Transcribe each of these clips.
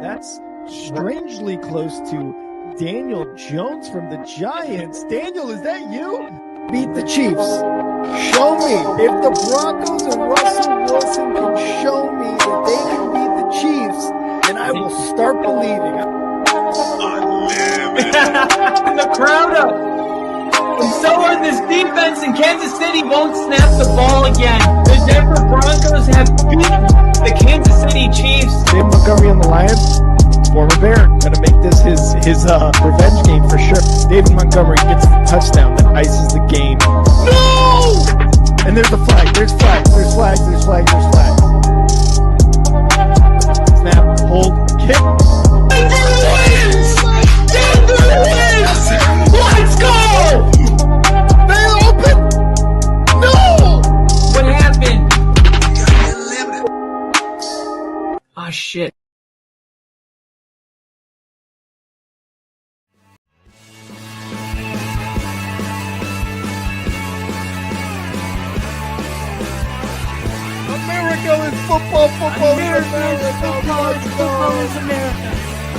That's strangely close to Daniel Jones from the Giants. Daniel, is that you? Beat the Chiefs. Show me. If the Broncos and Russell Wilson can show me that they can beat the Chiefs, then I will start believing. The crowd up. And so are this defense, and Kansas City won't snap the ball again. The Denver Broncos have beaten the Kansas City Chiefs. David Montgomery on the Lions, former Bear, gonna make this his revenge game for sure. David Montgomery gets the touchdown that ices the game. No! And there's a flag. There's flags. There's flags. There's flags. There's flags. Snap. Hold. Kick. Denver wins! Denver wins! Let's go! They're open. No! What happened? Oh shit. America is football. Football is America. Football is America.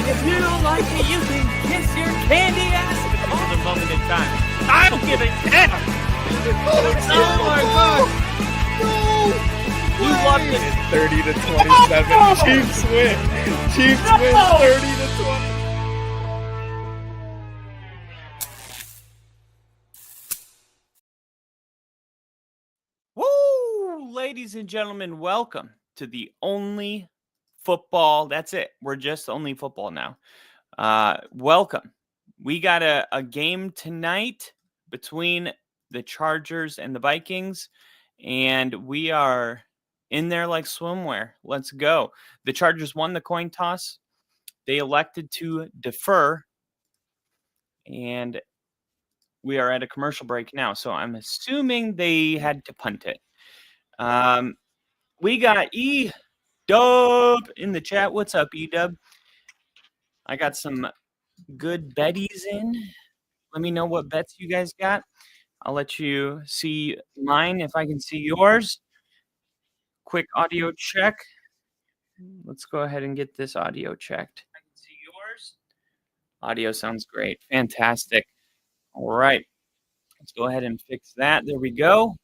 If you don't like it, you can kiss your candy ass at the moment in time. I don't give a damn. Oh my god. No! You loved it. 30-27. Chiefs win. Chiefs win 30-20. Woo! Ladies and gentlemen, welcome to the only football. That's it. We're just only football now. Welcome. We got a game tonight between the Chargers and the Vikings, and we are in there like swimwear. Let's go. The Chargers won the coin toss. They elected to defer, and we are at a commercial break now, so I'm assuming they had to punt it. We got E-Dub in the chat. What's up, E-Dub? I got some good betties in. Let me know what bets you guys got. I'll let you see mine if I can see yours. Quick audio check. Let's go ahead and get this audio checked. I can see yours. Audio sounds great. Fantastic. All right. Let's go ahead and fix that. There we go.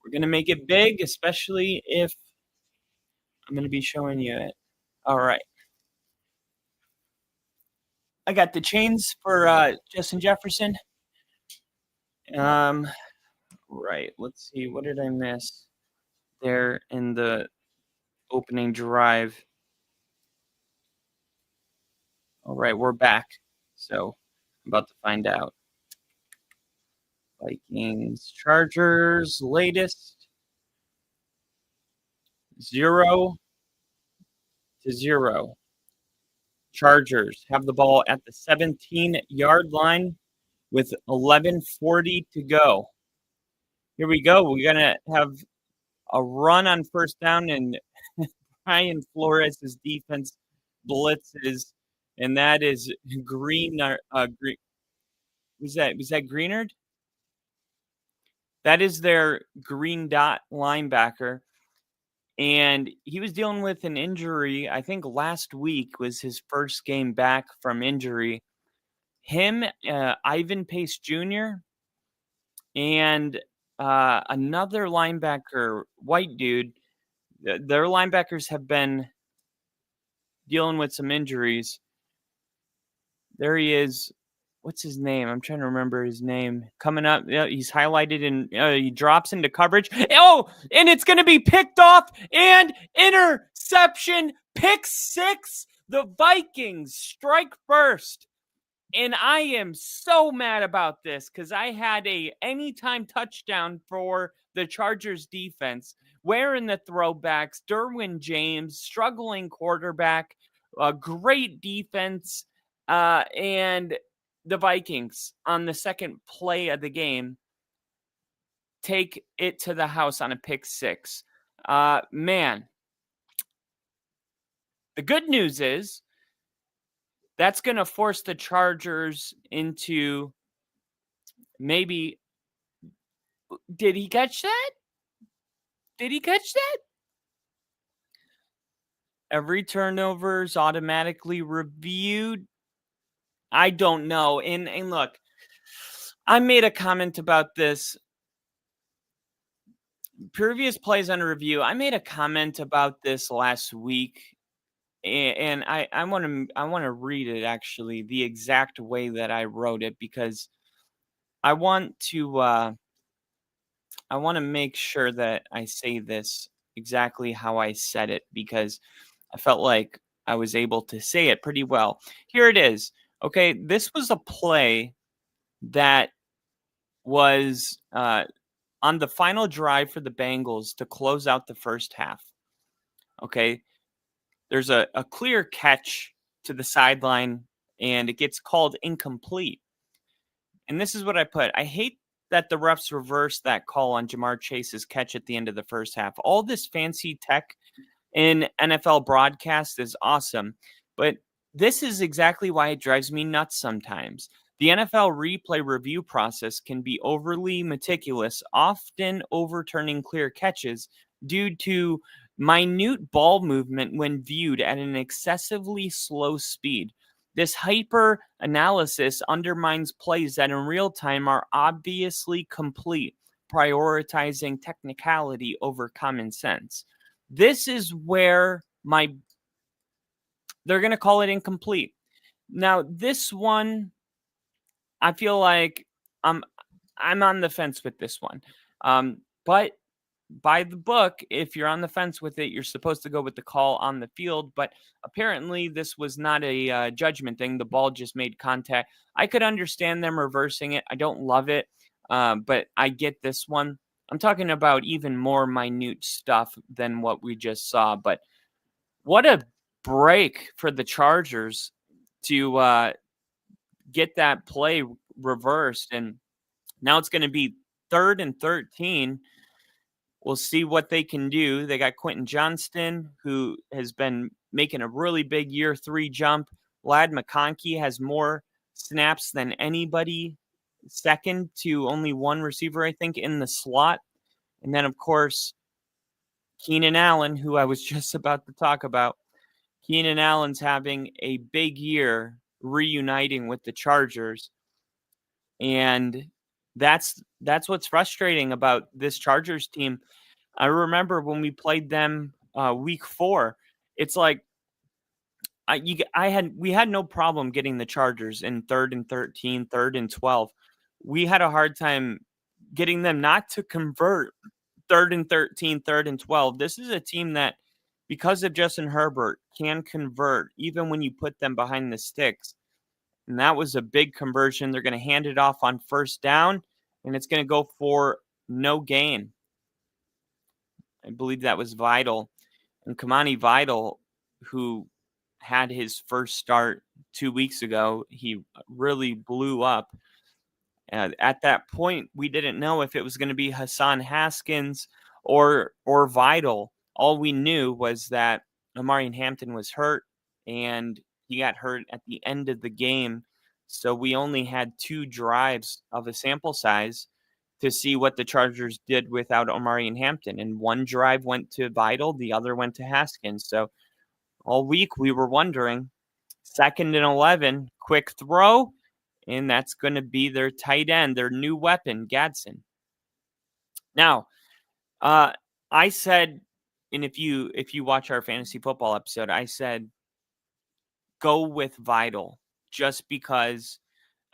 We're going to make it big, especially if I'm going to be showing you it. All right. I got the chains for Justin Jefferson. Right. Let's see. What did I miss there in the opening drive? All right. We're back. So I'm about to find out. Vikings, Chargers, latest 0-0. Chargers have the ball at the 17-yard line with 11:40 to go. Here we go. We're going to have a run on first down, and Brian Flores' defense blitzes, and that is Green. Was that Greenard? That is their green dot linebacker. And he was dealing with an injury. I think last week was his first game back from injury. Him, Ivan Pace Jr., and another linebacker, white dude. Their linebackers have been dealing with some injuries. There he is. What's his name? I'm trying to remember his name. Coming up, he's highlighted and he drops into coverage. Oh, and it's going to be picked off and interception. Pick six. The Vikings strike first. And I am so mad about this because I had a anytime touchdown for the Chargers defense. Wearing the throwbacks, Derwin James, struggling quarterback, a great defense, and the Vikings on the second play of the game take it to the house on a pick six. Man, the good news is that's going to force the Chargers into maybe. Did he catch that? every turnover is automatically reviewed. I don't know. And look, I made a comment about this. Previous plays under review. I made a comment about this last week, and I want to read it actually the exact way that I wrote it, because I want to make sure that I say this exactly how I said it, because I felt like I was able to say it pretty well. Here it is. Okay, this was a play that was on the final drive for the Bengals to close out the first half. Okay, there's a clear catch to the sideline, and it gets called incomplete. And this is what I put. I hate that the refs reversed that call on Jamar Chase's catch at the end of the first half. All this fancy tech in NFL broadcast is awesome, but this is exactly why it drives me nuts sometimes. The NFL replay review process can be overly meticulous, often overturning clear catches due to minute ball movement when viewed at an excessively slow speed. This hyper analysis undermines plays that in real time are obviously complete, prioritizing technicality over common sense. This is where they're going to call it incomplete. Now, this one, I feel like I'm on the fence with this one. But by the book, if you're on the fence with it, you're supposed to go with the call on the field. But apparently, this was not a judgment thing. The ball just made contact. I could understand them reversing it. I don't love it, but I get this one. I'm talking about even more minute stuff than what we just saw. But what a break for the Chargers to get that play reversed. And now it's going to be 3rd and 13. We'll see what they can do. They got Quentin Johnston, who has been making a really big year 3 jump. Lad McConkey has more snaps than anybody, second to only one receiver, I think, in the slot. And then, of course, Keenan Allen, who I was just about to talk about. Keenan Allen's having a big year reuniting with the Chargers. And that's what's frustrating about this Chargers team. I remember when we played them week 4, it's like we had no problem getting the Chargers in 3rd and 13, 3rd and 12. We had a hard time getting them not to convert 3rd and 13, 3rd and 12. This is a team that, because of Justin Herbert, can convert even when you put them behind the sticks. And that was a big conversion. They're going to hand it off on 1st down, and it's going to go for no gain. I believe that was Vidal. And Kamani Vidal, who had his first start 2 weeks ago, he really blew up. At that point, we didn't know if it was going to be Hassan Haskins or Vidal. All we knew was that Omarion Hampton was hurt, and he got hurt at the end of the game. So we only had 2 drives of a sample size to see what the Chargers did without Omarion Hampton. And one drive went to Vidal, the other went to Haskins. So all week we were wondering, 2nd and 11, quick throw, and that's going to be their tight end, their new weapon, Gadsden. Now, I said, and if you watch our fantasy football episode, I said go with Vidal just because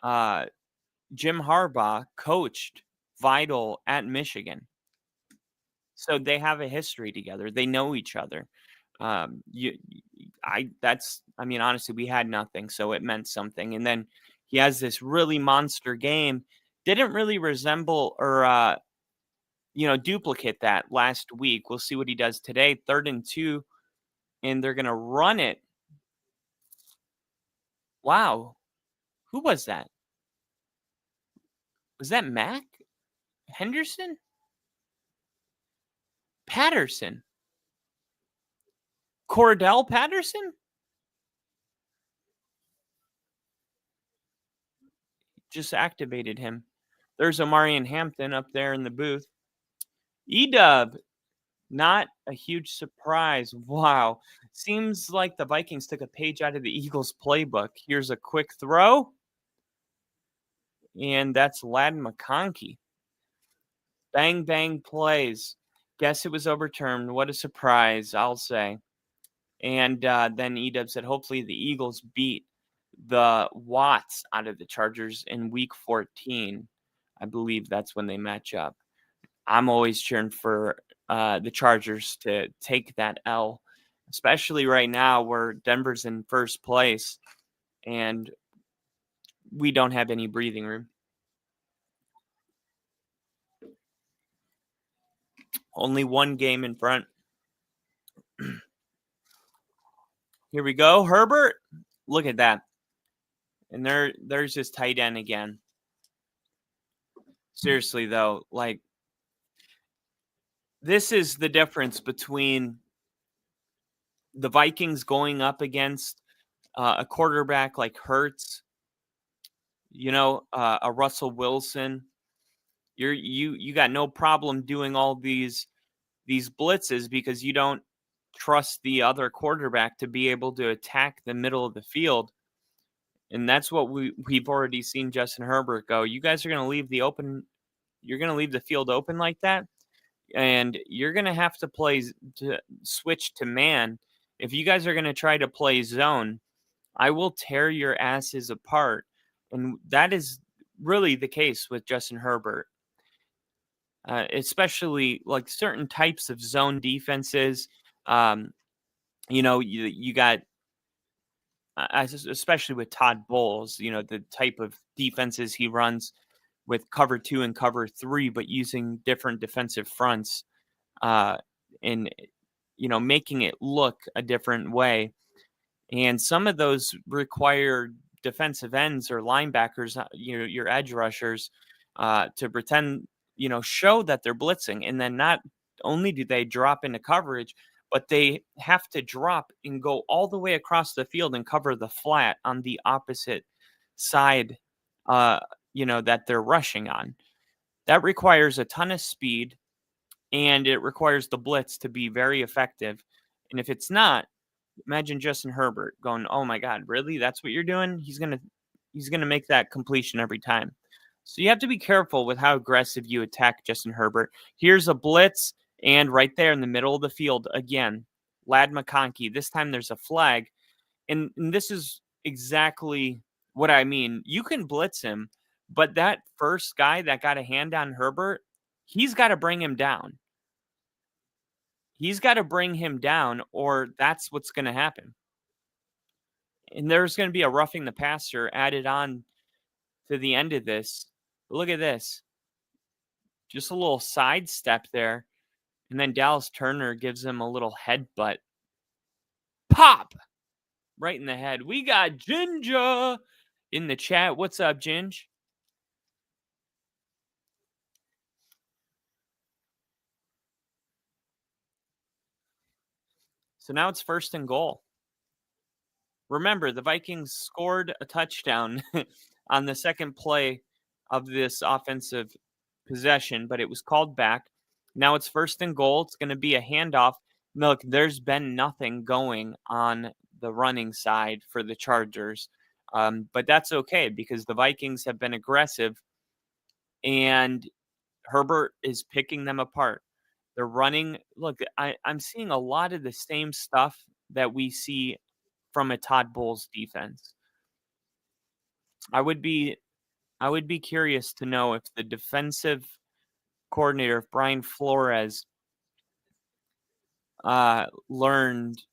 Jim Harbaugh coached Vidal at Michigan. So they have a history together. They know each other. Honestly, we had nothing, so it meant something. And then he has this really monster game. Didn't really resemble or duplicate that last week. We'll see what he does today. 3rd and 2, and they're going to run it. Wow. Who was that? Was that Mac? Henderson? Patterson? Cordell Patterson? Just activated him. There's Omarion Hampton up there in the booth. E-Dub, not a huge surprise. Wow. Seems like the Vikings took a page out of the Eagles' playbook. Here's a quick throw, and that's Ladd McConkey. Bang, bang plays. Guess it was overturned. What a surprise, I'll say. And then Edub said, hopefully the Eagles beat the Watts out of the Chargers in Week 14. I believe that's when they match up. I'm always cheering for the Chargers to take that L, especially right now where Denver's in first place and we don't have any breathing room. Only one game in front. Here we go. Herbert. Look at that. And there's his tight end again. Seriously, though, like, this is the difference between the Vikings going up against a quarterback like Hurts, a Russell Wilson. You got no problem doing all these blitzes because you don't trust the other quarterback to be able to attack the middle of the field. And that's what we've already seen Justin Herbert go. You guys are going to leave the field open like that, and you're going to have to switch to man. If you guys are going to try to play zone, I will tear your asses apart. And that is really the case with Justin Herbert. Especially like certain types of zone defenses. You got, especially with Todd Bowles, the type of defenses he runs with cover 2 and cover 3, but using different defensive fronts and, making it look a different way. And some of those require defensive ends or linebackers, your edge rushers, to pretend, show that they're blitzing. And then not only do they drop into coverage, but they have to drop and go all the way across the field and cover the flat on the opposite side, that they're rushing on. That requires a ton of speed, and it requires the blitz to be very effective. And if it's not, imagine Justin Herbert going, "Oh my God, really? That's what you're doing?" He's gonna make that completion every time. So you have to be careful with how aggressive you attack Justin Herbert. Here's a blitz, and right there in the middle of the field again, Ladd McConkey. This time there's a flag, and this is exactly what I mean. You can blitz him, but that first guy that got a hand on Herbert, he's got to bring him down. He's got to bring him down, or that's what's going to happen. And there's going to be a roughing the passer added on to the end of this. Look at this. Just a little sidestep there. And then Dallas Turner gives him a little headbutt. Pop! Right in the head. We got Ginger in the chat. What's up, Ginge? So now it's 1st and goal. Remember, the Vikings scored a touchdown on the second play of this offensive possession, but it was called back. Now it's 1st and goal. It's going to be a handoff. Look, there's been nothing going on the running side for the Chargers, but that's okay because the Vikings have been aggressive, and Herbert is picking them apart. They're running. Look, I'm seeing a lot of the same stuff that we see from a Todd Bowles defense. I would be curious to know if the defensive coordinator, if Brian Flores, learned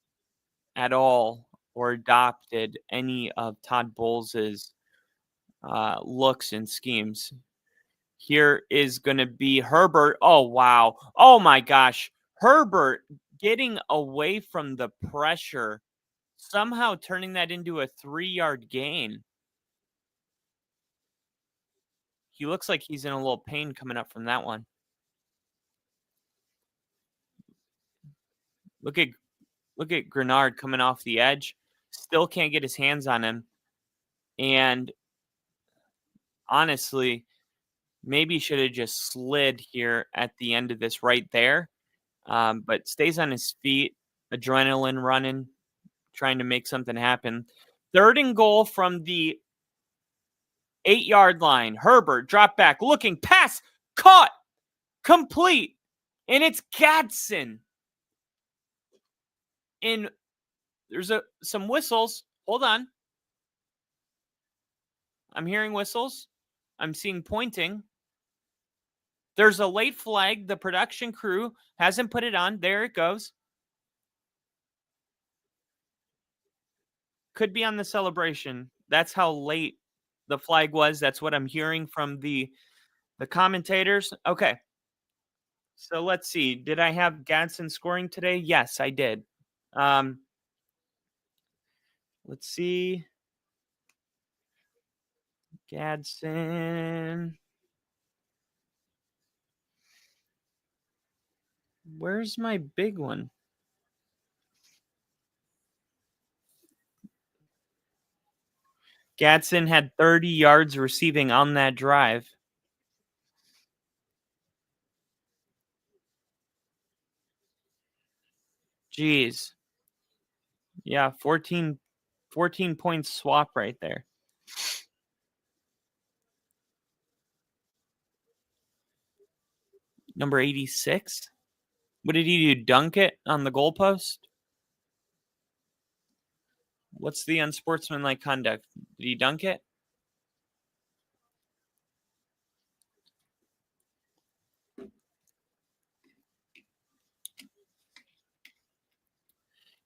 at all or adopted any of Todd Bowles' looks and schemes. Here is going to be Herbert. Oh, wow. Oh, my gosh. Herbert getting away from the pressure, somehow turning that into a 3-yard gain. He looks like he's in a little pain coming up from that one. Look at Grenard coming off the edge. Still can't get his hands on him. And honestly, maybe he should have just slid here at the end of this right there. But stays on his feet. adrenaline running, trying to make something happen. 3rd and goal from the 8-yard line. Herbert, drop back, looking, pass, caught, complete, and it's Gadsden. And there's some whistles. Hold on. I'm hearing whistles. I'm seeing pointing. There's a late flag. The production crew hasn't put it on. There it goes. Could be on the celebration. That's how late the flag was. That's what I'm hearing from the commentators. Okay. So let's see. Did I have Gadsden scoring today? Yes, I did. Let's see. Gadsden. Where's my big one? Gadsden had 30 yards receiving on that drive. Jeez. Yeah, 14 point swap right there. Number 86. What did he do? Dunk it on the goalpost? What's the unsportsmanlike conduct? Did he dunk it?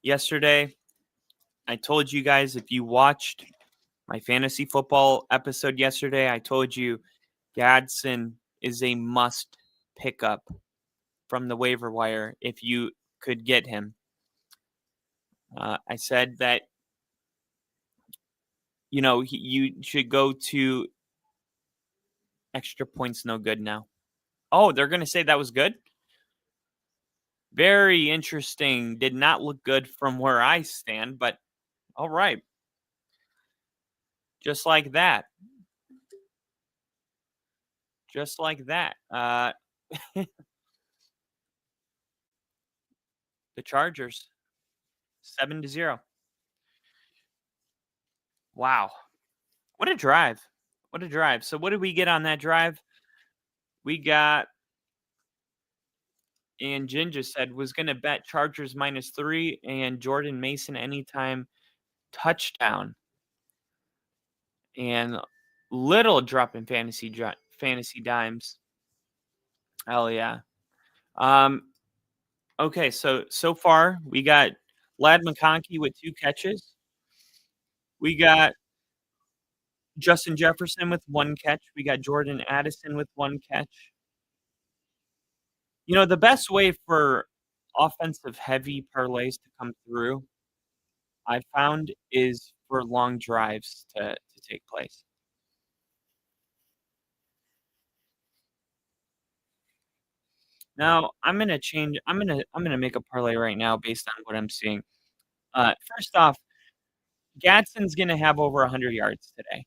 Yesterday, I told you guys, if you watched my fantasy football episode yesterday, I told you Gadsden is a must pick up from the waiver wire if you could get him. I said that, you should go to extra points no good now. Oh, they're going to say that was good? Very interesting. Did not look good from where I stand, but all right. Just like that. Just like that. The Chargers, 7-0. Wow. What a drive. What a drive. So what did we get on that drive? We got, and Jen just said, was going to bet Chargers -3 and Jordan Mason anytime touchdown. And little drop in fantasy dimes. Hell yeah. Okay, so far we got Lad McConkey with 2 catches. We got Justin Jefferson with 1 catch. We got Jordan Addison with 1 catch. The best way for offensive heavy parlays to come through, I found, is for long drives to take place. Now I'm gonna make a parlay right now based on what I'm seeing. First off, Gadsden's gonna have over 100 yards today,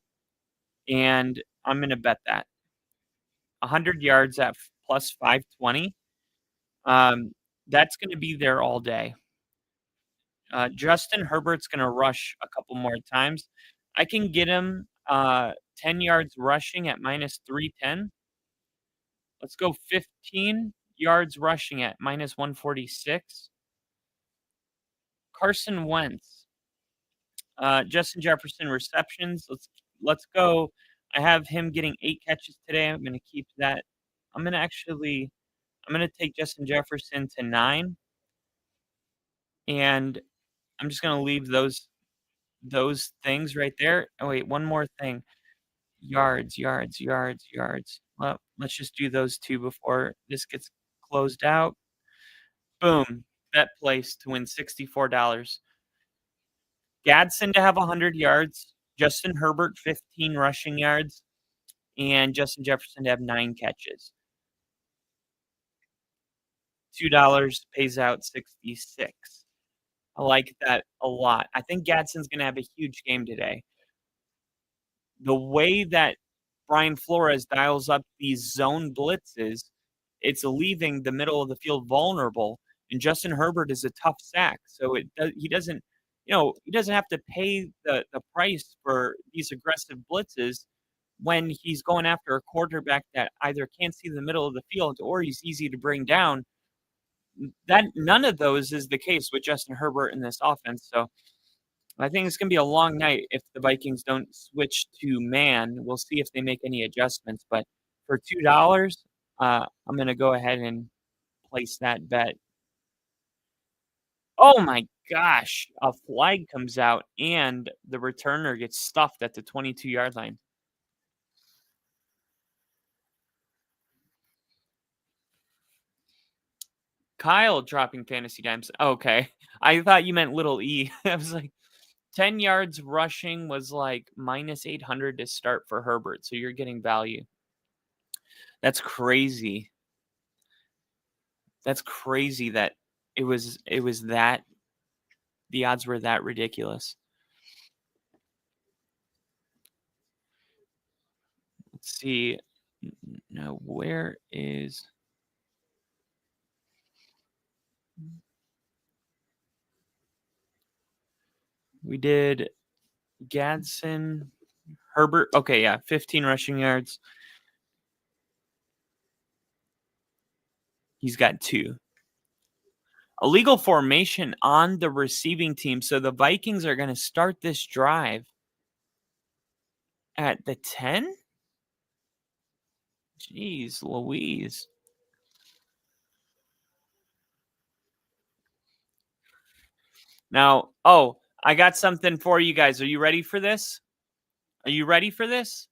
and I'm gonna bet that 100 yards at plus 520. That's gonna be there all day. Justin Herbert's gonna rush a couple more times. I can get him 10 yards rushing at -310. Let's go 15 yards rushing at -146. Carson Wentz, Justin Jefferson receptions. Let's go. I have him getting 8 catches today. I'm gonna keep that. I'm gonna take Justin Jefferson to 9, and I'm just gonna leave those things right there. Oh wait, one more thing. Yards. Well, let's just do those 2 before this gets closed out. Boom. Bet place to win $64. Gadsden to have 100 yards. Justin Herbert, 15 rushing yards. And Justin Jefferson to have 9 catches. $2 pays out 66. I like that a lot. I think Gadsden's going to have a huge game today. The way that Brian Flores dials up these zone blitzes, it's leaving the middle of the field vulnerable. And Justin Herbert is a tough sack, so he doesn't have to pay the price for these aggressive blitzes when he's going after a quarterback that either can't see the middle of the field or he's easy to bring down. That none of those is the case with Justin Herbert in this offense. So I think it's going to be a long night if the Vikings don't switch to man. We'll see if they make any adjustments. But for $2, I'm going to go ahead and place that bet. Oh my gosh, a flag comes out and the returner gets stuffed at the 22-yard line. Kyle dropping fantasy dimes. Okay. I thought you meant little E. I was like, 10 yards rushing was like minus 800 to start for Herbert. So you're getting value. That's crazy. That's crazy that it was that the odds were that ridiculous. Let's see. Now, where is we did Gadsden, Herbert. Okay, yeah, 15 rushing yards. He's got 2. Illegal formation on the receiving team. So the Vikings are going to start this drive at the 10? Jeez Louise. Now, I got something for you guys. Are you ready for this? Are you ready for this?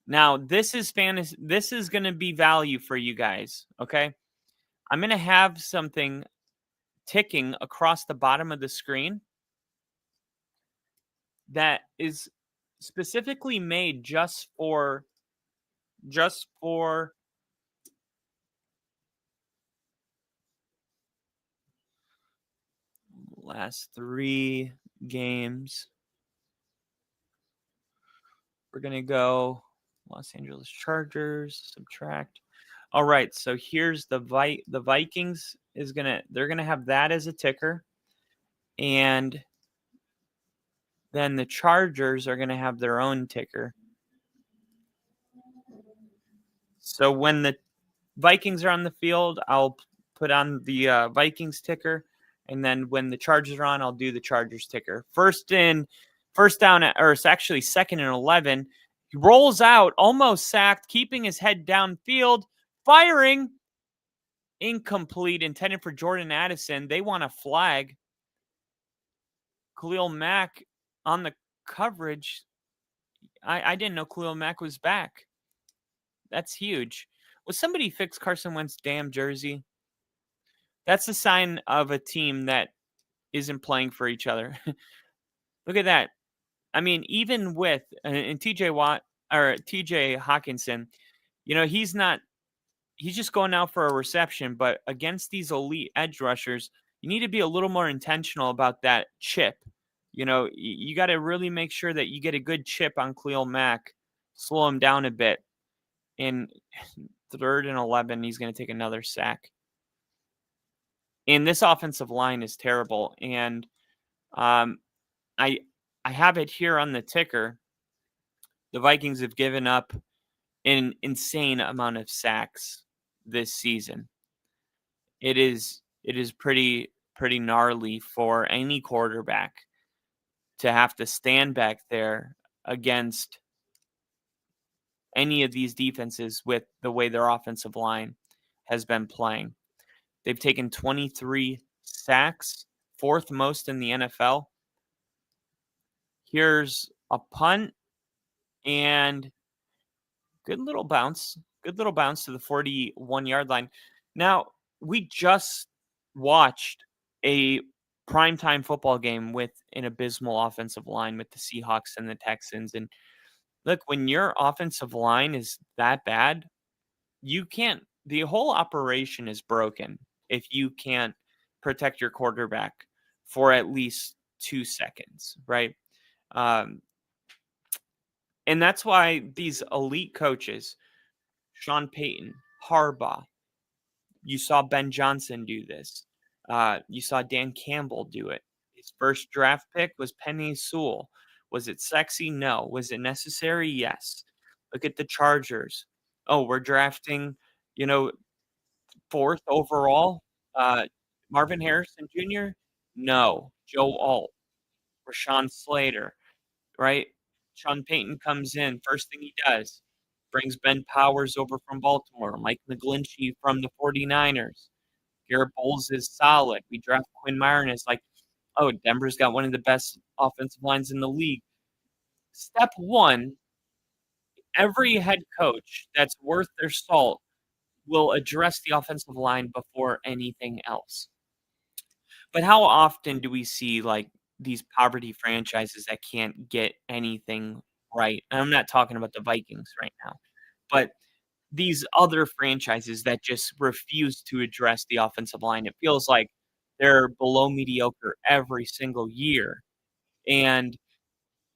Now, this is fantasy. This is going to be value for you guys, okay? I'm going to have something ticking across the bottom of the screen that is specifically made just for last 3 games. We're going to go Los Angeles Chargers, subtract. All right, so here's the Vikings they're going to have that as a ticker, and then the Chargers are going to have their own ticker. So when the Vikings are on the field, I'll put on the Vikings ticker, and then when the Chargers are on, I'll do the Chargers ticker. First down, or it's actually 2nd and 11. He rolls out, almost sacked, keeping his head downfield, firing, incomplete, intended for Jordan Addison. They want a flag. Khalil Mack on the coverage. I didn't know Khalil Mack was back. That's huge. Will somebody fix Carson Wentz's damn jersey? That's a sign of a team that isn't playing for each other. Look at that. I mean, even with and TJ Hawkinson, he's just going out for a reception, but against these elite edge rushers, you need to be a little more intentional about that chip. You got to really make sure that you get a good chip on Khalil Mack, slow him down a bit. In 3rd and 11, he's going to take another sack. And this offensive line is terrible. And I have it here on the ticker. The Vikings have given up an insane amount of sacks this season. It is pretty gnarly for any quarterback to have to stand back there against any of these defenses with the way their offensive line has been playing. They've taken 23 sacks, 4th most in the NFL. Here's a punt and good little bounce to the 41-yard line. Now, we just watched a primetime football game with an abysmal offensive line with the Seahawks and the Texans. And look, when your offensive line is that bad, the whole operation is broken if you can't protect your quarterback for at least 2 seconds, right? And that's why these elite coaches, Sean Payton, Harbaugh, You saw Ben Johnson do this. You saw Dan Campbell do it. His first draft pick was Penny Sewell. Was it sexy? No. Was it necessary? Yes. Look at the Chargers. Oh, we're drafting, you know, fourth overall. Marvin Harrison Jr. No. Joe Alt. Rashawn Slater. Right? Sean Payton comes in. First thing he does, brings Ben Powers over from Baltimore. Mike McGlinchey from the 49ers. Garrett Bowles is solid. We draft Quinn Meyer and it's like, oh, Denver's got one of the best offensive lines in the league. Step one, every head coach that's worth their salt will address the offensive line before anything else. But how often do we see like these poverty franchises that can't get anything right? And I'm not talking about the Vikings right now, but these other franchises that just refuse to address the offensive line. It feels like they're below mediocre every single year. And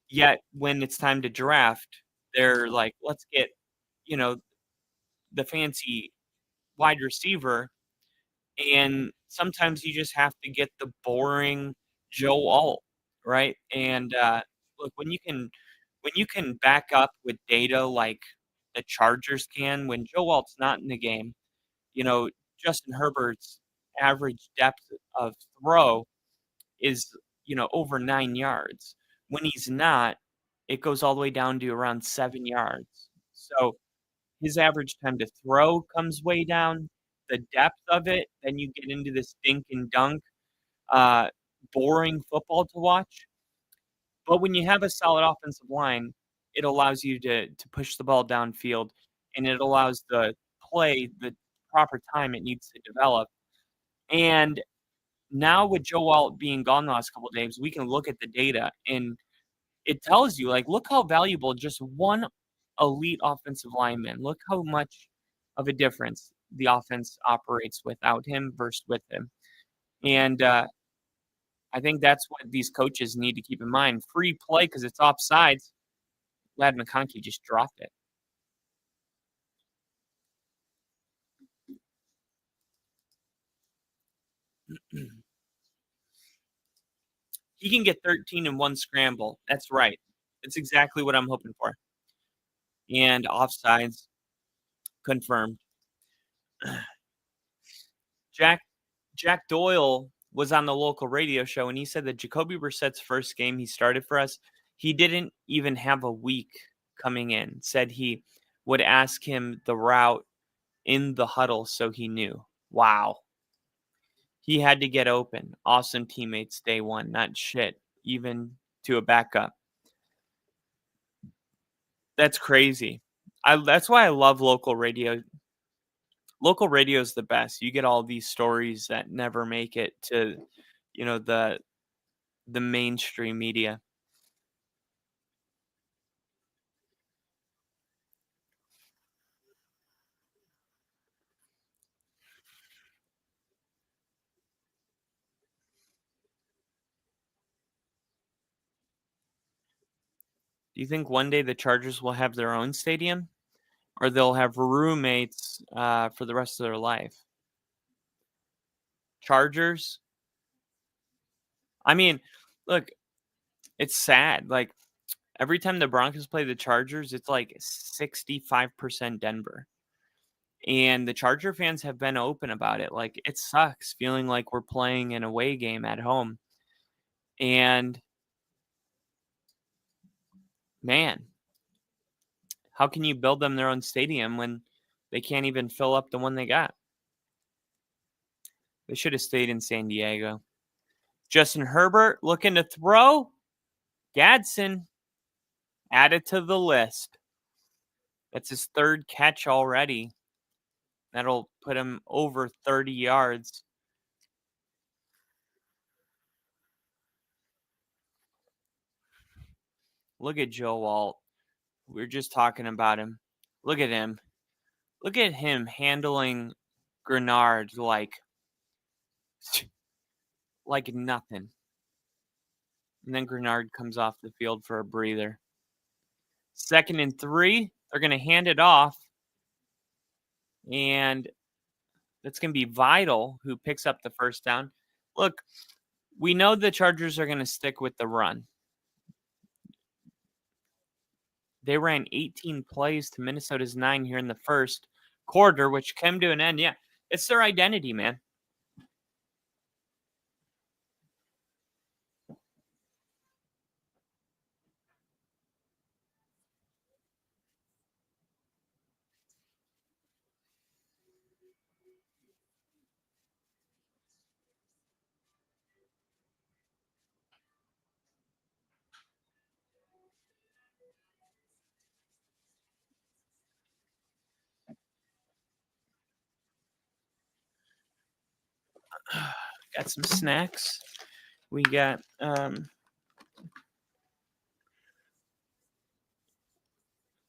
yet when it's time to draft, they're like, let's get, you know, the fancy wide receiver. And sometimes you just have to get the boring Joe Alt, right? And look, when you can back up with data like the Chargers can, when Joe Alt's not in the game, you know, Justin Herbert's average depth of throw is, you know, over 9 yards. When he's not, it goes all the way down to around 7 yards. So his average time to throw comes way down. The depth of it, then you get into this dink and dunk, uh, boring football to watch. But when you have a solid offensive line, it allows you to push the ball downfield, and it allows the play the proper time it needs to develop. And now with Joe Alt being gone the last couple of days, we can look at the data, and it tells you, like, look how valuable just one elite offensive lineman. Look how much of a difference the offense operates without him versus with him. And I think that's what these coaches need to keep in mind. Free play because it's offsides. Lad McConkey just dropped it. He can get 13 in one scramble. That's right. That's exactly what I'm hoping for. And offsides confirmed. Jack Doyle was on the local radio show, and he said that Jacoby Brissett's first game he started for us, he didn't even have a week coming in. Said he would ask him the route in the huddle so he knew. Wow. He had to get open. Awesome teammates day one. Not shit, even to a backup. That's crazy. That's why I love local radio. Local radio is the best. You get all these stories that never make it to, you know, the mainstream media. Do you think one day the Chargers will have their own stadium, or they'll have roommates for the rest of their life? Chargers. I mean, look, it's sad. Like every time the Broncos play the Chargers, it's like 65% Denver. And the Charger fans have been open about it. Like it sucks feeling like we're playing an away game at home. And man, how can you build them their own stadium when they can't even fill up the one they got? They should have stayed in San Diego. Justin Herbert looking to throw. Gadsden added to the list. That's his third catch already. That'll put him over 30 yards. Look at Joe Alt. We were just talking about him. Look at him. Look at him handling Grenard like nothing. And then Grenard comes off the field for a breather. 2nd and 3. They're going to hand it off. And That's going to be Vital, who picks up the first down. Look, we know the Chargers are going to stick with the run. They ran 18 plays to Minnesota's 9 here in the first quarter, which came to an end. Yeah, it's their identity, man. Got some snacks. We got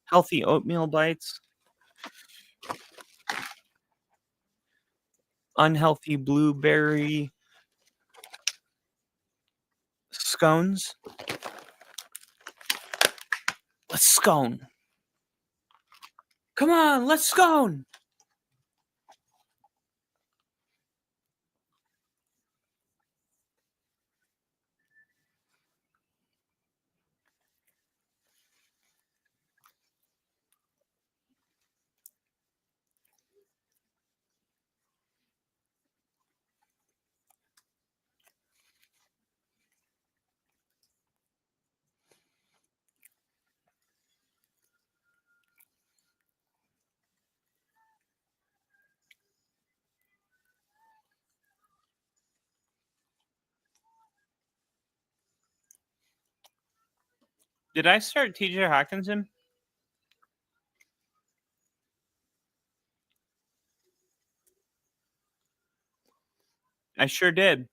healthy oatmeal bites, unhealthy blueberry scones. Let's scone. Come on, let's scone. Did I start TJ Hawkinson? I sure did.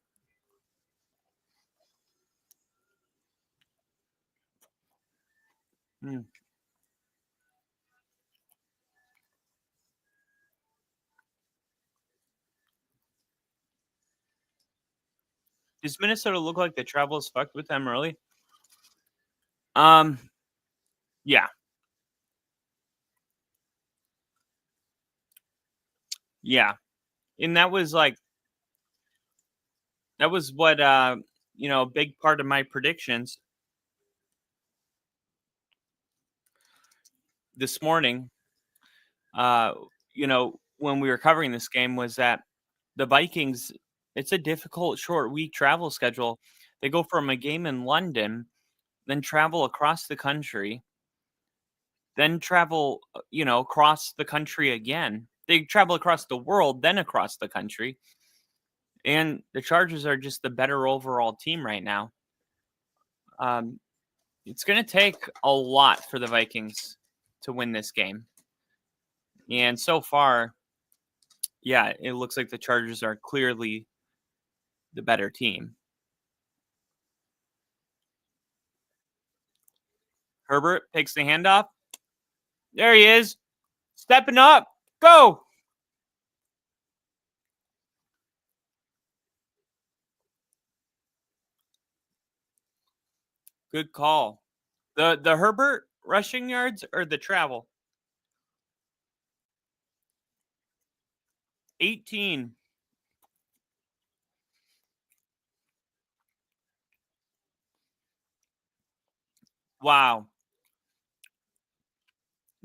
Does Minnesota look like the Travelers fucked with them early? Yeah. Yeah. And that was what a big part of my predictions this morning. When we were covering this game was that the Vikings, it's a difficult short week travel schedule. They go from a game in London, then travel across the country, then travel, across the country again. They travel across the world, then across the country. And the Chargers are just the better overall team right now. It's going to take a lot for the Vikings to win this game. And so far, yeah, it looks like the Chargers are clearly the better team. Herbert takes the handoff. There he is. Stepping up. Go. Good call. The Herbert rushing yards or the travel? 18. Wow.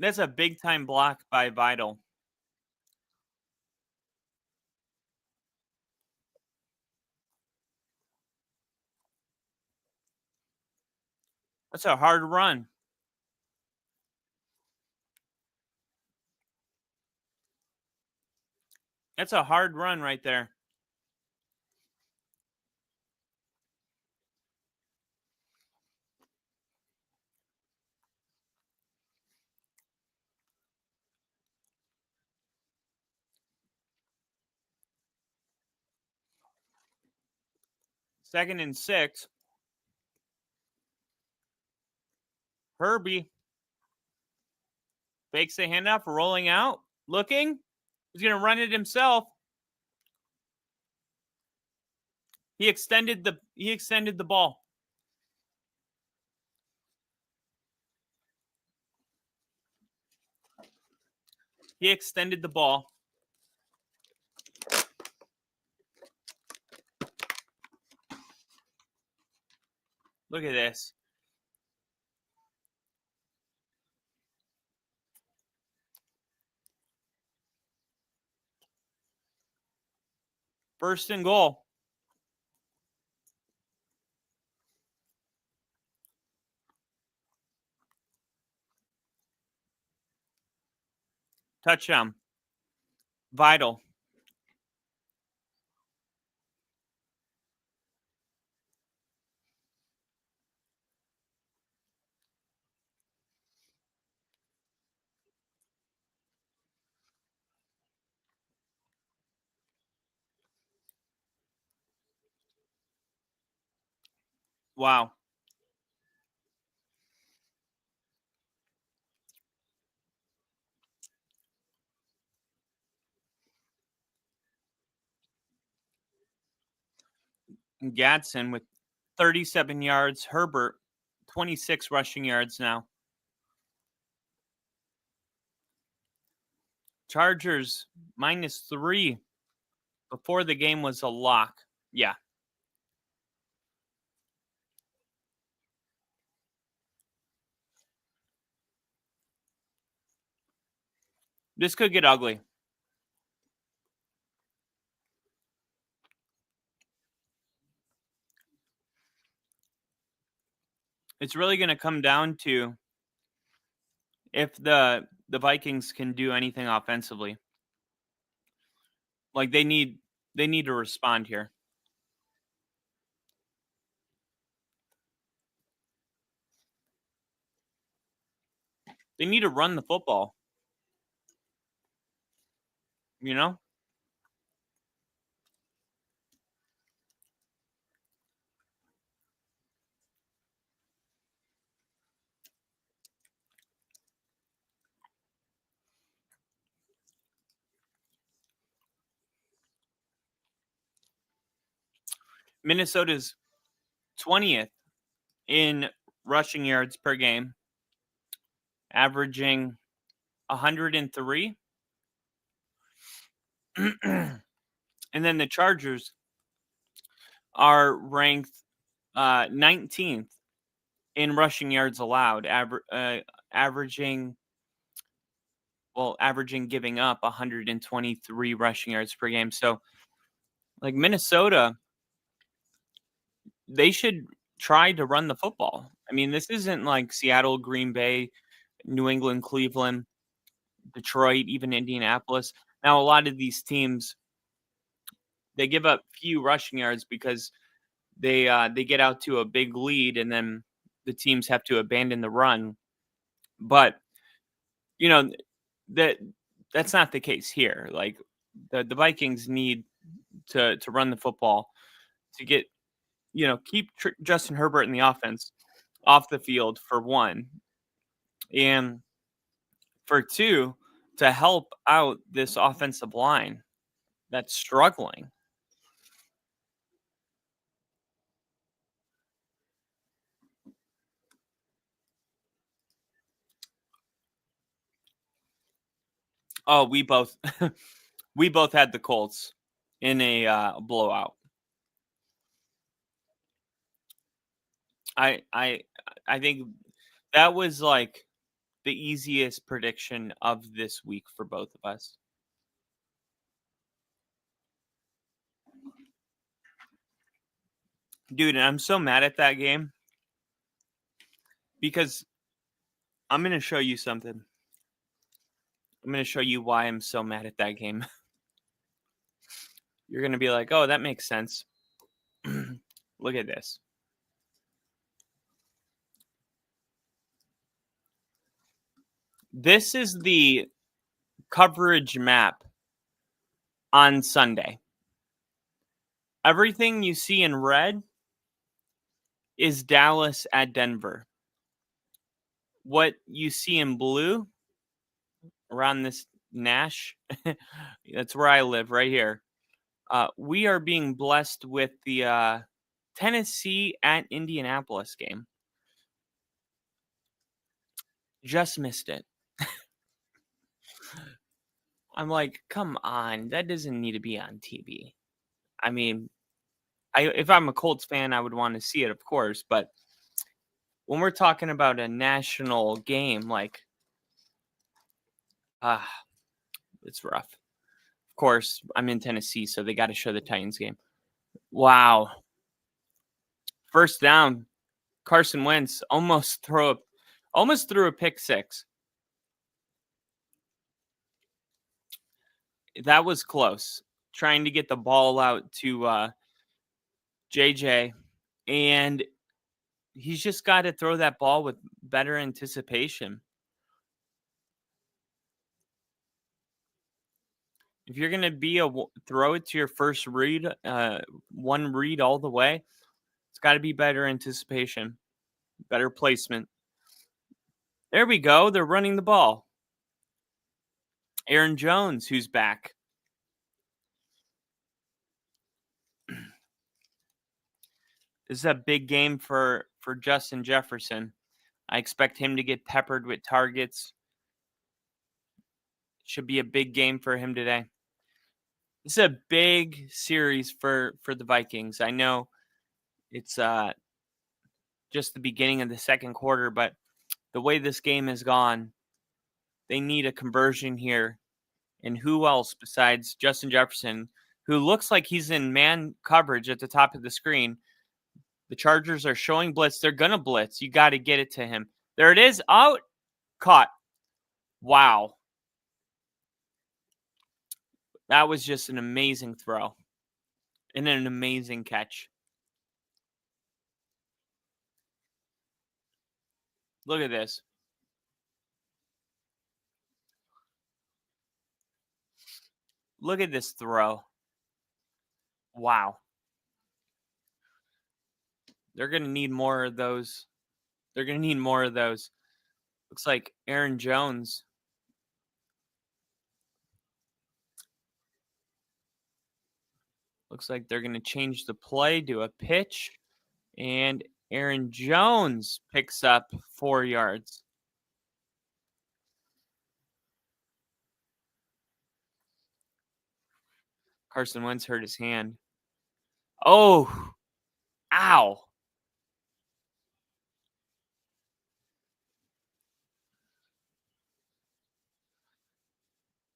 That's a big time block by Vital. That's a hard run. That's a hard run right there. Second and 6. Herbie fakes the handoff, rolling out, looking. He's going to run it himself. He extended the ball. He extended the ball. Look at this. First and goal. Touchdown. Vital. Wow. Gadsden with 37 yards. Herbert, 26 rushing yards now. Chargers -3 before the game was a lock. Yeah. This could get ugly. It's really going to come down to if the Vikings can do anything offensively. Like they need to respond here. They need to run the football. You know? Minnesota's 20th in rushing yards per game, averaging 103. And then the Chargers are ranked 19th in rushing yards allowed, averaging giving up 123 rushing yards per game. So, like Minnesota, they should try to run the football. I mean, this isn't like Seattle, Green Bay, New England, Cleveland, Detroit, even Indianapolis. Now, a lot of these teams, they give up few rushing yards because they get out to a big lead and then the teams have to abandon the run. But you know that's not the case here. Like the Vikings need to run the football to get keep Justin Herbert in the offense off the field for one, and for two, to help out this offensive line that's struggling. Oh, we both we both had the Colts in a blowout. I think that was like the easiest prediction of this week for both of us. Dude, and I'm so mad at that game because I'm going to show you something. I'm going to show you why I'm so mad at that game. You're going to be like, "Oh, that makes sense." Look at this. This is the coverage map on Sunday. Everything you see in red is Dallas at Denver. What you see in blue around this Nash, that's where I live, right here. We are being blessed with the Tennessee at Indianapolis game. Just missed it. I'm like, come on, that doesn't need to be on TV. I mean, if I'm a Colts fan, I would want to see it, of course, but when we're talking about a national game, like, it's rough. Of course, I'm in Tennessee, so they got to show the Titans game. Wow. First down, Carson Wentz almost threw a pick six. That was close. Trying to get the ball out to JJ, and he's just got to throw that ball with better anticipation. If you're going to be throw it to your first read, one read all the way, it's got to be better anticipation, better placement. There we go. They're running the ball. Aaron Jones, who's back. This is a big game for Justin Jefferson. I expect him to get peppered with targets. Should be a big game for him today. This is a big series for the Vikings. I know it's just the beginning of the second quarter, but the way this game has gone, they need a conversion here. And who else besides Justin Jefferson, who looks like he's in man coverage at the top of the screen? The Chargers are showing blitz. They're going to blitz. You got to get it to him. There it is. Out. Caught. Wow. That was just an amazing throw and an amazing catch. Look at this. Look at this throw. Wow. They're going to need more of those. Looks like Aaron Jones. Looks like they're going to change the play, do a pitch, and Aaron Jones picks up 4 yards. Carson Wentz hurt his hand. Oh, ow.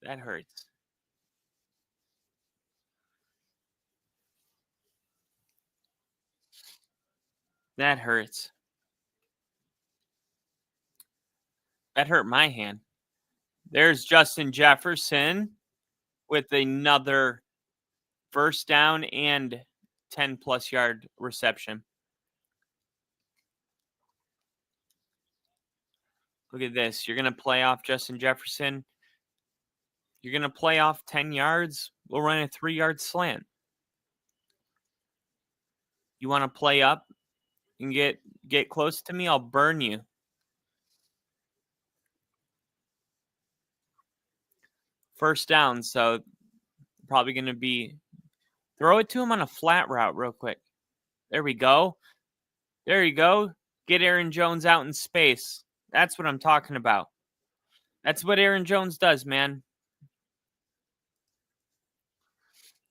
That hurts. That hurts. That hurt my hand. There's Justin Jefferson with another first down and 10-plus yard reception. Look at this. You're going to play off Justin Jefferson. You're going to play off 10 yards. We'll run a 3-yard slant. You want to play up and get close to me? I'll burn you. First down, so probably going to be throw it to him on a flat route real quick. There we go. There you go. Get Aaron Jones out in space. That's what I'm talking about. That's what Aaron Jones does, man.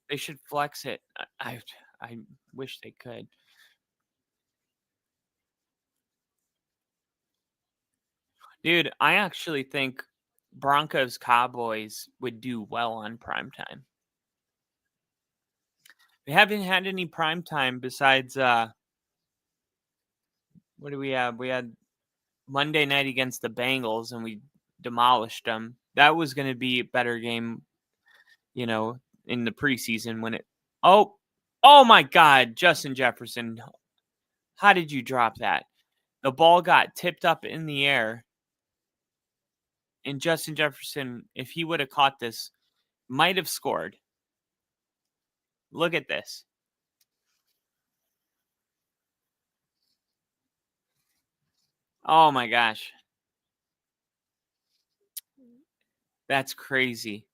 They should flex it. I wish they could. Dude, I actually think Broncos Cowboys would do well on primetime. We haven't had any primetime besides what do we have? We had Monday night against the Bengals and we demolished them. That was going to be a better game, in the preseason when it. Oh my God, Justin Jefferson. How did you drop that? The ball got tipped up in the air. And Justin Jefferson, if he would have caught this, might have scored. Look at this. Oh my gosh. That's crazy.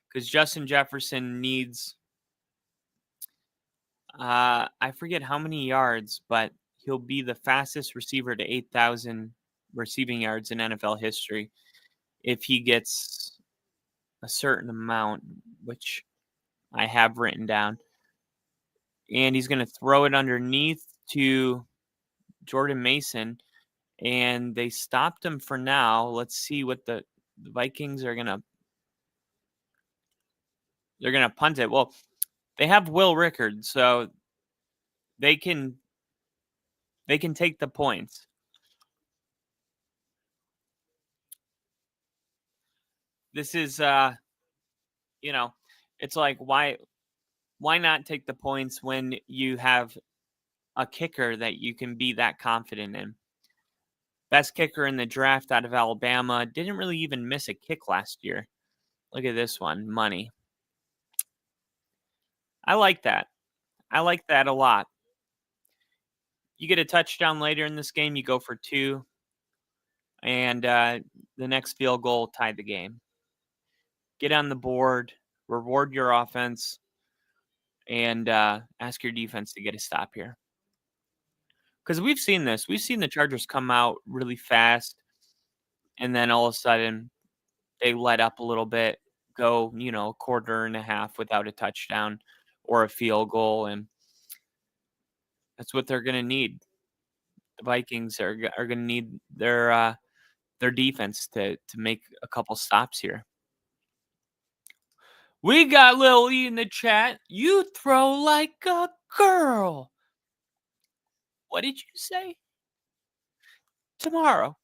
Because Justin Jefferson needs, I forget how many yards, but he'll be the fastest receiver to 8,000 receiving yards in NFL history if he gets a certain amount, which I have written down. And he's going to throw it underneath to Jordan Mason. and they stopped him for now. Let's see what the Vikings are gonna. They're gonna punt it. Well, they have Will Rickard, so they can take the points. This is it's like why not take the points when you have a kicker that you can be that confident in? Best kicker in the draft out of Alabama, didn't really even miss a kick last year. Look at this one, money. I like that. I like that a lot. You get a touchdown later in this game, you go for 2, and the next field goal tied the game. Get on the board, reward your offense, and ask your defense to get a stop here. Because we've seen this. We've seen the Chargers come out really fast, and then all of a sudden they let up a little bit, go, a quarter and a half without a touchdown or a field goal, and that's what they're going to need. The Vikings are going to need their defense to make a couple stops here. We got Lil E in the chat. You throw like a girl. What did you say? Tomorrow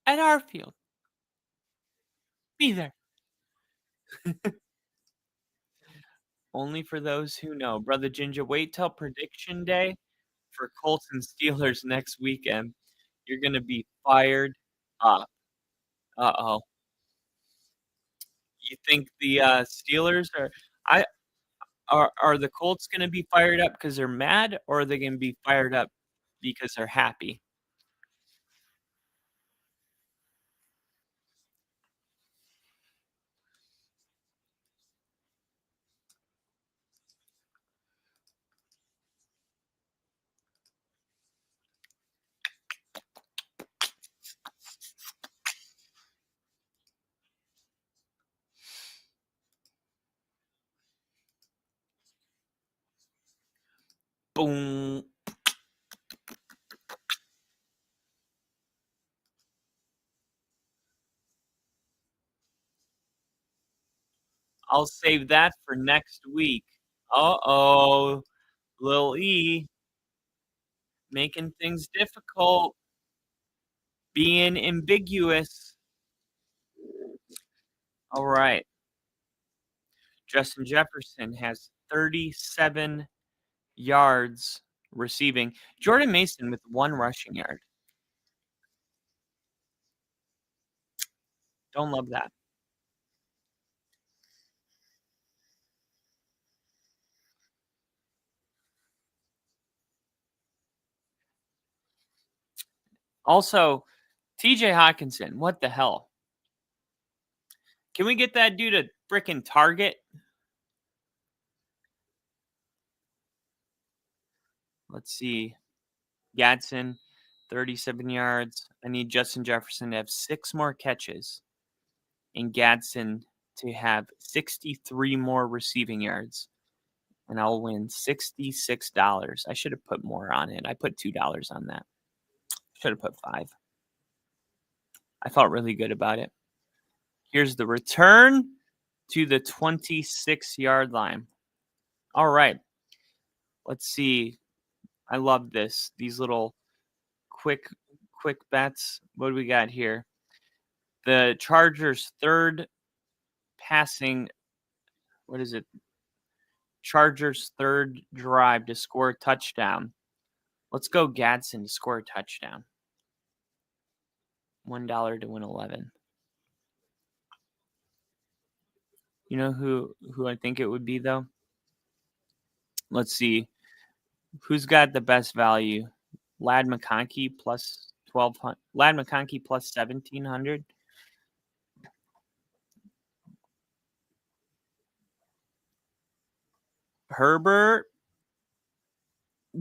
at our field. Be there. Only for those who know. Brother Ginger, wait till prediction day for Colts and Steelers next weekend. You're going to be fired up. Uh-oh. You think the Steelers are the Colts going to be fired up because they're mad, or are they going to be fired up because they're happy? Boom. I'll save that for next week. Uh-oh. Lil E making things difficult. Being ambiguous. All right. Justin Jefferson has 37 yards receiving. Jordan Mason with 1 rushing yard. Don't love that. Also, TJ Hawkinson, what the hell? Can we get that dude a freaking target? Let's see. Gadsden, 37 yards. I need Justin Jefferson to have 6 more catches and Gadsden to have 63 more receiving yards. And I'll win $66. I should have put more on it. I put $2 on that. Should have put 5. I felt really good about it. Here's the return to the 26-yard line. All right. Let's see. I love this. These little quick bets. What do we got here? The Chargers' third passing. What is it? Chargers' third drive to score a touchdown. Let's go Gadsden to score a touchdown. $1 to win 11. You know who I think it would be, though? Let's see. Who's got the best value? Lad McConkey plus 1,200. Lad McConkey plus 1,700. Herbert.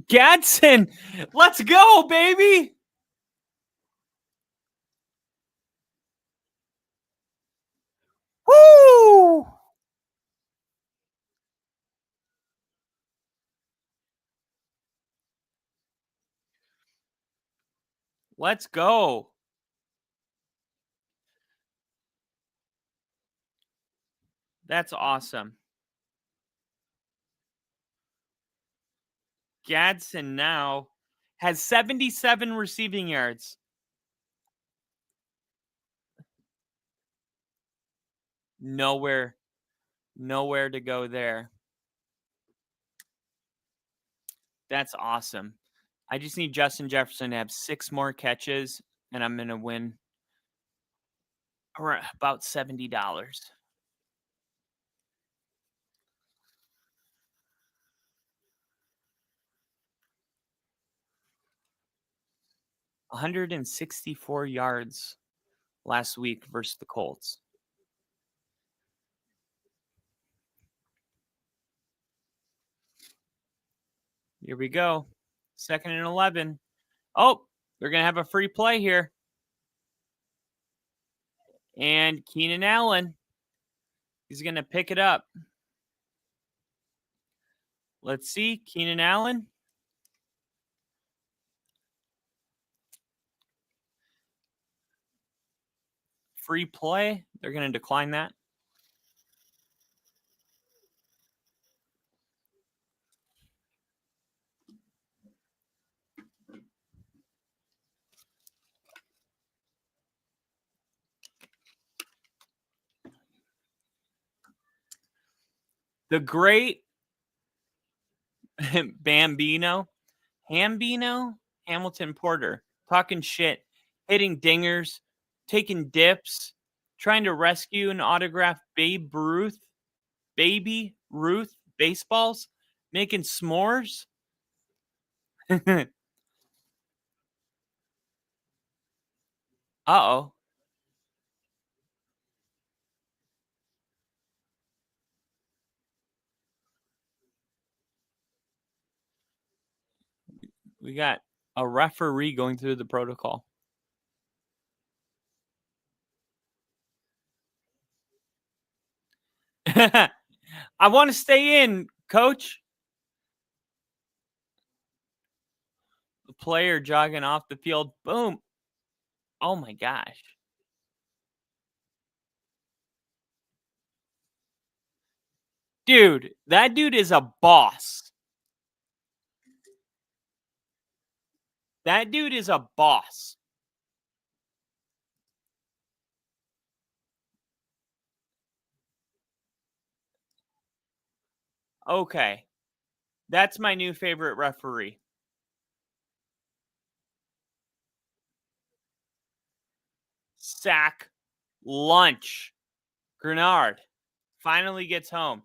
Gadsden. Let's go, baby. Woo! Let's go. That's awesome. Gadsden now has 77 receiving yards. Nowhere to go there. That's awesome. I just need Justin Jefferson to have 6 more catches, and I'm going to win about $70. $164 yards last week versus the Colts. Here we go. 2nd and 11. Oh, they're going to have a free play here. And Keenan Allen is going to pick it up. Let's see. Keenan Allen. Free play. They're going to decline that. The great Hamilton Porter, talking shit, hitting dingers, taking dips, trying to rescue and autograph Baby Ruth baseballs, making s'mores. Uh-oh. We got a referee going through the protocol. I want to stay in, coach. The player jogging off the field. Boom. Oh my gosh. Dude, that dude is a boss. That dude is a boss. Okay. That's my new favorite referee. Sack lunch. Grenard finally gets home.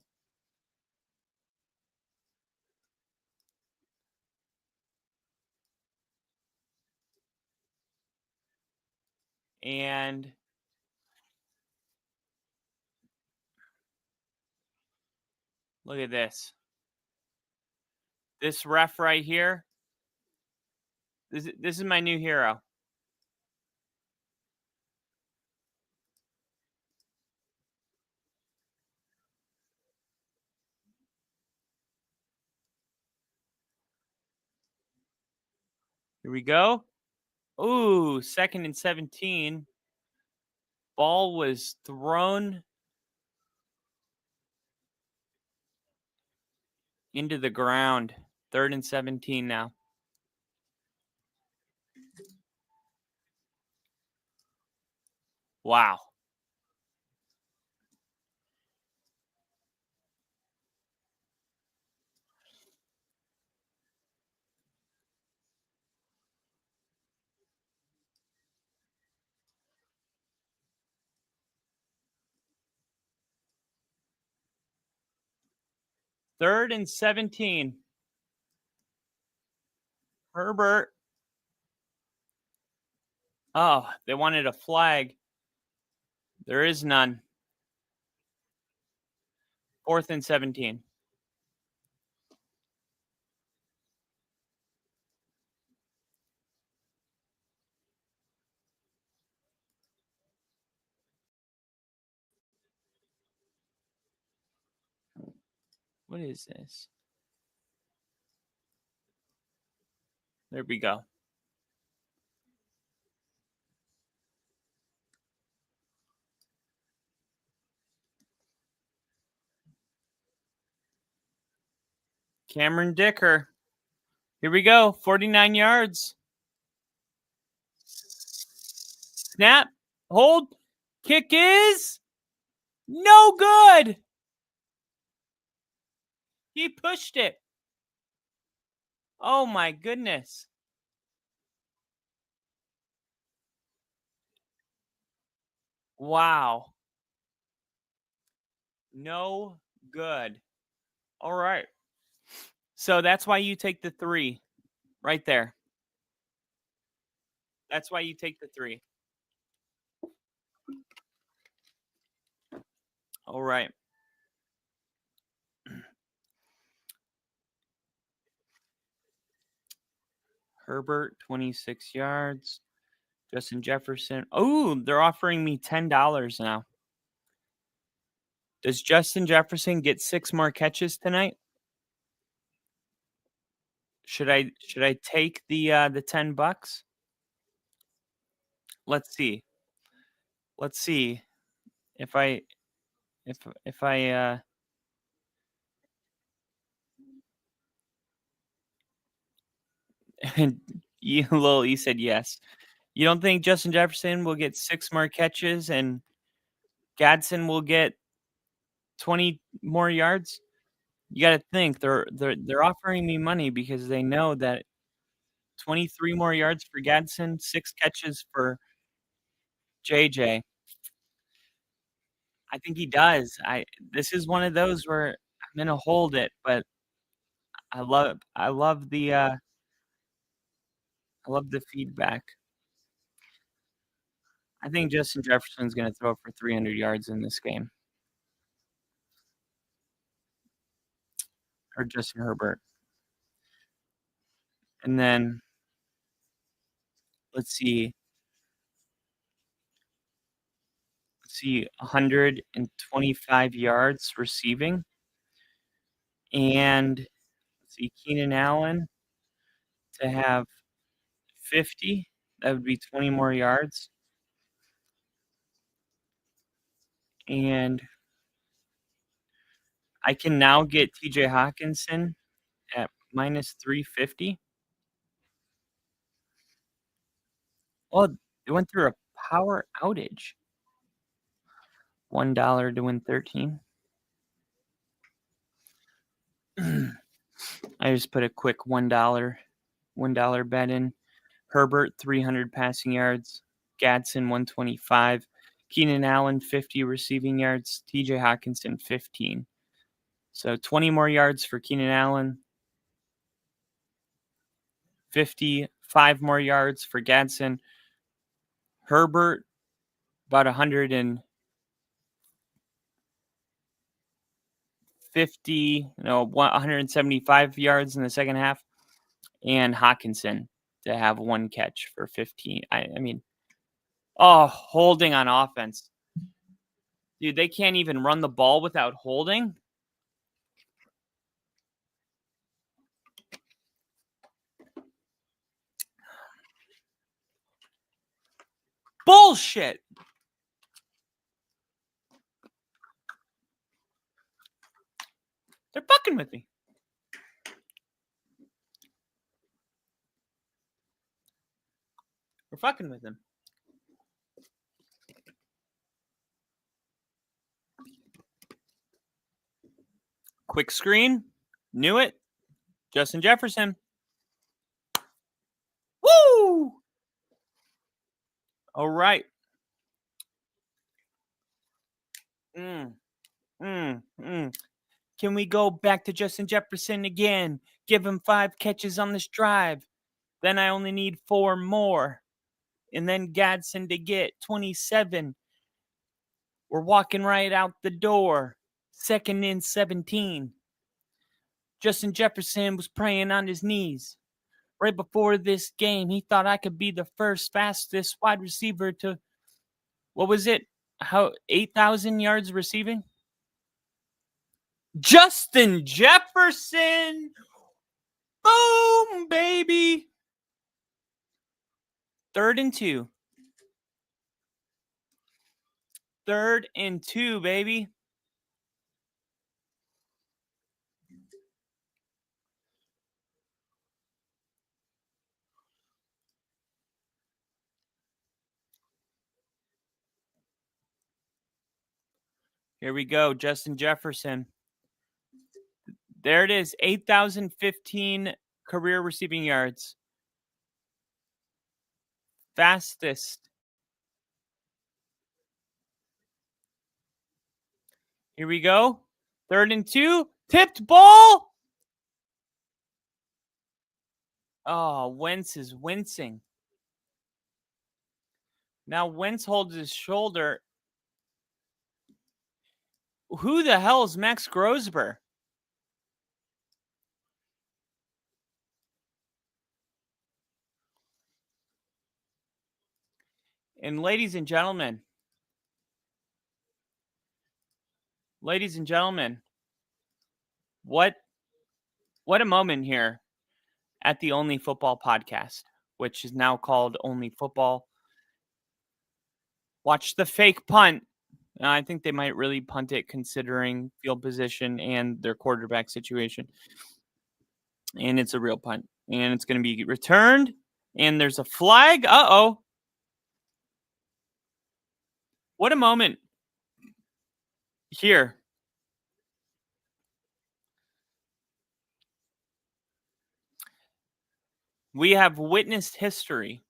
And look at this. This ref right here. This is my new hero. Here we go. Ooh, 2nd and 17. Ball was thrown into the ground. 3rd and 17 now. Wow. Third and 17. Herbert. Oh, they wanted a flag. There is none. 4th and 17. What is this? There we go. Cameron Dicker. Here we go. 49 yards. Snap. Hold. Kick is no good. He pushed it. Oh my goodness. Wow. No good. All right. So that's why you take the 3 right there. That's why you take the 3. All right. Herbert, 26 yards. Justin Jefferson. Oh, they're offering me $10 now. Does Justin Jefferson get 6 more catches tonight? Should I take the $10? Let's see. Let's see if I you said yes. You don't think Justin Jefferson will get 6 more catches and Gadsden will get 20 more yards? You got to think they're offering me money because they know that 23 more yards for Gadsden, 6 catches for JJ. I think he does. This is one of those where I'm gonna hold it, but I love the feedback. I think Justin Jefferson's gonna throw for 300 yards in this game. Or Justin Herbert. And then let's see. 125 yards receiving. And let's see, Keenan Allen to have 50. That would be 20 more yards. And I can now get TJ Hawkinson at minus 350. Well, they went through a power outage. $1 to win 13. I just put a quick $1 bet in. Herbert 300 passing yards, Gadsden 125, Keenan Allen 50 receiving yards, TJ Hawkinson 15. So 20 more yards for Keenan Allen, 55 more yards for Gadsden. Herbert about 175 yards in the second half, and Hawkinson to have 1 catch for 15. I mean, holding on offense. Dude, they can't even run the ball without holding. Bullshit. They're fucking with me. We're fucking with them. Quick screen. Knew it. Justin Jefferson. Woo! All right. Can we go back to Justin Jefferson again? Give him 5 catches on this drive. Then I only need 4 more. And then Gadsden to get 27. We're walking right out the door. 2nd and 17. Justin Jefferson was praying on his knees. Right before this game, he thought I could be the first fastest wide receiver to, what was it? 8,000 yards receiving? Justin Jefferson! Boom, baby! 3rd and 2. 3rd and 2, baby. Here we go. Justin Jefferson. There it is. 8,015 career receiving yards. Fastest. Here we go. 3rd and 2. Tipped ball. Oh, Wentz is wincing. Now Wentz holds his shoulder. Who the hell is Max Grosber? And ladies and gentlemen, what a moment here at the Only Football podcast, which is now called Only Football. Watch the fake punt. I think they might really punt it considering field position and their quarterback situation. And it's a real punt. And it's going to be returned. And there's a flag. Uh-oh. What a moment here. We have witnessed history.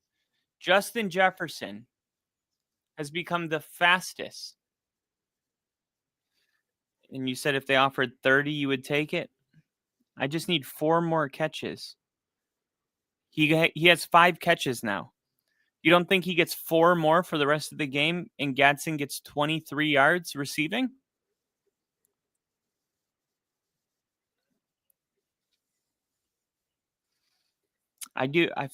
Justin Jefferson has become the fastest. And you said if they offered 30, you would take it? I just need 4 more catches. He has 5 catches now. You don't think he gets 4 more for the rest of the game and Gadsden gets 23 yards receiving? I do. I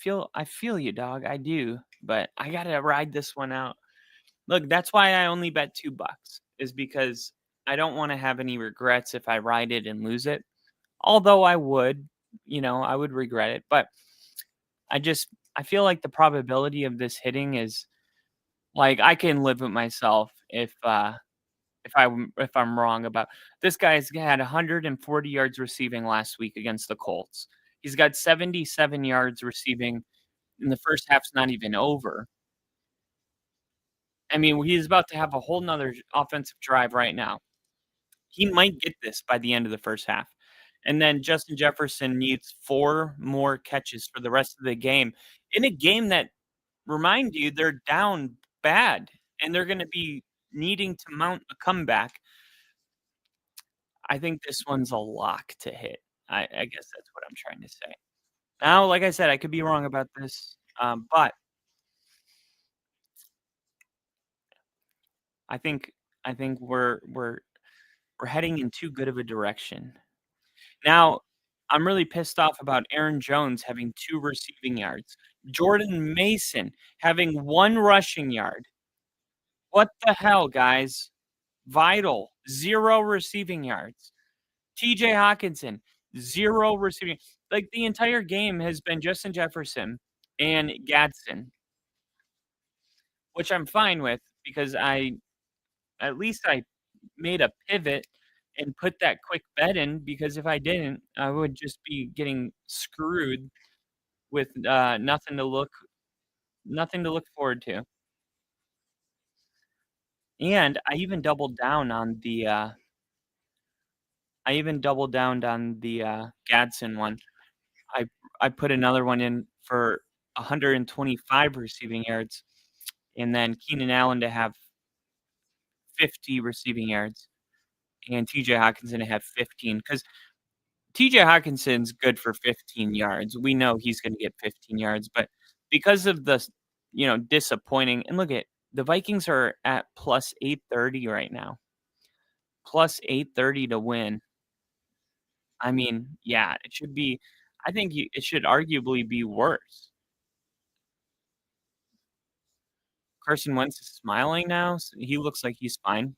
feel you, dog. I do. But I got to ride this one out. Look, that's why I only bet $2 is because I don't want to have any regrets if I ride it and lose it. Although I would, I would regret it. But I feel like the probability of this hitting is like I can live with myself if I'm wrong about this. Guy's had 140 yards receiving last week against the Colts. He's got 77 yards receiving in the first half's not even over. I mean, he's about to have a whole nother offensive drive right now. He might get this by the end of the first half. And then Justin Jefferson needs 4 more catches for the rest of the game in a game that, remind you, they're down bad and they're going to be needing to mount a comeback. I think this one's a lock to hit. I guess that's what I'm trying to say. Now, like I said, I could be wrong about this, but I think we're heading in too good of a direction. Now, I'm really pissed off about Aaron Jones having 2 receiving yards. Jordan Mason having 1 rushing yard. What the hell, guys? Vital, 0 receiving yards. TJ Hawkinson, 0 receiving. Like, the entire game has been Justin Jefferson and Gadsden, which I'm fine with because at least I made a pivot and put that quick bet in, because if I didn't, I would just be getting screwed with nothing to look forward to. And I even doubled down on the Gadsden one. I put another one in for 125 receiving yards, and then Keenan Allen to have 50 receiving yards, and TJ Hawkinson to have 15, because TJ Hawkinson's good for 15 yards. We know he's going to get 15 yards, but because of the disappointing, and look at the Vikings are at plus 830 right now. Plus 830 to win. I mean, yeah, it should be. I think it should arguably be worse. Carson Wentz is smiling now. So he looks like he's fine.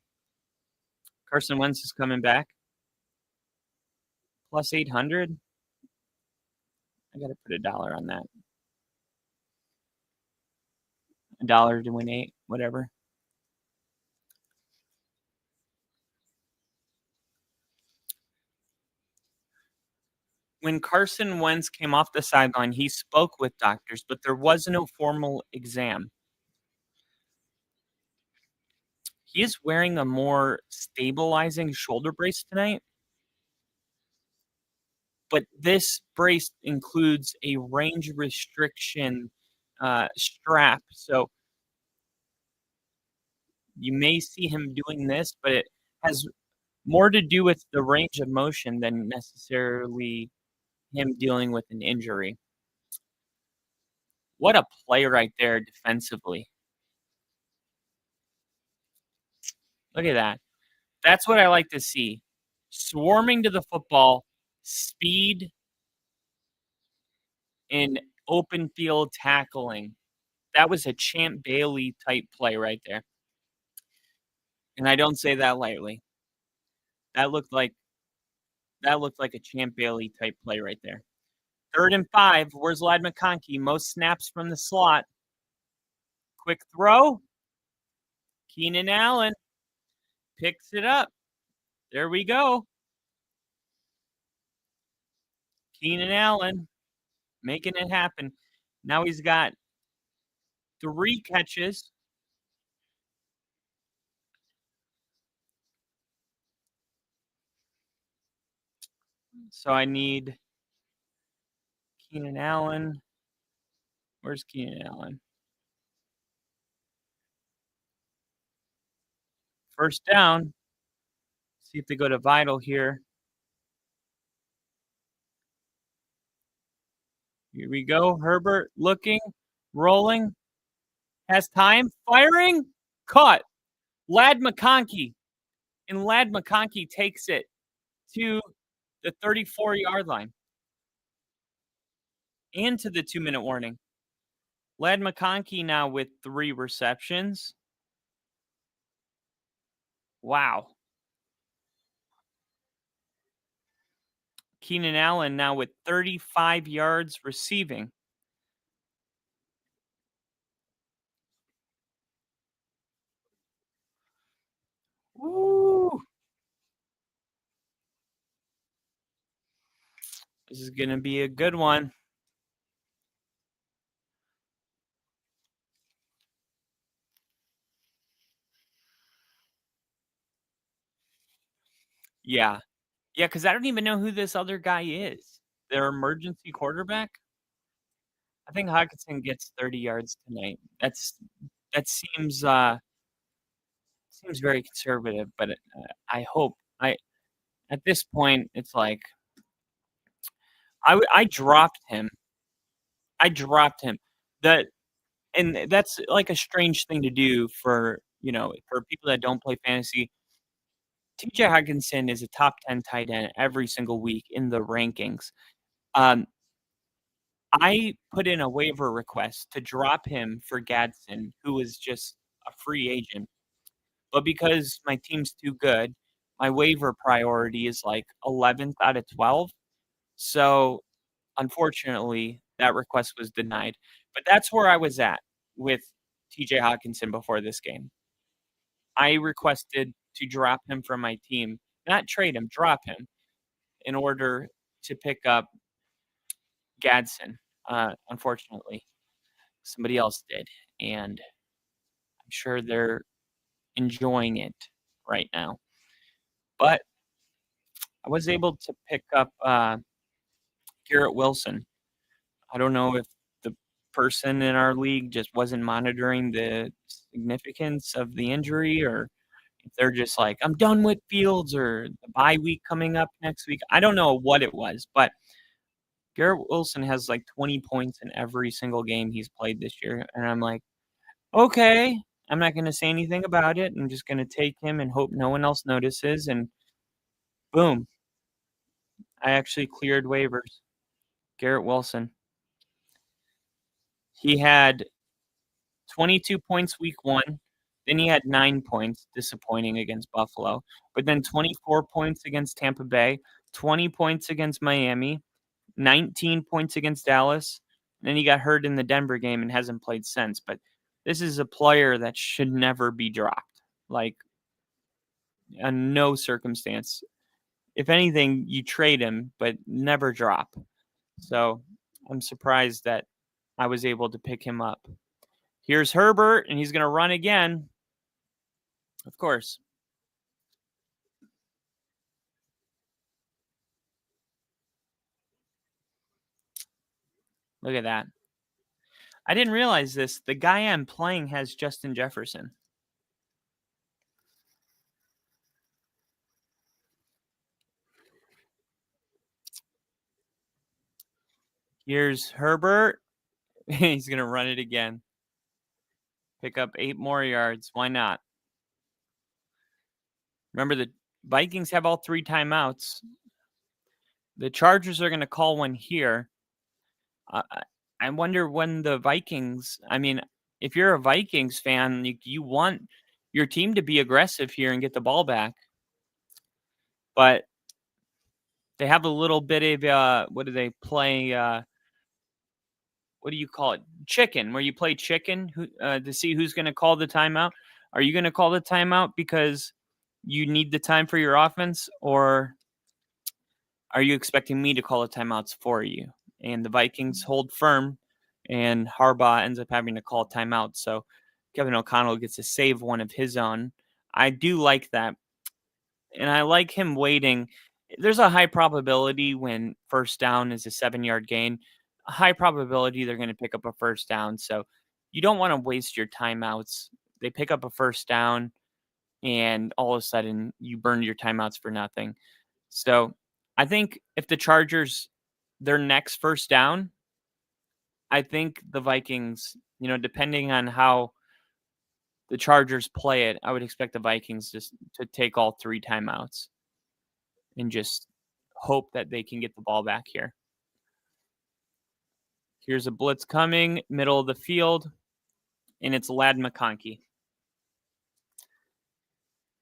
Carson Wentz is coming back. Plus 800. I got to put $1 on that. $1 to win 8, whatever. When Carson Wentz came off the sideline, he spoke with doctors, but there was no formal exam. He is wearing a more stabilizing shoulder brace tonight. But this brace includes a range restriction strap. So you may see him doing this, but it has more to do with the range of motion than necessarily him dealing with an injury. What a play right there defensively. Look at that. That's what I like to see. Swarming to the football, speed, and open field tackling. That was a Champ Bailey type play right there. And I don't say that lightly. That looked like a Champ Bailey type play right there. 3rd and 5. Where's Ladd McConkey? Most snaps from the slot. Quick throw. Keenan Allen picks it up. There we go. Keenan Allen making it happen. Now he's got 3 catches. So I need Keenan Allen. Where's Keenan Allen? First down. See if they go to Vital here. Here we go. Herbert looking, rolling, has time, firing, caught. Ladd McConkey. And Ladd McConkey takes it to the 34-yard line and to the 2-minute warning. Ladd McConkey now with 3 receptions. Wow. Keenan Allen now with 35 yards receiving. Woo! This is going to be a good one. Yeah. Yeah, because I don't even know who this other guy is. Their emergency quarterback? I think Hawkinson gets 30 yards tonight. That seems very conservative, but I hope at this point it's like I dropped him. I dropped him. And that's like a strange thing to do for people that don't play fantasy. TJ Hawkinson is a top 10 tight end every single week in the rankings. I put in a waiver request to drop him for Gadsden, who is just a free agent. But because my team's too good, my waiver priority is like 11th out of 12. So unfortunately, that request was denied. But that's where I was at with TJ Hawkinson before this game. I requested to drop him from my team, not trade him, drop him in order to pick up Gadsden. Unfortunately, somebody else did, and I'm sure they're enjoying it right now. But I was able to pick up Garrett Wilson. I don't know if the person in our league just wasn't monitoring the significance of the injury, or if they're just like, I'm done with Fields, or the bye week coming up next week. I don't know what it was, but Garrett Wilson has like 20 points in every single game he's played this year. And I'm like, okay, I'm not going to say anything about it. I'm just going to take him and hope no one else notices. And boom, I actually cleared waivers. Garrett Wilson. He had 22 points week 1. Then he had 9 points, disappointing against Buffalo. But then 24 points against Tampa Bay, 20 points against Miami, 19 points against Dallas. And then he got hurt in the Denver game and hasn't played since. But this is a player that should never be dropped. Like, in no circumstance. If anything, you trade him, but never drop. So I'm surprised that I was able to pick him up. Here's Herbert, and he's going to run again. Of course. Look at that. I didn't realize this. The guy I'm playing has Justin Jefferson. Here's Herbert. He's going to run it again. Pick up 8 more yards. Why not? Remember, the Vikings have all 3 timeouts. The Chargers are going to call one here. I wonder when the Vikings, I mean, if you're a Vikings fan, you want your team to be aggressive here and get the ball back. But they have a little bit of, what do they play? What do you call it? Chicken, where you play chicken to see who's going to call the timeout. Are you going to call the timeout because you need the time for your offense, or are you expecting me to call the timeouts for you? And the Vikings hold firm, and Harbaugh ends up having to call timeout. So Kevin O'Connell gets to save one of his own. I do like that. And I like him waiting. There's a high probability when first down is a 7-yard gain, a high probability they're going to pick up a first down. So you don't want to waste your timeouts. They pick up a first down, and all of a sudden you burn your timeouts for nothing. So I think if the Chargers, their next first down, I think the Vikings, depending on how the Chargers play it, I would expect the Vikings just to take all 3 timeouts and just hope that they can get the ball back here. Here's a blitz coming, middle of the field, and it's Ladd McConkey.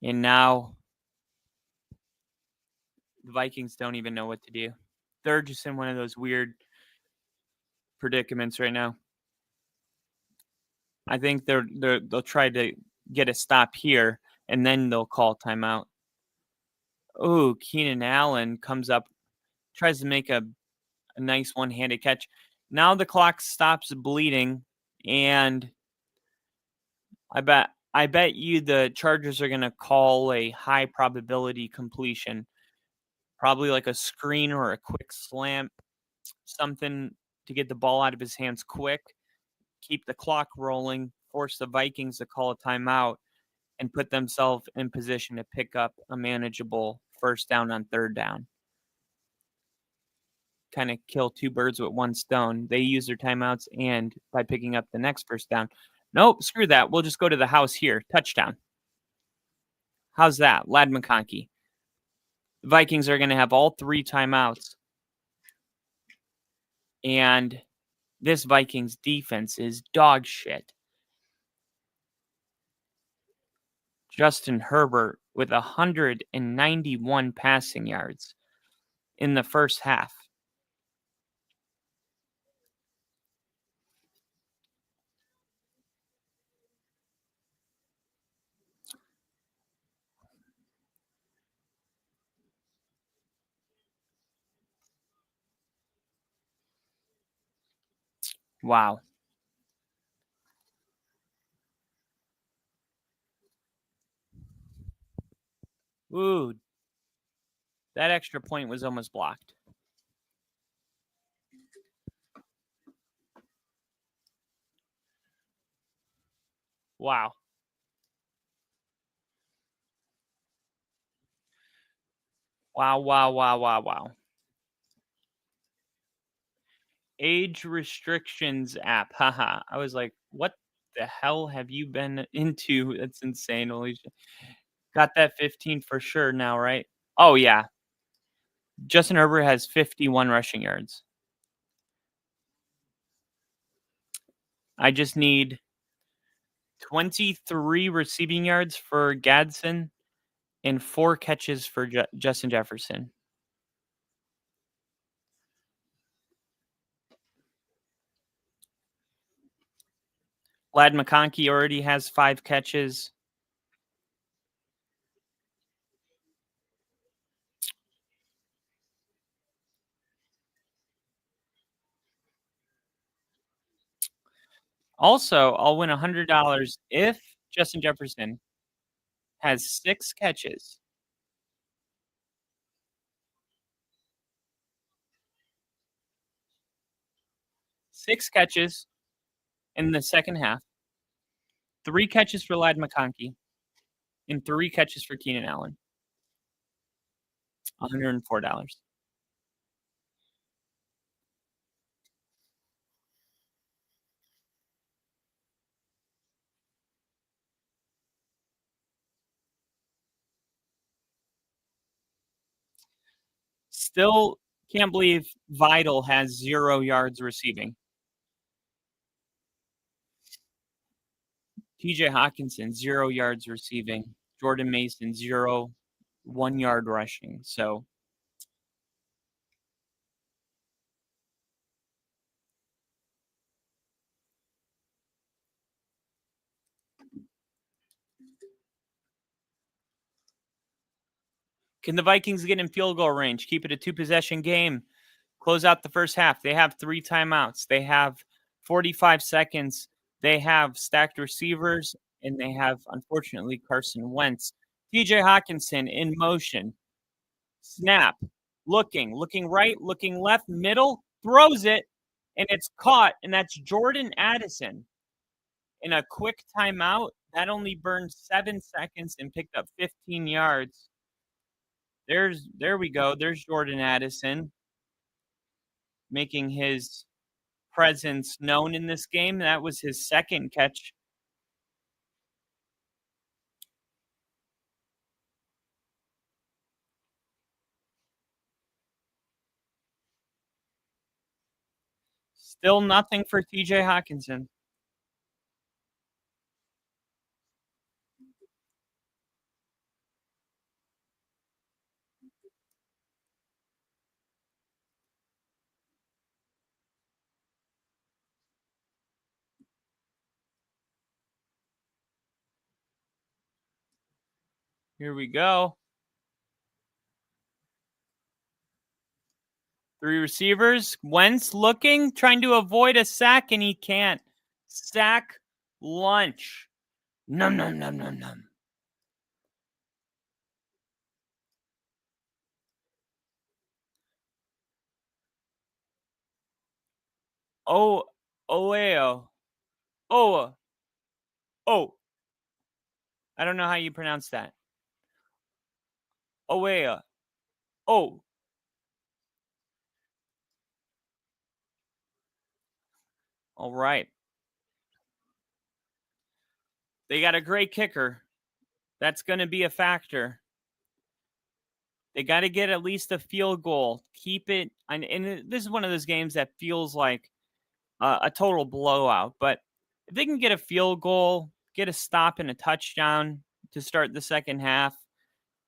And now the Vikings don't even know what to do. They're just in one of those weird predicaments right now. I think they'll try to get a stop here, and then they'll call timeout. Oh, Keenan Allen comes up, tries to make a nice one-handed catch. Now the clock stops bleeding, and I bet you the Chargers are going to call a high probability completion, probably like a screen or a quick slam, something to get the ball out of his hands quick, keep the clock rolling, force the Vikings to call a timeout, and put themselves in position to pick up a manageable first down on third down. Kind of kill 2 birds with 1 stone. They use their timeouts and by picking up the next first down. Nope, screw that. We'll just go to the house here. Touchdown. How's that? Ladd McConkey. The Vikings are going to have all 3 timeouts. And this Vikings defense is dog shit. Justin Herbert with 191 passing yards in the first half. Wow. Ooh. That extra point was almost blocked. Wow. Wow. Age restrictions app. Haha. I was like, what the hell have you been into? That's insane. Holy shit. Got that 15 for sure now, right? Oh, yeah. Justin Herbert has 51 rushing yards. I just need 23 receiving yards for Gadsden and 4 catches for Justin Jefferson. Ladd McConkey already has 5 catches. Also, I'll win $100 if Justin Jefferson. has 6 catches. Six catches in the second half. 3 catches for Ladd McConkey and 3 catches for Keenan Allen. $104. Still can't believe Vidal has 0 yards receiving. TJ Hawkinson, 0 yards receiving. Jordan Mason, 0, 1 yard rushing. So can the Vikings get in field goal range? Keep it a 2-possession game. Close out the first half. They have 3 timeouts. They have 45 seconds. They have stacked receivers, and they have, unfortunately, Carson Wentz. TJ Hawkinson in motion. Snap. Looking right, looking left, middle, throws it, and it's caught, and that's Jordan Addison. In a quick timeout, that only burned 7 seconds and picked up 15 yards. There we go. There's Jordan Addison making his presence known in this game. That was his second catch. Still nothing for TJ Hawkinson. Here we go. 3 receivers. Wentz looking, trying to avoid a sack, and he can't. Sack lunch. Num, num, num, num, num. Oh, Oeo. Oh. Oh. I don't know how you pronounce that. Oea. Oh. All right. They got a great kicker. That's going to be a factor. They got to get at least a field goal. Keep it. And this is one of those games that feels like a total blowout. But if they can get a field goal, get a stop and a touchdown to start the second half,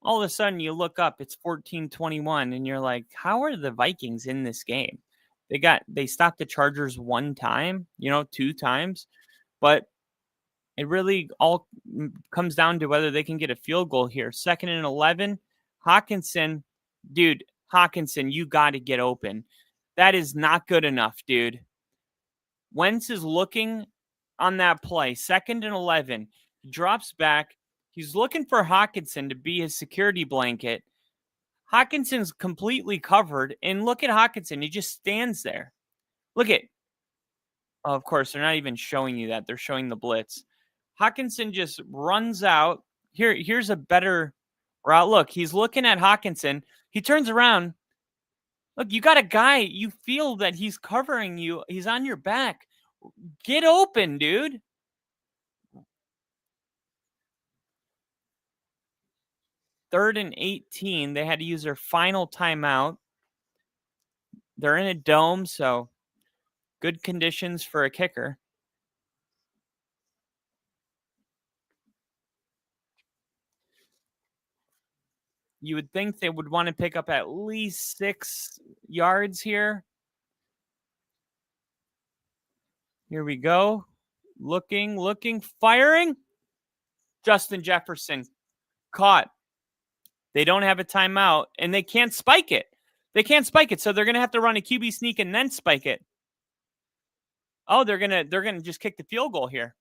all of a sudden you look up, it's 14-21, and you're like, how are the Vikings in this game? They stopped the Chargers 1 time, 2 times, but it really all comes down to whether they can get a field goal here. 2nd and 11, Hawkinson, you got to get open. That is not good enough, dude. Wentz is looking on that play, 2nd and 11. He drops back. He's looking for Hawkinson to be his security blanket. Hawkinson's completely covered, and look at Hawkinson. He just stands there. Look at. Oh, of course, they're not even showing you that. They're showing the blitz. Hawkinson just runs out. Here's a better route. Look, he's looking at Hawkinson. He turns around. Look, you got a guy. You feel that he's covering you. He's on your back. Get open, dude. Third and 18. They had to use their final timeout. They're in a dome, so good conditions for a kicker. You would think they would want to pick up at least 6 yards here. Here we go. Looking, firing. Justin Jefferson caught. They don't have a timeout, and they can't spike it. So they're going to have to run a QB sneak and then spike it. Oh, they're going to just kick the field goal here.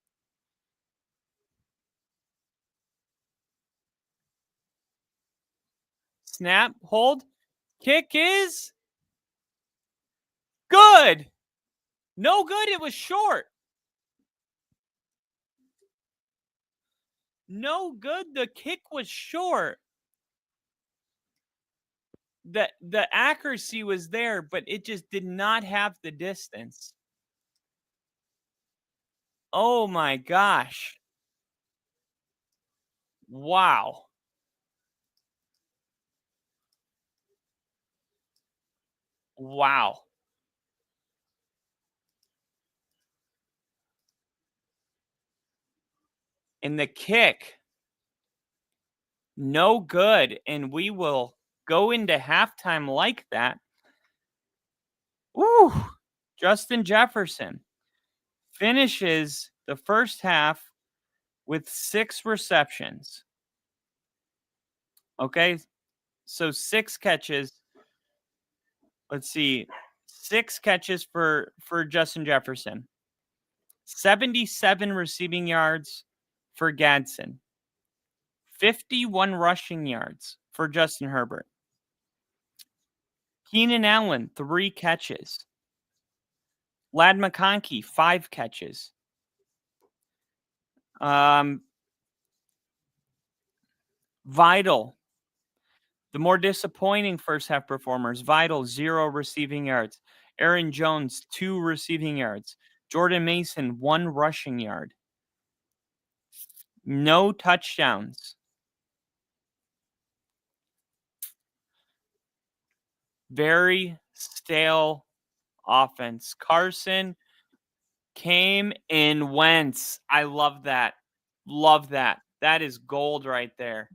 Snap, hold. Kick is good. No good. It was short. No good. The kick was short. The accuracy was there, but it just did not have the distance. Oh my gosh. Wow. Wow. And the kick, no good. And we will go into halftime like that. Ooh. Justin Jefferson finishes the first half with 6 receptions. Okay. So 6 catches. Let's see. 6 catches for Justin Jefferson. 77 receiving yards for Gadsden. 51 rushing yards for Justin Herbert. Keenan Allen, 3 catches. Lad McConkey, 5 catches. Vital, the more disappointing first half performers. Vital, 0 receiving yards. Aaron Jones, 2 receiving yards. Jordan Mason, 1 rushing yard. No touchdowns. Very stale offense. Carson came and went. I love that. Love that. That is gold right there.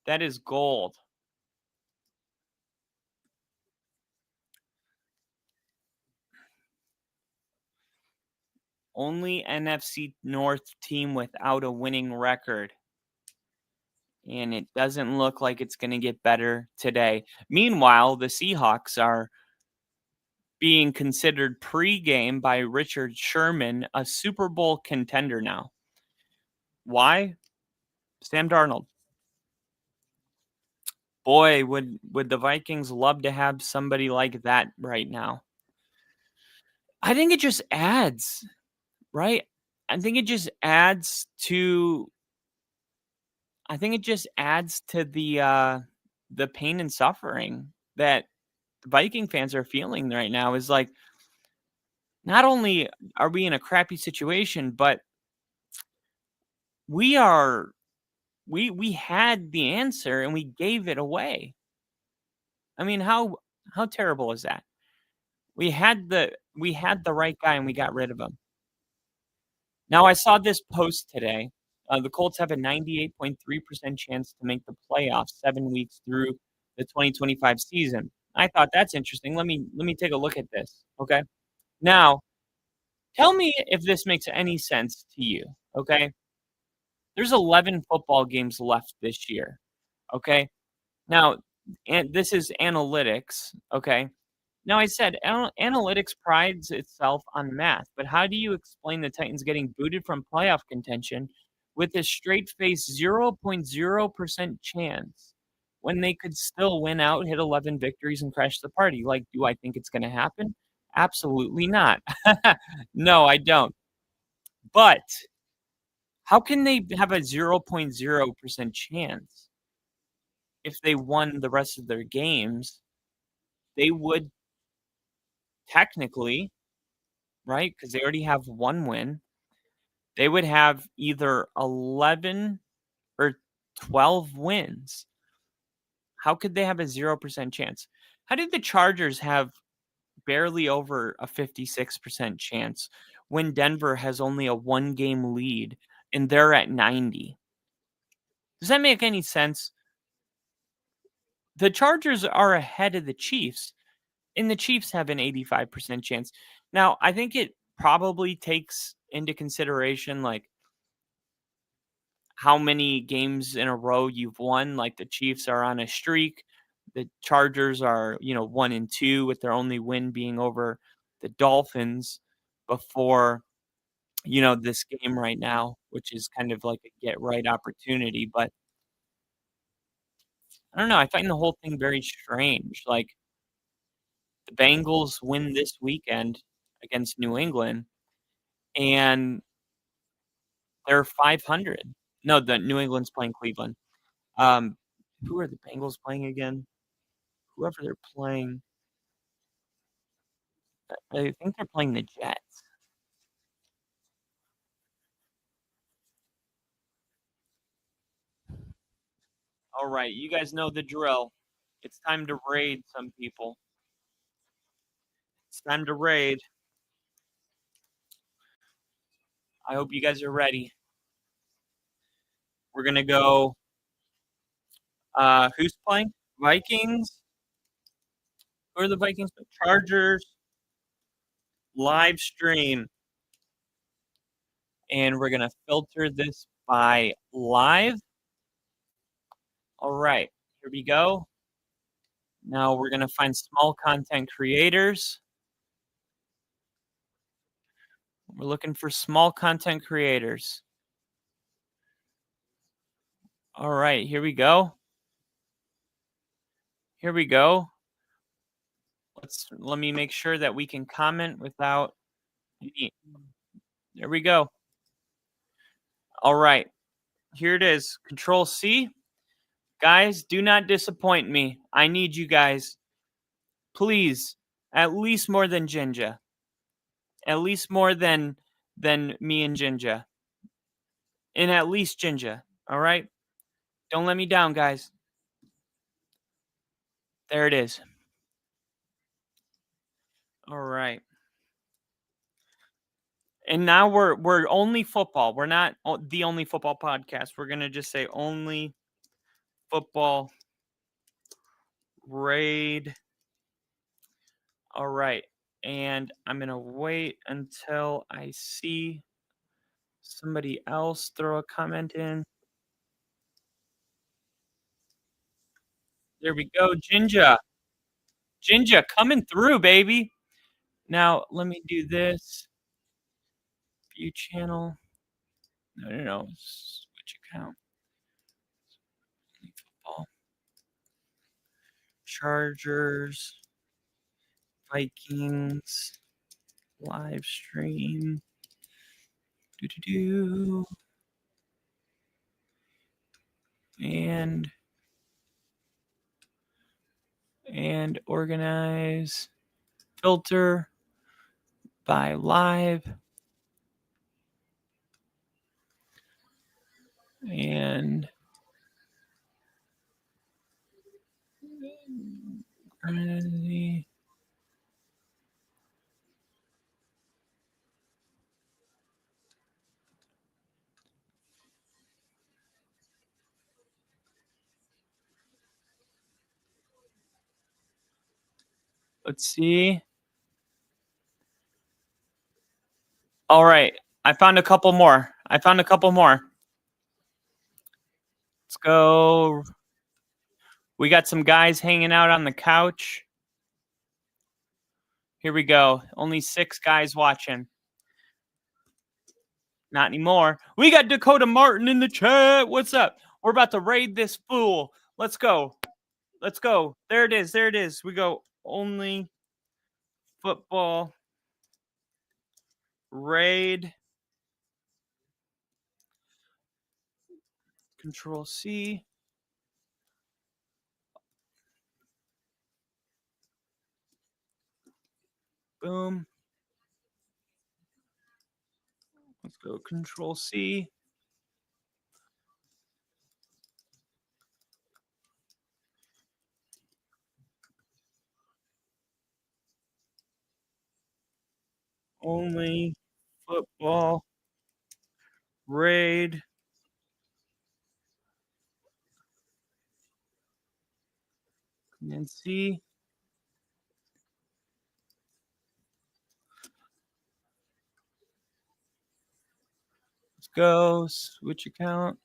That is gold. Only NFC North team without a winning record. And it doesn't look like it's going to get better today. Meanwhile, the Seahawks are being considered pre-game by Richard Sherman a Super Bowl contender now. Why? Sam Darnold. Boy, would the Vikings love to have somebody like that right now. I think it just adds, right? I think it just adds to the pain and suffering that Viking fans are feeling right now. Is like, not only are we in a crappy situation, but we had the answer and we gave it away. I mean, how terrible is that? We had the right guy and we got rid of him. Now I saw this post today. The Colts have a 98.3% chance to make the playoffs 7 weeks through the 2025 season. I thought that's interesting. Let me take a look at this. Okay. Now, tell me if this makes any sense to you. Okay. There's 11 football games left this year. Okay. Now, and this is analytics. Okay. Now, I said analytics prides itself on math, but how do you explain the Titans getting booted from playoff contention with a straight-face 0.0% chance when they could still win out, hit 11 victories, and crash the party? Like, do I think it's going to happen? Absolutely not. No, I don't. But how can they have a 0.0% chance if they won the rest of their games? They would technically, right? Because they already have 1 win. They would have either 11 or 12 wins. How could they have a 0% chance? How did the Chargers have barely over a 56% chance when Denver has only a 1-game lead and they're at 90? Does that make any sense? The Chargers are ahead of the Chiefs, and the Chiefs have an 85% chance. Now, I think it probably takes into consideration, like, how many games in a row you've won. Like, the Chiefs are on a streak. The Chargers are, 1-2, with their only win being over the Dolphins before, this game right now, which is kind of like a get right opportunity. But I don't know. I find the whole thing very strange. Like, the Bengals win this weekend against New England, and they're 500. No, the New England's playing Cleveland. Who are the Bengals playing again? Whoever they're playing. I think they're playing the Jets. All right, you guys know the drill. It's time to raid some people. It's time to raid. I hope you guys are ready. We're gonna go. Who's playing? Vikings. Who are the Vikings? Chargers. Live stream, and we're gonna filter this by live. All right, here we go. Now we're gonna find small content creators. We're looking for small content creators. All right, here we go. Here we go. Let me make sure that we can comment without any. There we go. All right, here it is. Control C. Guys, do not disappoint me. I need you guys. Please, at least more than Jinja. At least more than me and Jinja. And at least Jinja. All right? Don't let me down, guys. There it is. All right. And now we're only football. We're not the only football podcast. We're going to just say only football raid. All right. And I'm going to wait until I see somebody else throw a comment in. There we go. Jinja. Jinja coming through, baby. Now, let me do this. View channel. No. Switch account. Football. Chargers. Vikings. Live stream. And organize. Filter by live. And let's see. All right. I found a couple more. Let's go. We got some guys hanging out on the couch. Here we go. Only 6 guys watching. Not anymore. We got Dakota Martin in the chat. What's up? We're about to raid this fool. Let's go. There it is. We go only football raid. Control C. Boom. Let's go Control C. Only football raid. And C. Let's go. Switch account.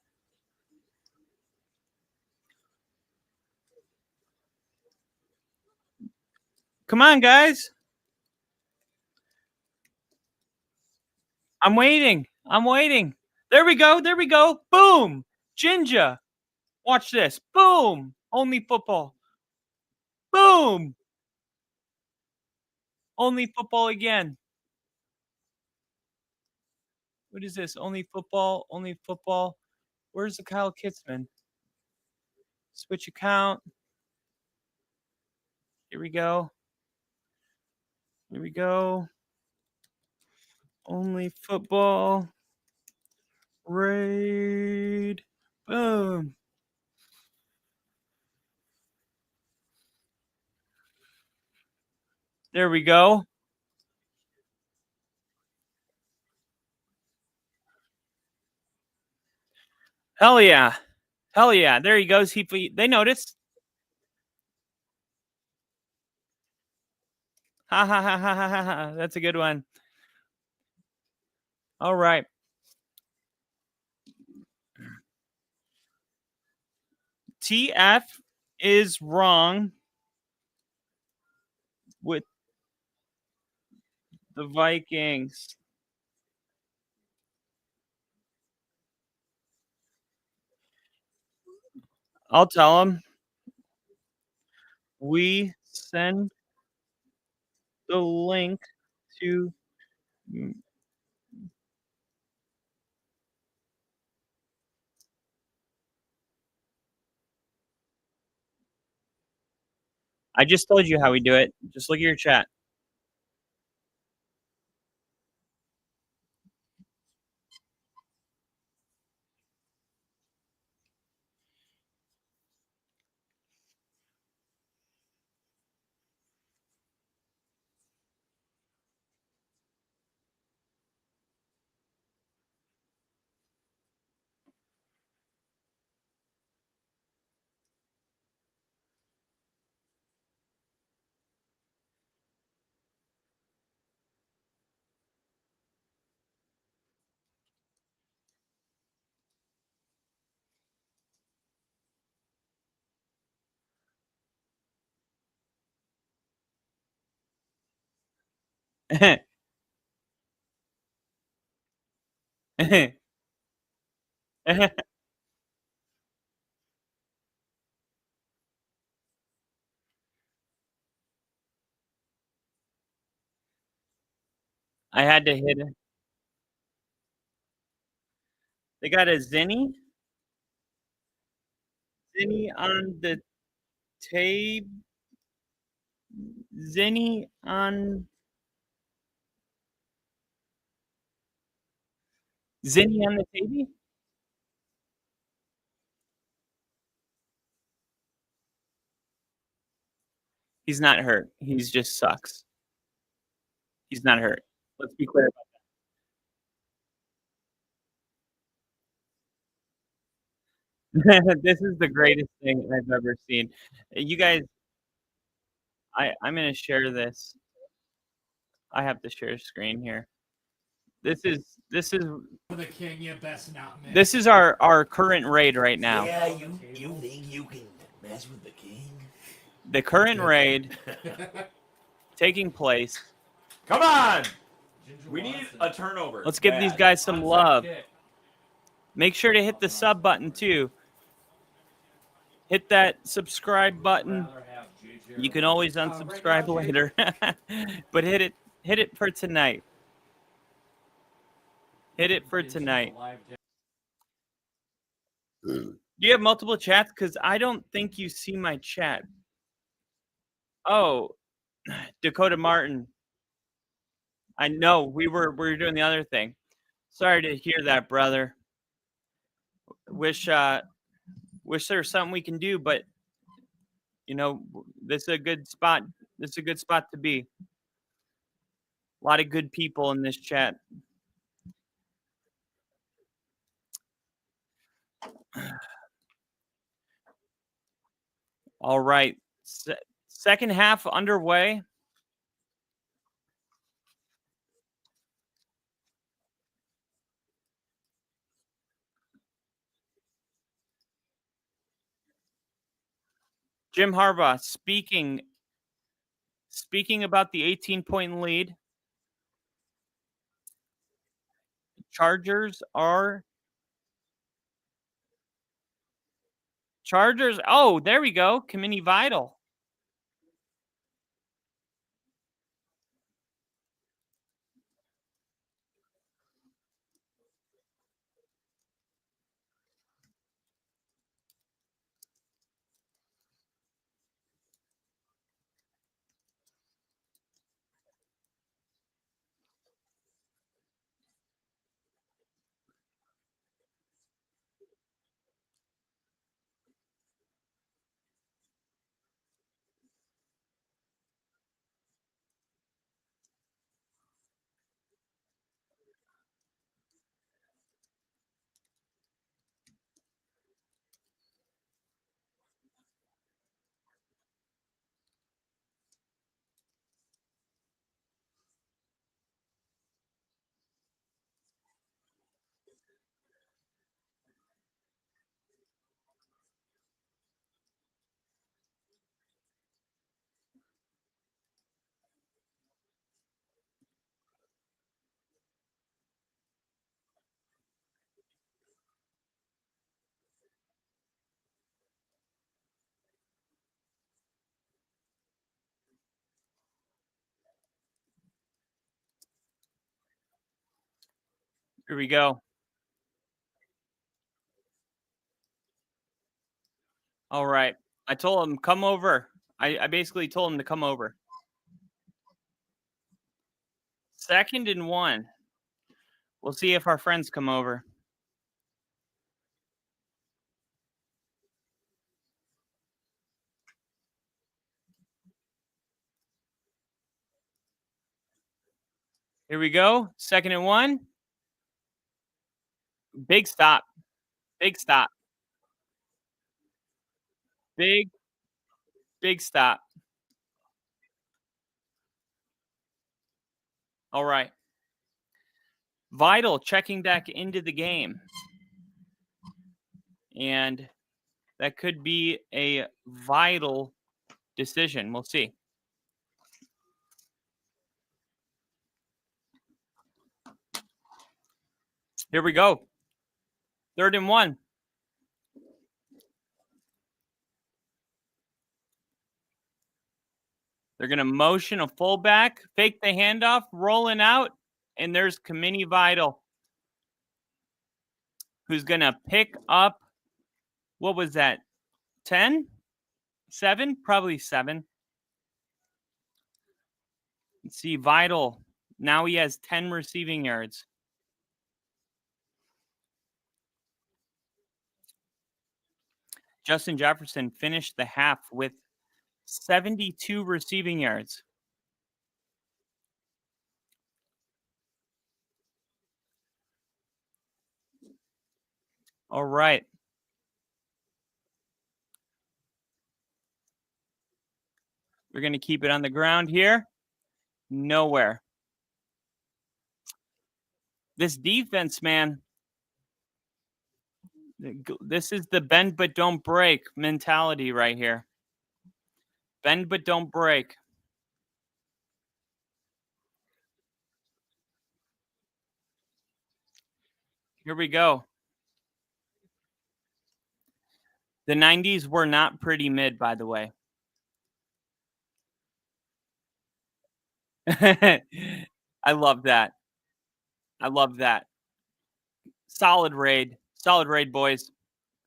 Come on, guys. I'm waiting. There we go. Boom. Jinja. Watch this. Boom. Only football. Boom. Only football again. What is this? Only football. Only football. Where's the Kyle Kitzman? Switch account. Here we go. Here we go. Only football. Raid. Boom. There we go. Hell yeah. Hell yeah. There he goes. They noticed. Ha ha ha ha ha ha ha. That's a good one. All right. TF is wrong with the Vikings. I'll tell him. We send the link to. I just told you how we do it. Just look at your chat. I had to hit it. They got a Zinni on the tape. Zinni on the table. He's not hurt. He's just sucks. He's not hurt. Let's be clear about that. This is the greatest thing I've ever seen. You guys, I'm gonna share this. I have to share screen here. This is the king, you best not miss. this is our current raid right now. Yeah, you think you can mess with the king? The current raid taking place. Come on! We need a turnover. Let's give these guys some love. Make sure to hit the sub button too. Hit that subscribe button. You can always unsubscribe later. But hit it for tonight. Hit it for tonight. Do you have multiple chats? Because I don't think you see my chat. Oh, Dakota Martin. I know we were doing the other thing. Sorry to hear that, brother. Wish there was something we can do, but you know, this is a good spot. This is a good spot to be. A lot of good people in this chat. All right. Second half underway. Jim Harbaugh speaking about the 18-point lead. Chargers are Chargers. Oh, there we go. Kamini Vital. Here we go. All right. I told him, come over. I basically told him to come over. 2nd and 1. We'll see if our friends come over. Here we go. 2nd and 1. Big stop. Big stop. Big stop. All right. Vital checking back into the game. And that could be a vital decision. We'll see. Here we go. 3rd and 1. They're going to motion a fullback, fake the handoff, rolling out, and there's Kamini Vital, who's going to pick up, what was that, 10? 7? Probably 7. Let's see, Vital. Now he has 10 receiving yards. Justin Jefferson finished the half with 72 receiving yards. All right. We're going to keep it on the ground here. Nowhere. This defense, man, this is the bend but don't break mentality right here. Bend but don't break. Here we go. The 90s were not pretty mid, by the way. I love that. I love that. Solid raid. Solid raid, boys.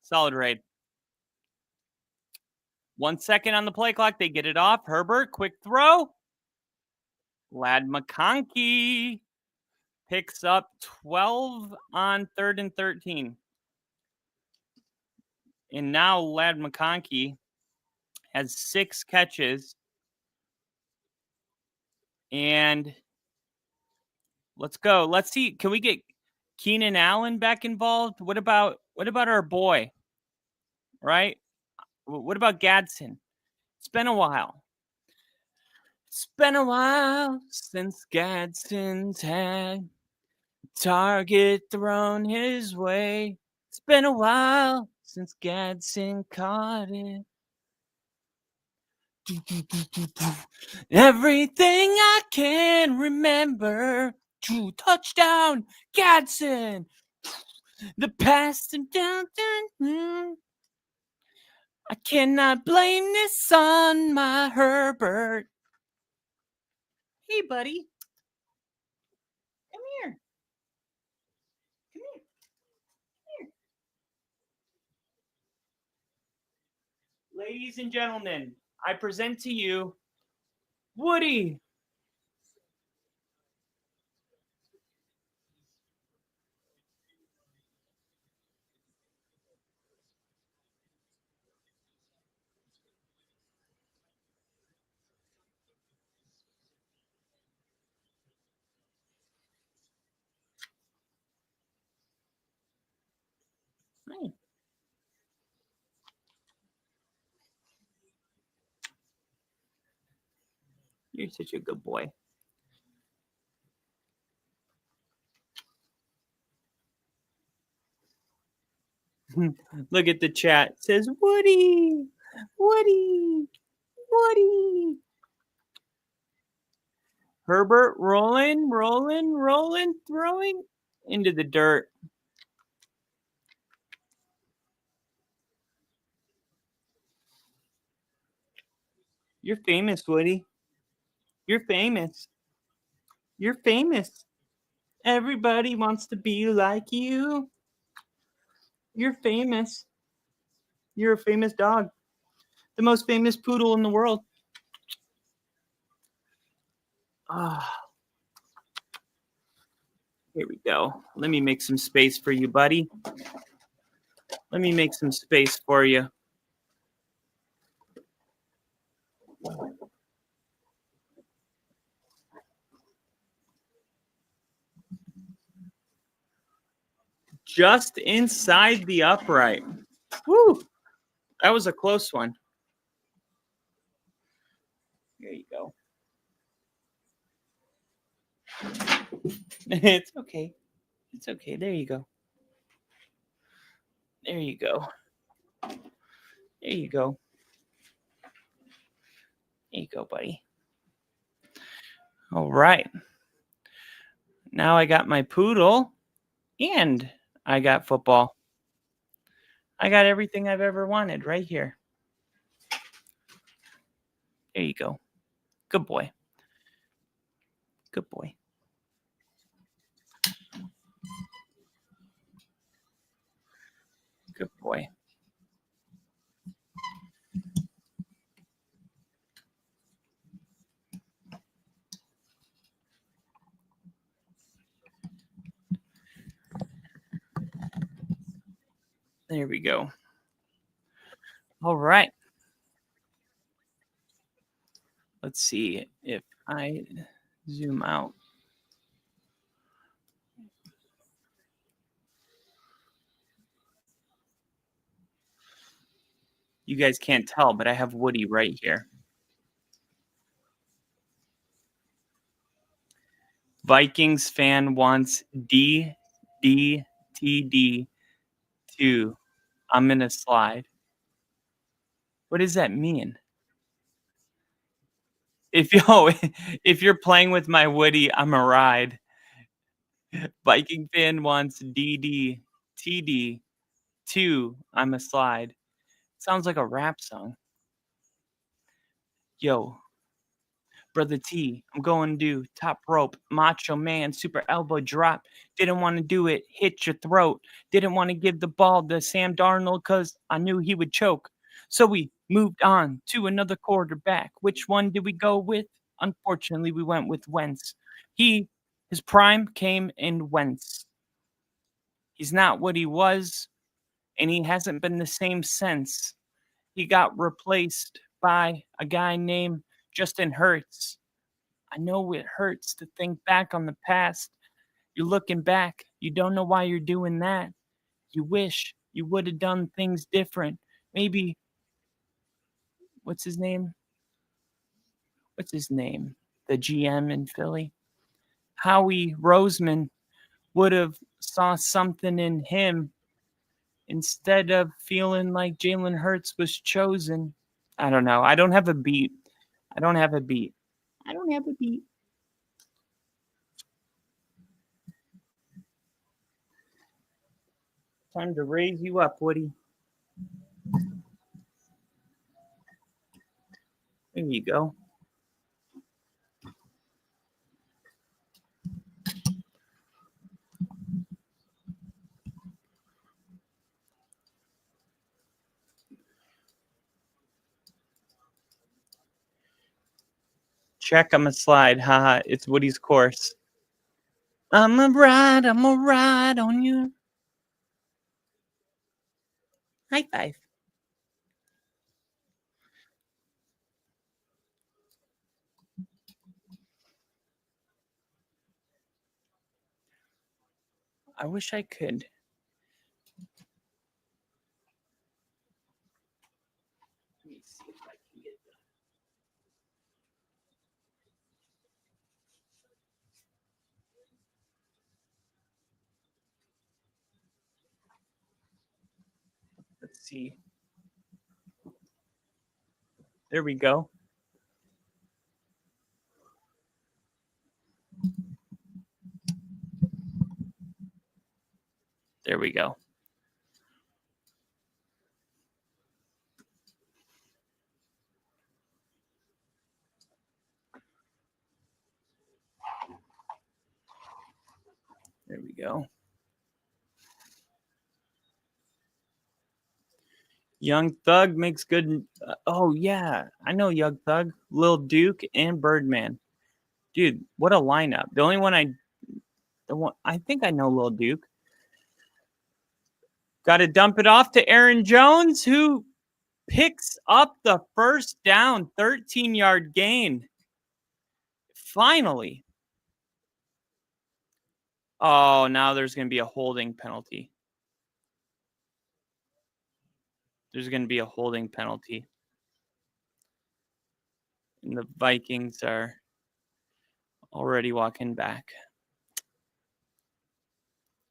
Solid raid. 1 second on the play clock. They get it off. Herbert, quick throw. Lad McConkey picks up 12 on 3rd and 13. And now Lad McConkey has 6 catches. And let's go. Let's see. Can we get Keenan Allen back involved? What about our boy? Right? What about Gadsden? It's been a while. It's been a while since Gadsden's had target thrown his way. It's been a while since Gadsden caught it. Everything I can remember. Touchdown, Gadsden. The past and down. I cannot blame this on my Herbert. Hey, buddy. Come here. Come here. Here. Ladies and gentlemen, I present to you Woody. Hi. You're such a good boy. Look at the chat. It says Woody, Woody, Woody. Herbert rolling, throwing into the dirt. You're famous, Woody. You're famous. You're famous. Everybody wants to be like you. You're famous. You're a famous dog. The most famous poodle in the world. Ah, here we go. Let me make some space for you, buddy. Let me make some space for you. Just inside the upright. Woo! That was a close one. There you go. It's okay. It's okay. There you go. There you go. There you go. There you go, buddy. All right. Now I got my poodle and I got football. I got everything I've ever wanted right here. There you go. Good boy. Good boy. Good boy. There we go. All right. Let's see if I zoom out. You guys can't tell, but I have Woody right here. Vikings fan wants DTD2. I'm gonna slide. What does that mean? If you're playing with my Woody, I'm a ride. Viking fan wants DDTD2. I'm a slide. Sounds like a rap song. Yo, Brother T, I'm going to do top rope, macho man, super elbow drop. Didn't want to do it, hit your throat. Didn't want to give the ball to Sam Darnold because I knew he would choke. So we moved on to another quarterback. Which one did we go with? Unfortunately, we went with Wentz. His prime came in Wentz. He's not what he was, and he hasn't been the same since. He got replaced by a guy named Justin Hurts. I know it hurts to think back on the past. You're looking back. You don't know why you're doing that. You wish you would have done things different. Maybe, what's his name? What's his name? The GM in Philly? Howie Roseman would have saw something in him instead of feeling like Jalen Hurts was chosen. I don't know. I don't have a beat. I don't have a beat. I don't have a beat. Time to raise you up, Woody. There you go. Check, I'm a slide. Haha, it's Woody's course. I'm a ride on you. High five. I wish I could. Let me see if I can get that. Let's see. There we go. There we go. There we go. Young Thug makes good. Oh, yeah. I know Young Thug, Lil Duke, and Birdman. Dude, what a lineup. The only one I think I know Lil Duke. Got to dump it off to Aaron Jones, who picks up the first down, 13-yard gain. Finally. Oh, now there's going to be a holding penalty. There's going to be a holding penalty. And the Vikings are already walking back.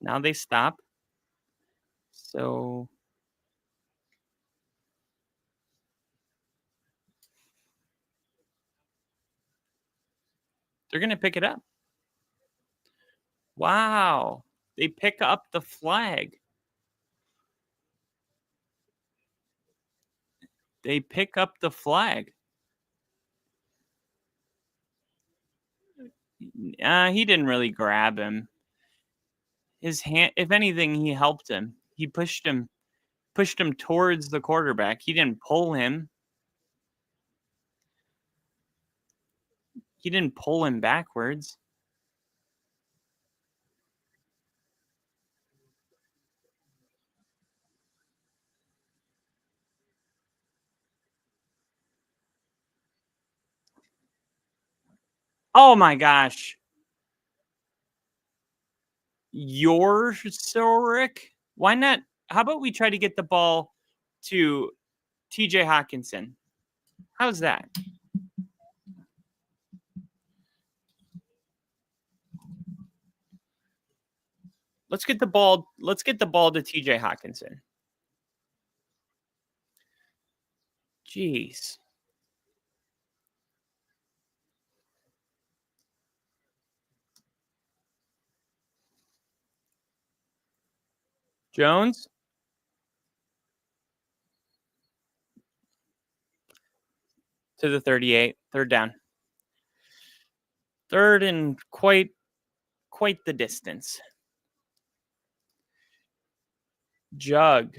Now they stop. So they're going to pick it up. Wow. They pick up the flag. They pick up the flag. He didn't really grab him. His hand, if anything, he helped him. He pushed him towards the quarterback. He didn't pull him. He didn't pull him backwards. Oh my gosh. Yorsoric? Why not? How about we try to get the ball to TJ Hawkinson? How's that? Let's get the ball to TJ Hawkinson. Jeez. Jones? To the 38. Third down. Third and quite the distance. Jug.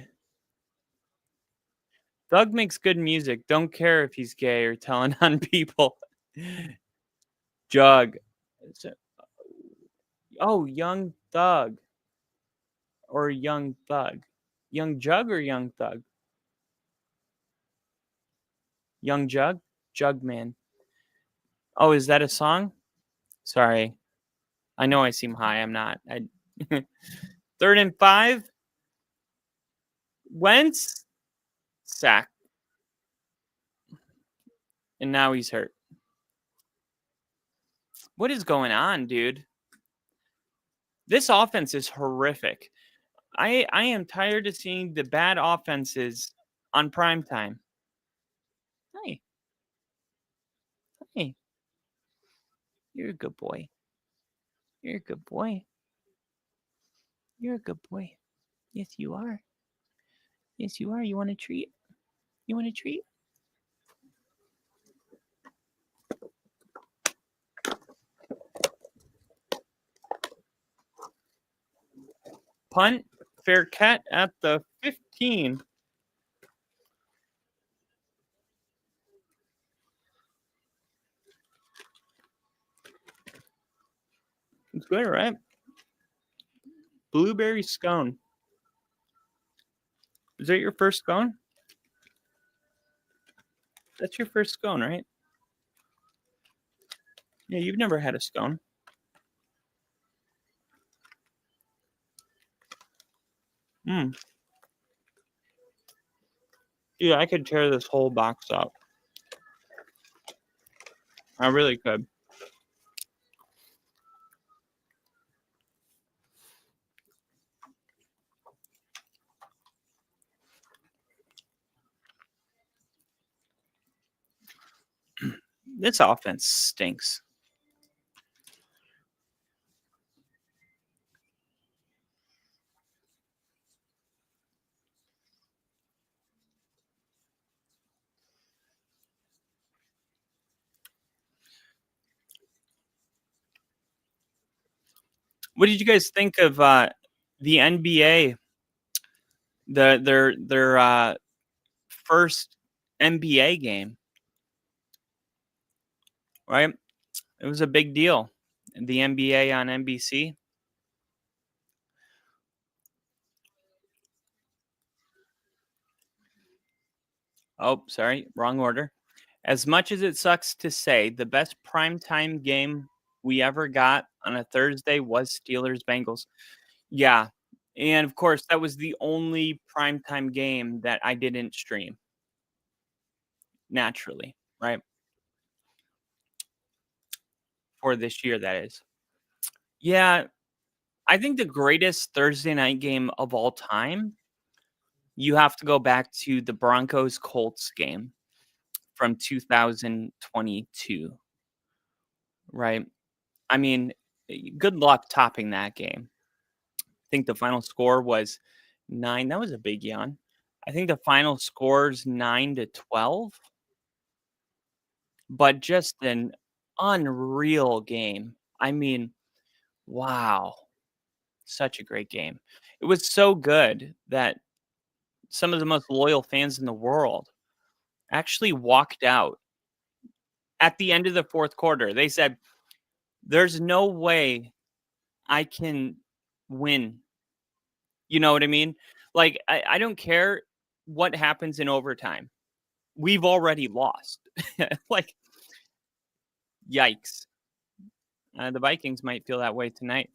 Thug makes good music. Don't care if he's gay or telling on people. Jug. Oh, Young Thug. Or Young Thug. Young Jug or Young Thug? Young Jug? Jugman. Oh, is that a song? Sorry. I know I seem high. I'm not. Third and 5. Wentz. Sack. And now he's hurt. What is going on, dude? This offense is horrific. I am tired of seeing the bad offenses on primetime. Hey. Hey. You're a good boy. You're a good boy. You're a good boy. Yes, you are. Yes, you are. You want a treat? You want a treat? punt. Fair catch at the 15. It's good, right? Blueberry scone. Is that your first scone? That's your first scone, right? Yeah, you've never had a scone. Yeah, I could tear this whole box up. I really could. This offense stinks. What did you guys think of the NBA? Their first NBA game, right? It was a big deal. The NBA on NBC. Oh, sorry, wrong order. As much as it sucks to say, the best primetime game we ever got on a Thursday was Steelers Bengals. Yeah. And of course, that was the only primetime game that I didn't stream. Naturally, right? For this year, that is. Yeah. I think the greatest Thursday night game of all time, you have to go back to the Broncos Colts game from 2022, right? I mean, good luck topping that game. I think the final score was 9. That was a big yawn. I think the final score's 9-12, but just an unreal game. I mean, wow. Such a great game. It was so good that some of the most loyal fans in the world actually walked out at the end of the fourth quarter. They said, there's no way I can win. You know what I mean? Like, I don't care what happens in overtime. We've already lost. Like, yikes. The Vikings might feel that way tonight.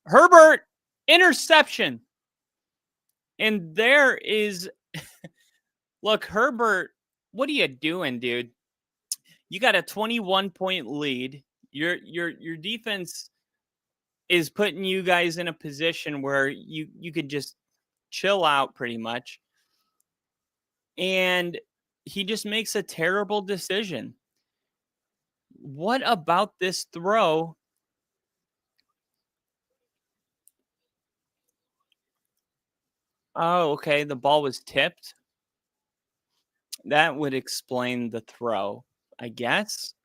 Herbert, interception. And there is, look, Herbert, what are you doing, dude? You got a 21-point lead. Your defense is putting you guys in a position where you could just chill out pretty much. And he just makes a terrible decision. What about this throw? Oh, okay. The ball was tipped. That would explain the throw, I guess.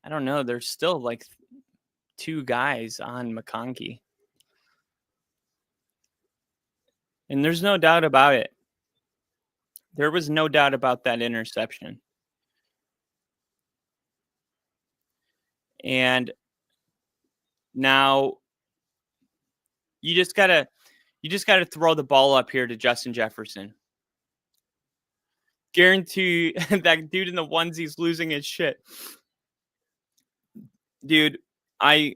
I don't know. There's still like 2 guys on McConkey. And there's no doubt about it. There was no doubt about that interception. And now you just gotta throw the ball up here to Justin Jefferson. Guarantee that dude in the onesie's losing his shit. Dude, I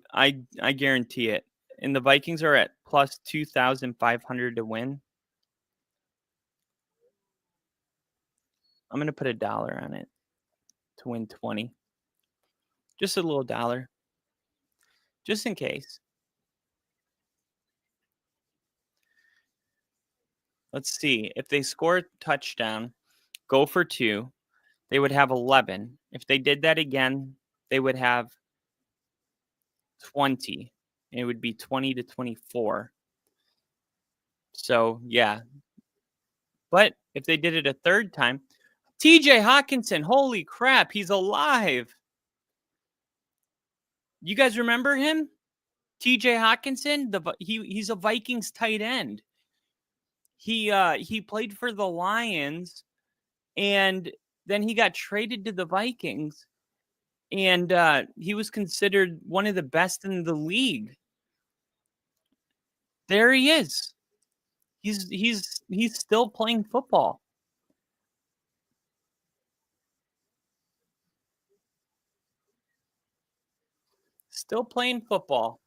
guarantee it. And the Vikings are at plus 2,500 to win. I'm going to put $1 on it to win 20. Just a little dollar. Just in case. Let's see. If they score a touchdown, go for 2, they would have 11. If they did that again, they would have 20. It would be 20-24. So, yeah. But if they did it a third time, TJ Hawkinson, holy crap, he's alive. You guys remember him? TJ Hawkinson, he's a Vikings tight end. He played for the Lions, and then he got traded to the Vikings, and he was considered one of the best in the league. There he is. He's still playing football. Still playing football.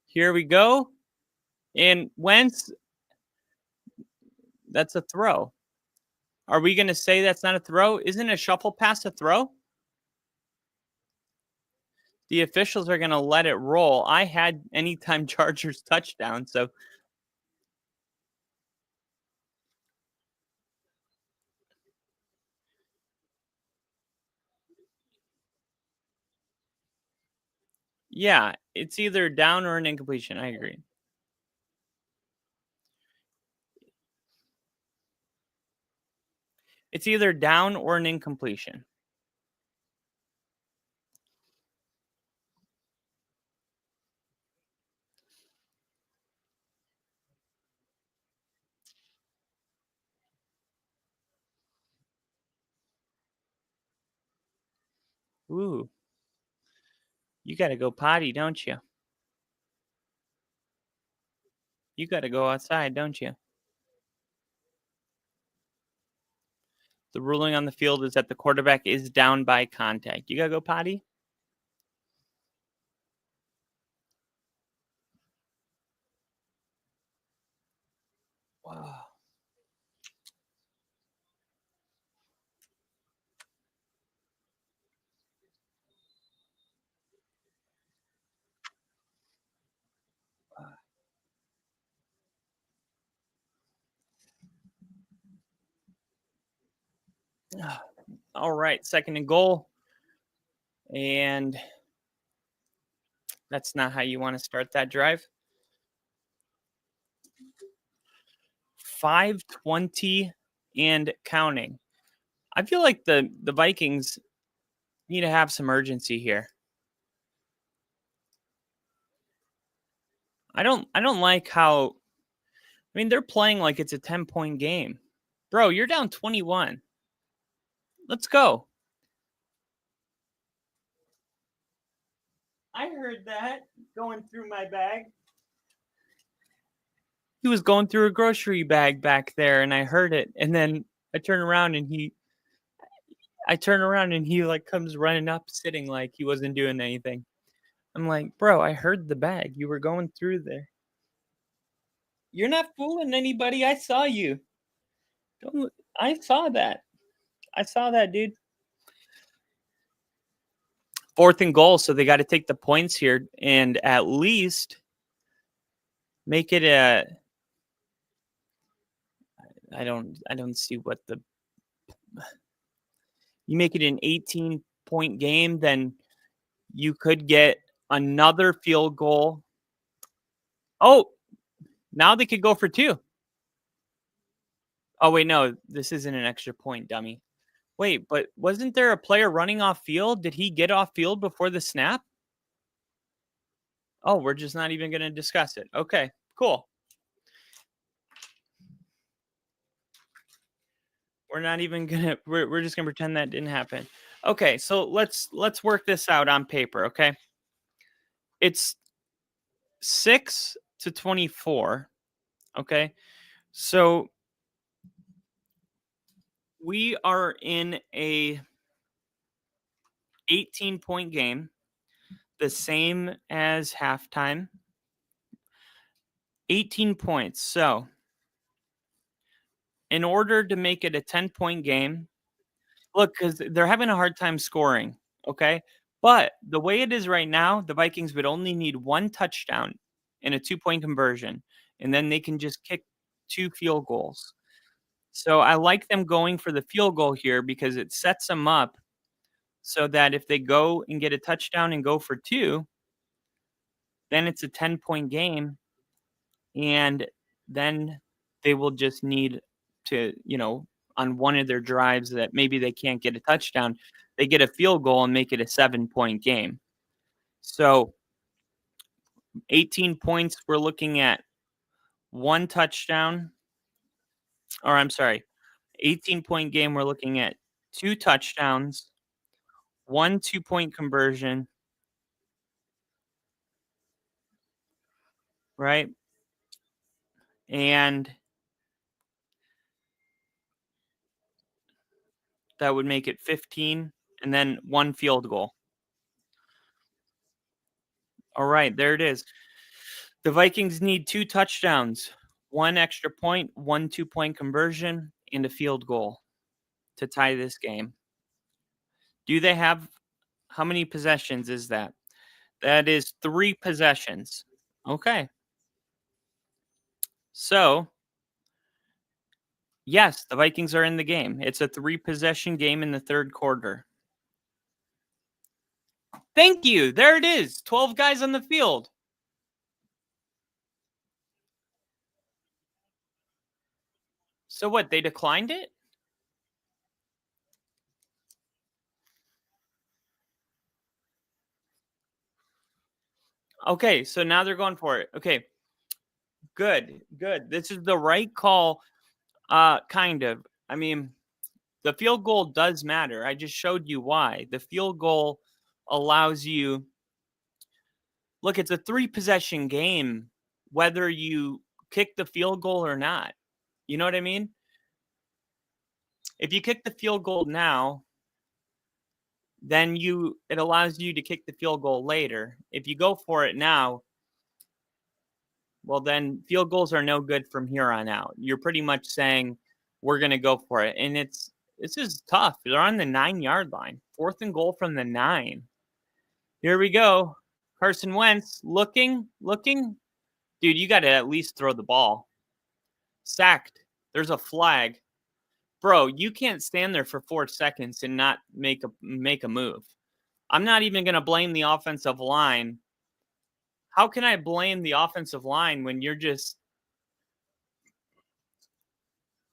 Here we go. And Wentz, that's a throw. Are we going to say that's not a throw? Isn't a shuffle pass a throw? The officials are going to let it roll. I had anytime Chargers touchdown, so yeah, it's either down or an incompletion. I agree. It's either down or an incompletion. Ooh. You got to go potty, don't you? You got to go outside, don't you? The ruling on the field is that the quarterback is down by contact. You got to go potty? Wow. All right, 2nd and goal. And that's not how you want to start that drive. 5:20 and counting. I feel like the Vikings need to have some urgency here. I don't like how, I mean, they're playing like it's a 10-point game. Bro, you're down 21. Let's go. I heard that going through my bag. He was going through a grocery bag back there, and I heard it. And then I turn around and he like comes running up, sitting like he wasn't doing anything. I'm like, bro, I heard the bag. You were going through there. You're not fooling anybody. I saw you. I saw that. I saw that, dude. 4th and goal, so they got to take the points here and at least make it a. I don't see what the. You make it an 18-point game, then you could get another field goal. Oh, now they could go for 2. Oh, wait, no, this isn't an extra point, dummy. Wait, but wasn't there a player running off field? Did he get off field before the snap? Oh, we're just not even going to discuss it. Okay, cool. We're not even going to, we're just going to pretend that didn't happen. Okay, so let's work this out on paper, okay? It's 6-24, okay? So we are in a 18-point game, the same as halftime. 18 points. So in order to make it a 10-point game, look, because they're having a hard time scoring, okay? But the way it is right now, the Vikings would only need 1 touchdown in a 2-point conversion, and then they can just kick 2 field goals. So I like them going for the field goal here because it sets them up so that if they go and get a touchdown and go for 2, then it's a 10-point game, and then they will just need to, on one of their drives that maybe they can't get a touchdown, they get a field goal and make it a 7-point game. So 18 points, we're looking at 1 touchdown. Or I'm sorry, 18-point game, we're looking at 2 touchdowns, 1 2-point conversion, right? And that would make it 15, and then 1 field goal. All right, there it is. The Vikings need 2 touchdowns, 1 extra point, 1 2-point conversion, and a field goal to tie this game. Do they have how many possessions is that? That is 3 possessions. Okay. So, yes, the Vikings are in the game. It's a 3-possession game in the third quarter. Thank you. There it is. 12 guys on the field. So what? They declined it? Okay, so now they're going for it. Okay. Good. This is the right call. Kind of. I mean, the field goal does matter. I just showed you why. The field goal allows you. Look, it's a 3-possession game, whether you kick the field goal or not. You know what I mean? If you kick the field goal now, then it allows you to kick the field goal later. If you go for it now, well, then field goals are no good from here on out. You're pretty much saying we're going to go for it. And this is tough. They're on the 9-yard line. 4th and goal from the 9. Here we go. Carson Wentz looking. Dude, you got to at least throw the ball. Sacked. There's a flag. Bro, you can't stand there for 4 seconds and not make a move. I'm not even going to blame the offensive line. How can I blame the offensive line when you're just...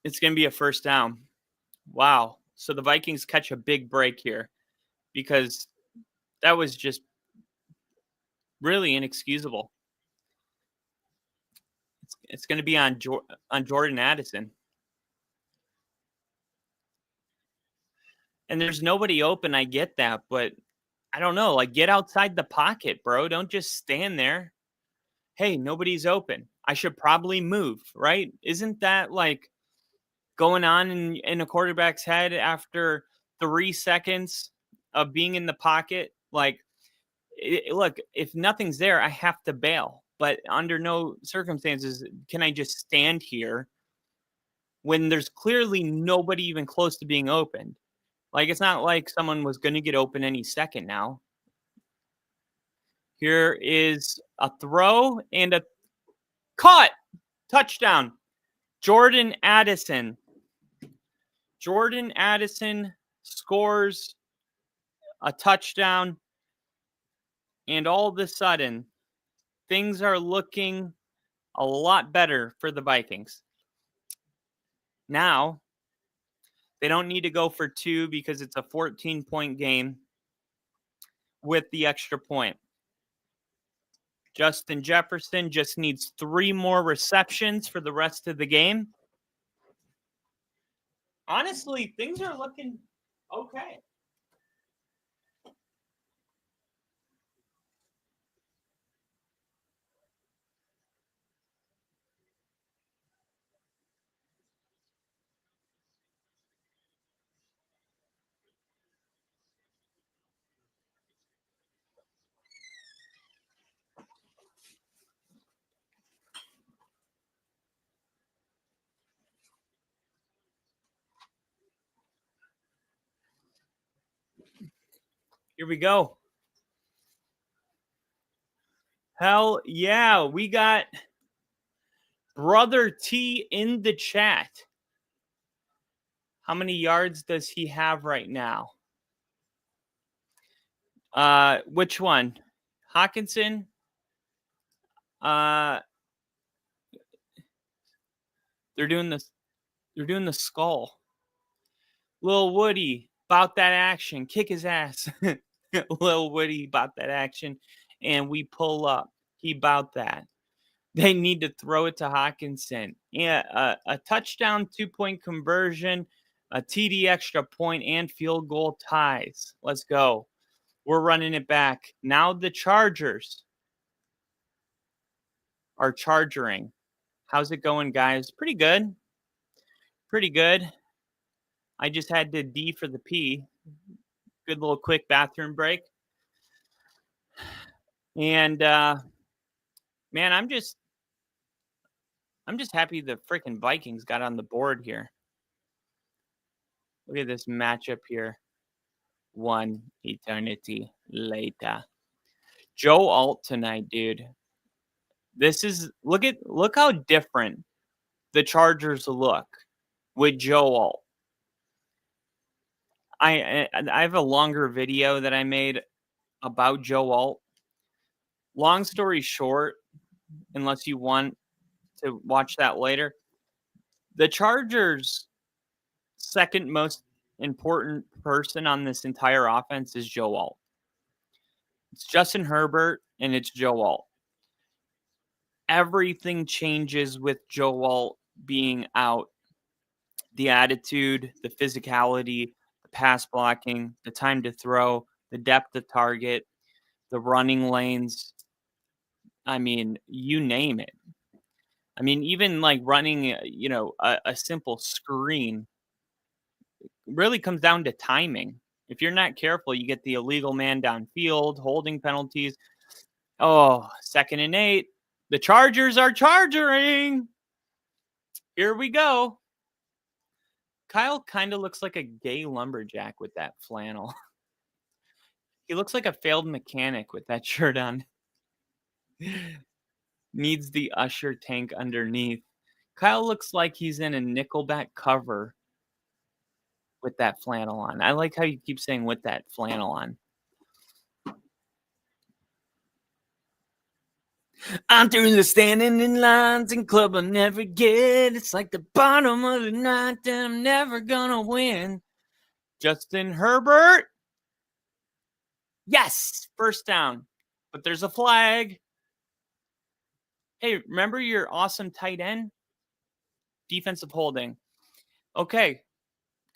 It's going to be a first down. Wow. So the Vikings catch a big break here because that was just really inexcusable. It's going to be on Jordan Addison. And there's nobody open, I get that, but I don't know, like, get outside the pocket, bro. Don't just stand there. Hey, nobody's open. I should probably move, right? Isn't that like going on in a quarterback's head after 3 seconds of being in the pocket? Like, look, if nothing's there, I have to bail. But under no circumstances can I just stand here when there's clearly nobody even close to being opened. Like, it's not like someone was going to get open any second now. Here is a throw and a caught. Touchdown. Jordan Addison. Jordan Addison scores a touchdown. And all of a sudden, things are looking a lot better for the Vikings. Now, they don't need to go for 2 because it's a 14-point game with the extra point. Justin Jefferson just needs 3 more receptions for the rest of the game. Honestly, things are looking okay. Here we go. Hell yeah, we got Brother T in the chat. How many yards does he have right now? Which one? Hawkinson? They're doing this. They're doing the skull. Lil Woody, about that action. Kick his ass. Lil Woody, about that action. And we pull up. about that. They need to throw it to Hawkinson. Yeah, a touchdown, 2-point conversion, a TD extra point, and field goal ties. Let's go. We're running it back. Now the Chargers are charging. How's it going, guys? Pretty good. Pretty good. I just had to D for the P. Good little quick bathroom break. And man, I'm just happy the freaking Vikings got on the board here. Look at this matchup here. One eternity later. Joe Alt tonight, dude. This is look how different the Chargers look with Joe Alt. I have a longer video that I made about Joe Alt. Long story short, unless you want to watch that later, the Chargers' second most important person on this entire offense is Joe Alt. It's Justin Herbert and it's Joe Alt. Everything changes with Joe Alt being out. The attitude, the physicality, the pass blocking, the time to throw, the depth of target, the running lanes. I mean, you name it. I mean, even like running, a simple screen really comes down to timing. If you're not careful, you get the illegal man downfield, holding penalties. Oh, 2nd and 8. The Chargers are charging. Here we go. Kyle kind of looks like a gay lumberjack with that flannel. He looks like a failed mechanic with that shirt on. Needs the Usher tank underneath. Kyle looks like he's in a Nickelback cover with that flannel on. I like how you keep saying with that flannel on. I'm through the standing in lines and club I'll never get. It's like the bottom of the night that I'm never gonna win. Justin Herbert. Yes, first down. But there's a flag. Hey, remember your awesome tight end? Defensive holding. Okay.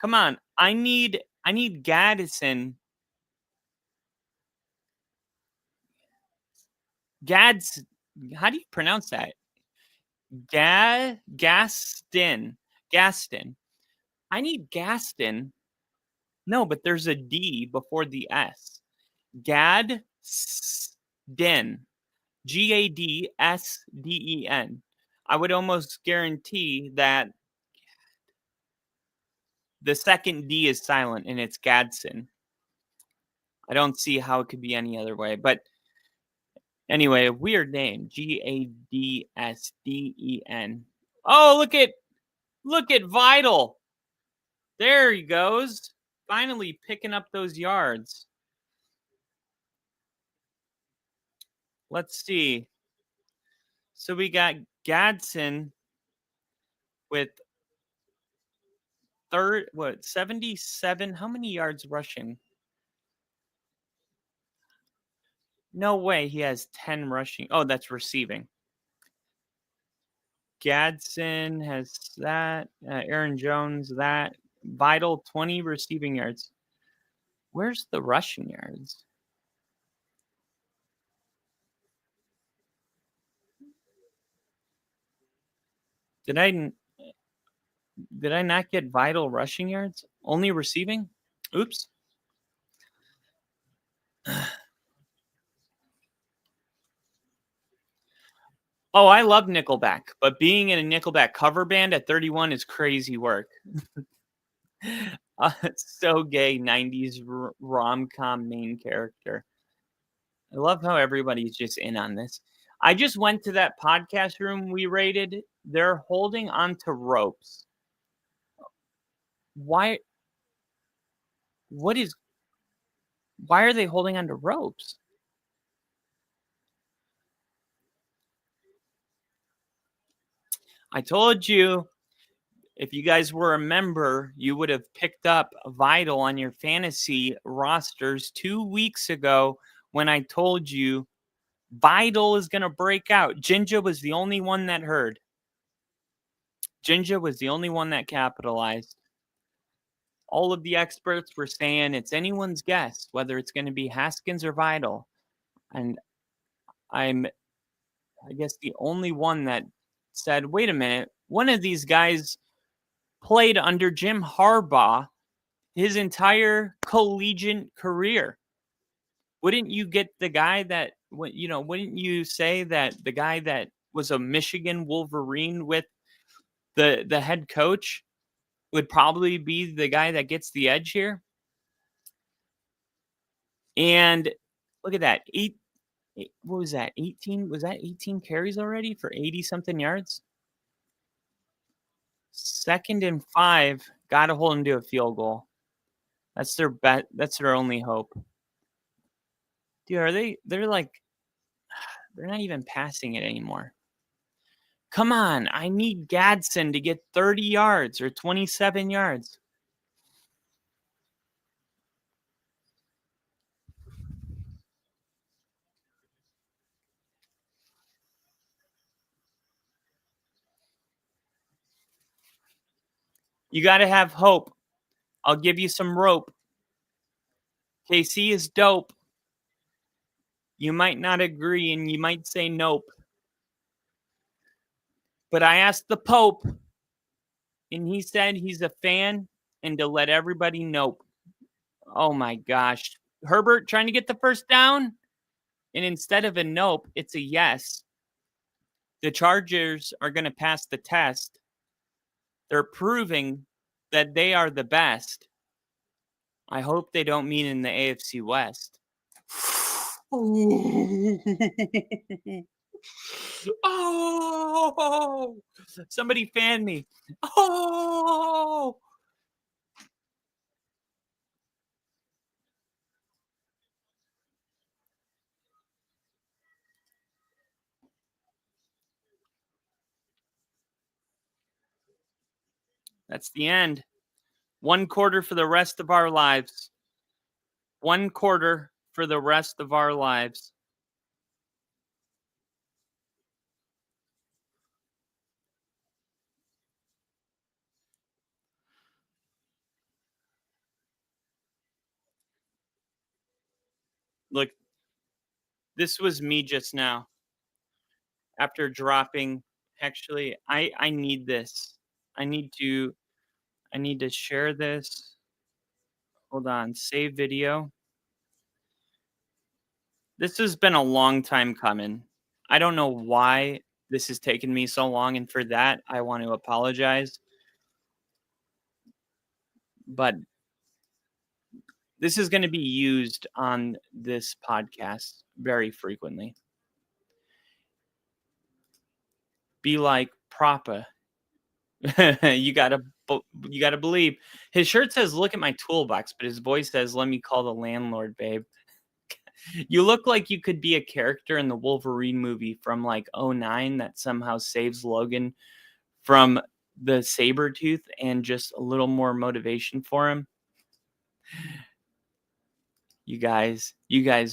Come on. I need Gaddison. How do you pronounce that? Gaston. I need Gaston. No, but there's a D before the S. Gadsden. Gadsden. I would almost guarantee that the second D is silent and it's Gadsden. I don't see how it could be any other way. But anyway, a weird name. Gadsden. Oh, look at Vital. There he goes. Finally picking up those yards. Let's see. So we got Gadsden with 77? How many yards rushing? No way he has 10 rushing. Oh, that's receiving. Gadsden has that. Aaron Jones, that. Vital, 20 receiving yards. Where's the rushing yards? Did I not get Vital rushing yards? Only receiving? Oops. Oh, I love Nickelback, but being in a Nickelback cover band at 31 is crazy work. So gay, 90s rom-com main character. I love how everybody's just in on this. I just went to that podcast room we raided. They're holding onto ropes. Why are they holding onto ropes? I told you, if you guys were a member, you would have picked up Vital on your fantasy rosters 2 weeks ago when I told you Vidal is going to break out. Jinja was the only one that heard. Jinja was the only one that capitalized. All of the experts were saying it's anyone's guess whether it's going to be Haskins or Vidal. And I guess the only one that said, wait a minute, one of these guys played under Jim Harbaugh his entire collegiate career. Wouldn't you get the guy that, wouldn't you say that the guy that was a Michigan Wolverine with the head coach would probably be the guy that gets the edge here? And look at that. What was that? 18? Was that 18 carries already for 80-something yards? 2nd and 5. Got to hold them to a field goal. That's their bet. That's their only hope. Dude, they're not even passing it anymore. Come on. I need Gadsden to get 30 yards or 27 yards. You got to have hope. I'll give you some rope. KC is dope. You might not agree and you might say nope. But I asked the Pope and he said he's a fan and to let everybody nope. Oh my gosh. Herbert trying to get the first down. And instead of a nope, it's a yes. The Chargers are going to pass the test. They're proving that they are the best. I hope they don't mean in the AFC West. Oh, somebody fan me. Oh, that's the end. 1 quarter for the rest of our lives. 1 quarter for the rest of our lives. Look, this was me just now. After dropping, actually, I need this. I need to share this. Hold on, save video. This has been a long time coming. I don't know why this has taken me so long, and for that, I want to apologize. But this is going to be used on this podcast very frequently. Be like Propa. you gotta believe. His shirt says, "Look at my toolbox," but his voice says, "Let me call the landlord, babe." You look like you could be a character in the Wolverine movie from like 2009 that somehow saves Logan from the Sabretooth and just a little more motivation for him. You guys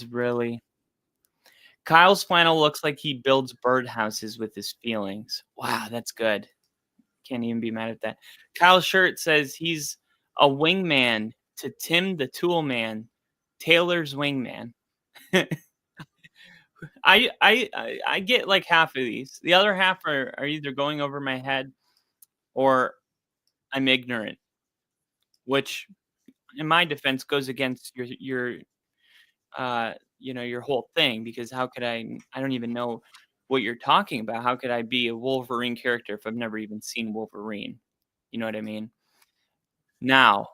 really. Kyle's flannel looks like he builds birdhouses with his feelings. Wow, that's good. Can't even be mad at that. Kyle's shirt says he's a wingman to Tim the Tool Man, Taylor's wingman. I get like half of these. The other half are either going over my head or I'm ignorant, which in my defense goes against your your whole thing, because how could I don't even know what you're talking about. How could I be a Wolverine character if I've never even seen Wolverine? You know what I mean? Now,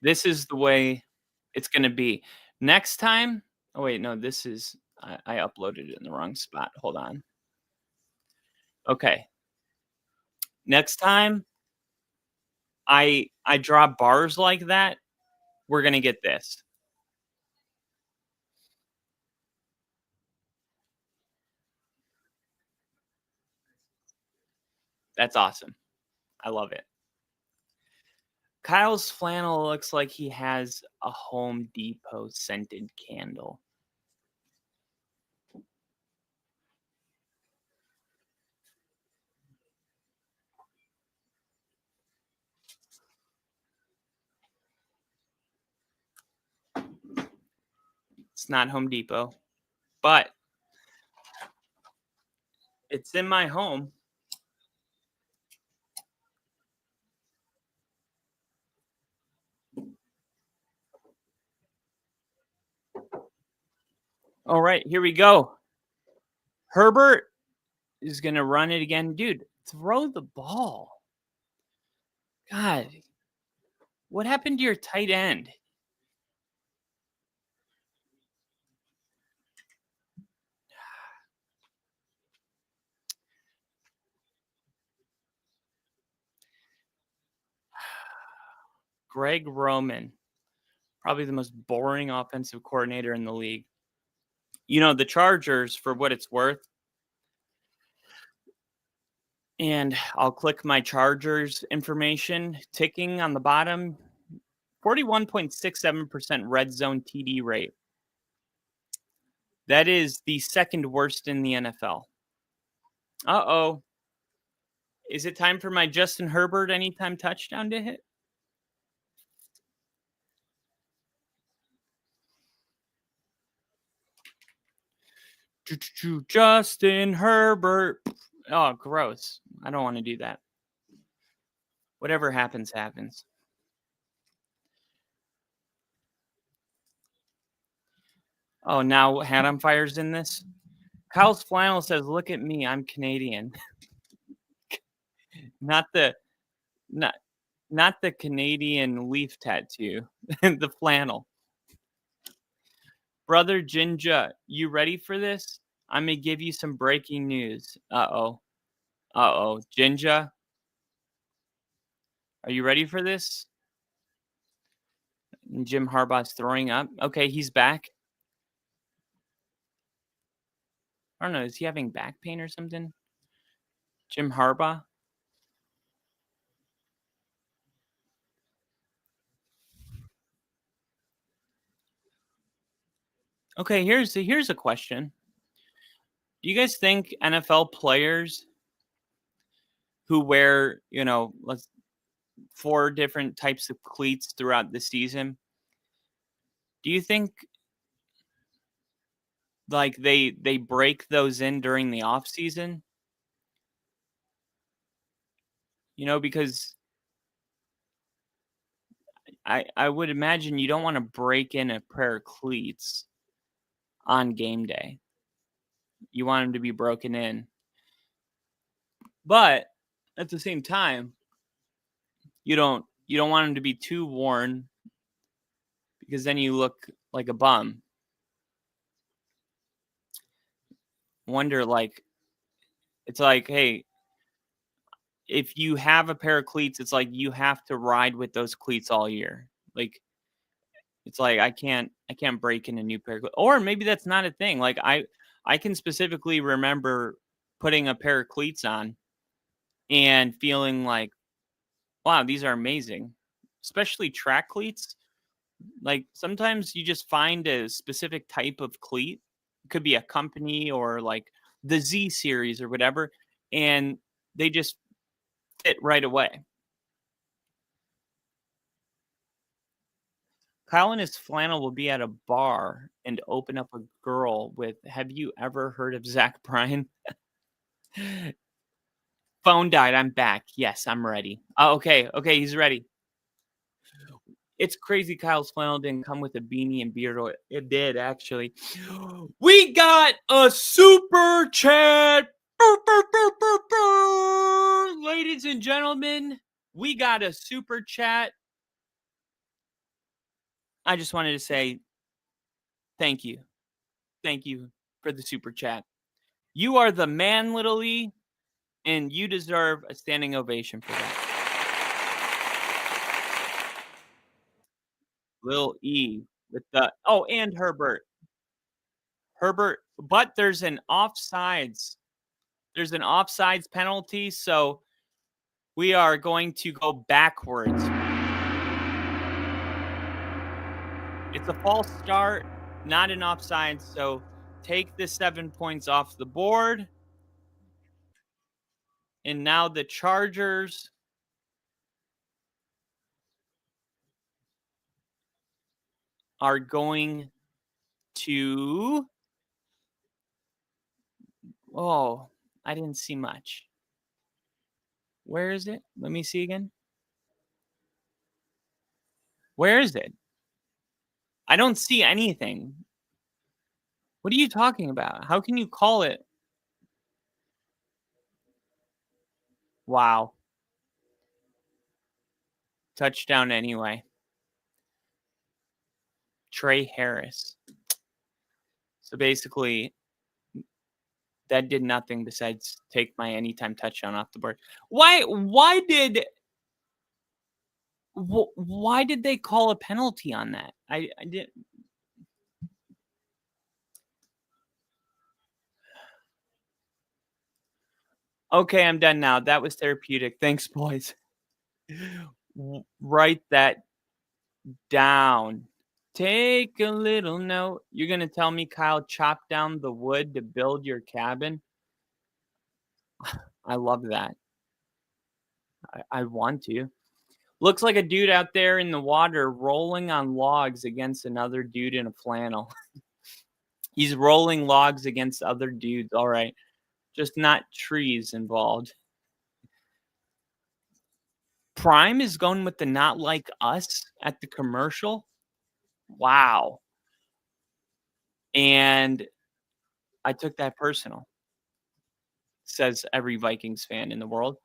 this is the way it's going to be. Next time, oh wait, no, this is I uploaded it in the wrong spot. Hold on. Okay. Next time I draw bars like that, we're going to get this. That's awesome. I love it. Kyle's flannel looks like he has a Home Depot scented candle. It's not Home Depot, but it's in my home. All right, here we go. Herbert is going to run it again. Dude, throw the ball. God, what happened to your tight end? Greg Roman, probably the most boring offensive coordinator in the league. You know, the Chargers, for what it's worth, and I'll click my Chargers information, ticking on the bottom, 41.67% red zone TD rate. That is the second worst in the NFL. Uh-oh. Is it time for my Justin Herbert anytime touchdown to hit? Justin Herbert. Oh, gross. I don't want to do that. Whatever happens, happens. Oh, now Haddam Fire's in this? Kyle's Flannel says, look at me, I'm Canadian. not the Canadian leaf tattoo. The flannel. Brother Jinja, you ready for this? I'm going to give you some breaking news. Uh-oh. Jinja, are you ready for this? And Jim Harbaugh's throwing up. Okay, he's back. I don't know. Is he having back pain or something? Jim Harbaugh? Okay, here's a question. Do you guys think NFL players who wear, 4 different types of cleats throughout the season, do you think like they break those in during the off season? Because I would imagine you don't want to break in a pair of cleats on game day. You want them to be broken in. But at the same time, you don't want them to be too worn because then you look like a bum. Wonder it's like, hey, if you have a pair of cleats, it's like you have to ride with those cleats all year. Like it's like I can't break in a new pair of cleats. Or maybe that's not a thing. Like I can specifically remember putting a pair of cleats on and feeling like, wow, these are amazing. Especially track cleats. Like sometimes you just find a specific type of cleat. It could be a company or like the Z series or whatever, and they just fit right away. Kyle and his flannel will be at a bar and open up a girl with, have you ever heard of Zach Bryan? Phone died. I'm back. Yes, I'm ready. Oh, okay, he's ready. It's crazy Kyle's flannel didn't come with a beanie and beard oil. It did, actually. We got a super chat. Ladies and gentlemen, we got a super chat. I just wanted to say thank you. Thank you for the super chat. You are the man, Little E, and you deserve a standing ovation for that. Lil E with the and Herbert. But there's an offsides. There's an offsides penalty, so we are going to go backwards. It's a false start, not an offsides, so take the 7 points off the board. And now the Chargers are going to... Oh, I didn't see much. Where is it? Let me see again. Where is it? I don't see anything. What are you talking about? How can you call it? Wow. Touchdown anyway. Trey Harris. So basically, that did nothing besides take my anytime touchdown off the board. Why did they call a penalty on that? I didn't. Okay, I'm done now. That was therapeutic. Thanks, boys. Write that down. Take a little note. You're going to tell me Kyle chopped down the wood to build your cabin? I love that. I want to. Looks like a dude out there in the water rolling on logs against another dude in a flannel. He's rolling logs against other dudes. All right. Just not trees involved. Prime is going with the not like us at the commercial. Wow. And I took that personal, says every Vikings fan in the world.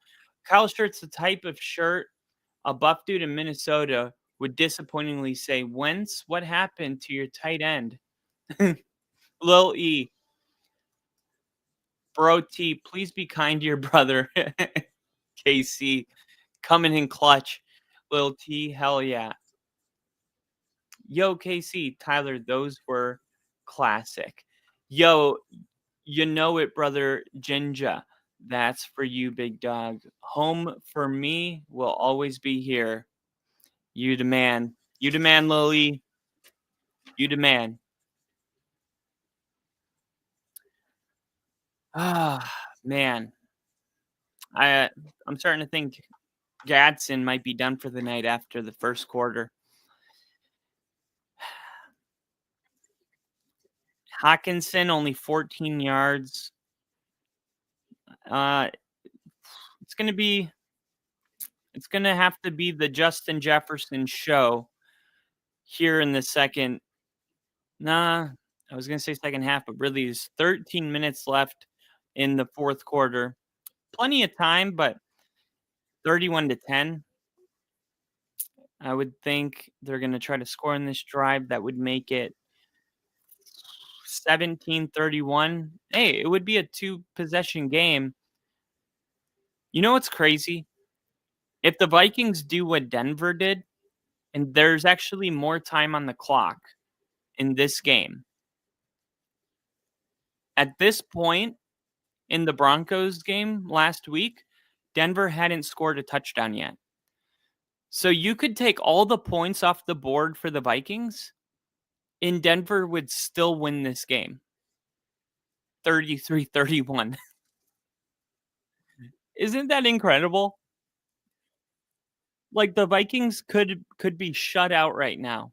Kyle shirt's the type of shirt a buff dude in Minnesota would disappointingly say, Wentz, what happened to your tight end? Lil E. Bro T, please be kind to your brother. KC, coming in clutch. Lil T, hell yeah. Yo, KC, Tyler, those were classic. Yo, you know it, brother Jinja. That's for you, big dog. Home for me will always be here. You the man. You the man, Lily. You the man. Ah, man. I'm starting to think Gadsden might be done for the night after the first quarter. Hawkinson, only 14 yards. It's going to have to be the Justin Jefferson show here in the second. I was going to say second half, but really there's 13 minutes left in the fourth quarter. Plenty of time, but 31-10. I would think they're going to try to score in this drive. That would make it 17-31. Hey, it would be a 2-possession game. You know what's crazy? If the Vikings do what Denver did, and there's actually more time on the clock in this game. At this point in the Broncos game last week, Denver hadn't scored a touchdown yet. So you could take all the points off the board for the Vikings, and Denver would still win this game. 33-31. Isn't that incredible? Like the Vikings could be shut out right now.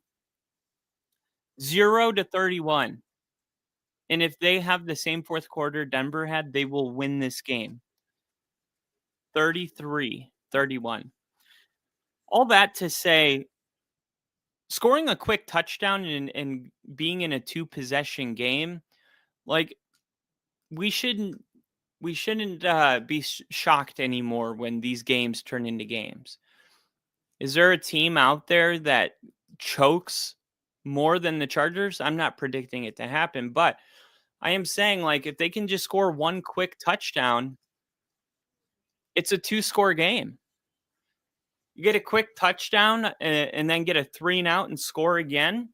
0-31. And if they have the same fourth quarter Denver had, they will win this game. 33-31. All that to say, scoring a quick touchdown and being in a 2-possession game, like we shouldn't be shocked anymore when these games turn into games. Is there a team out there that chokes more than the Chargers? I'm not predicting it to happen, but I am saying, like, if they can just score one quick touchdown, it's a 2-score game. You get a quick touchdown and then get a 3-and-out and score again.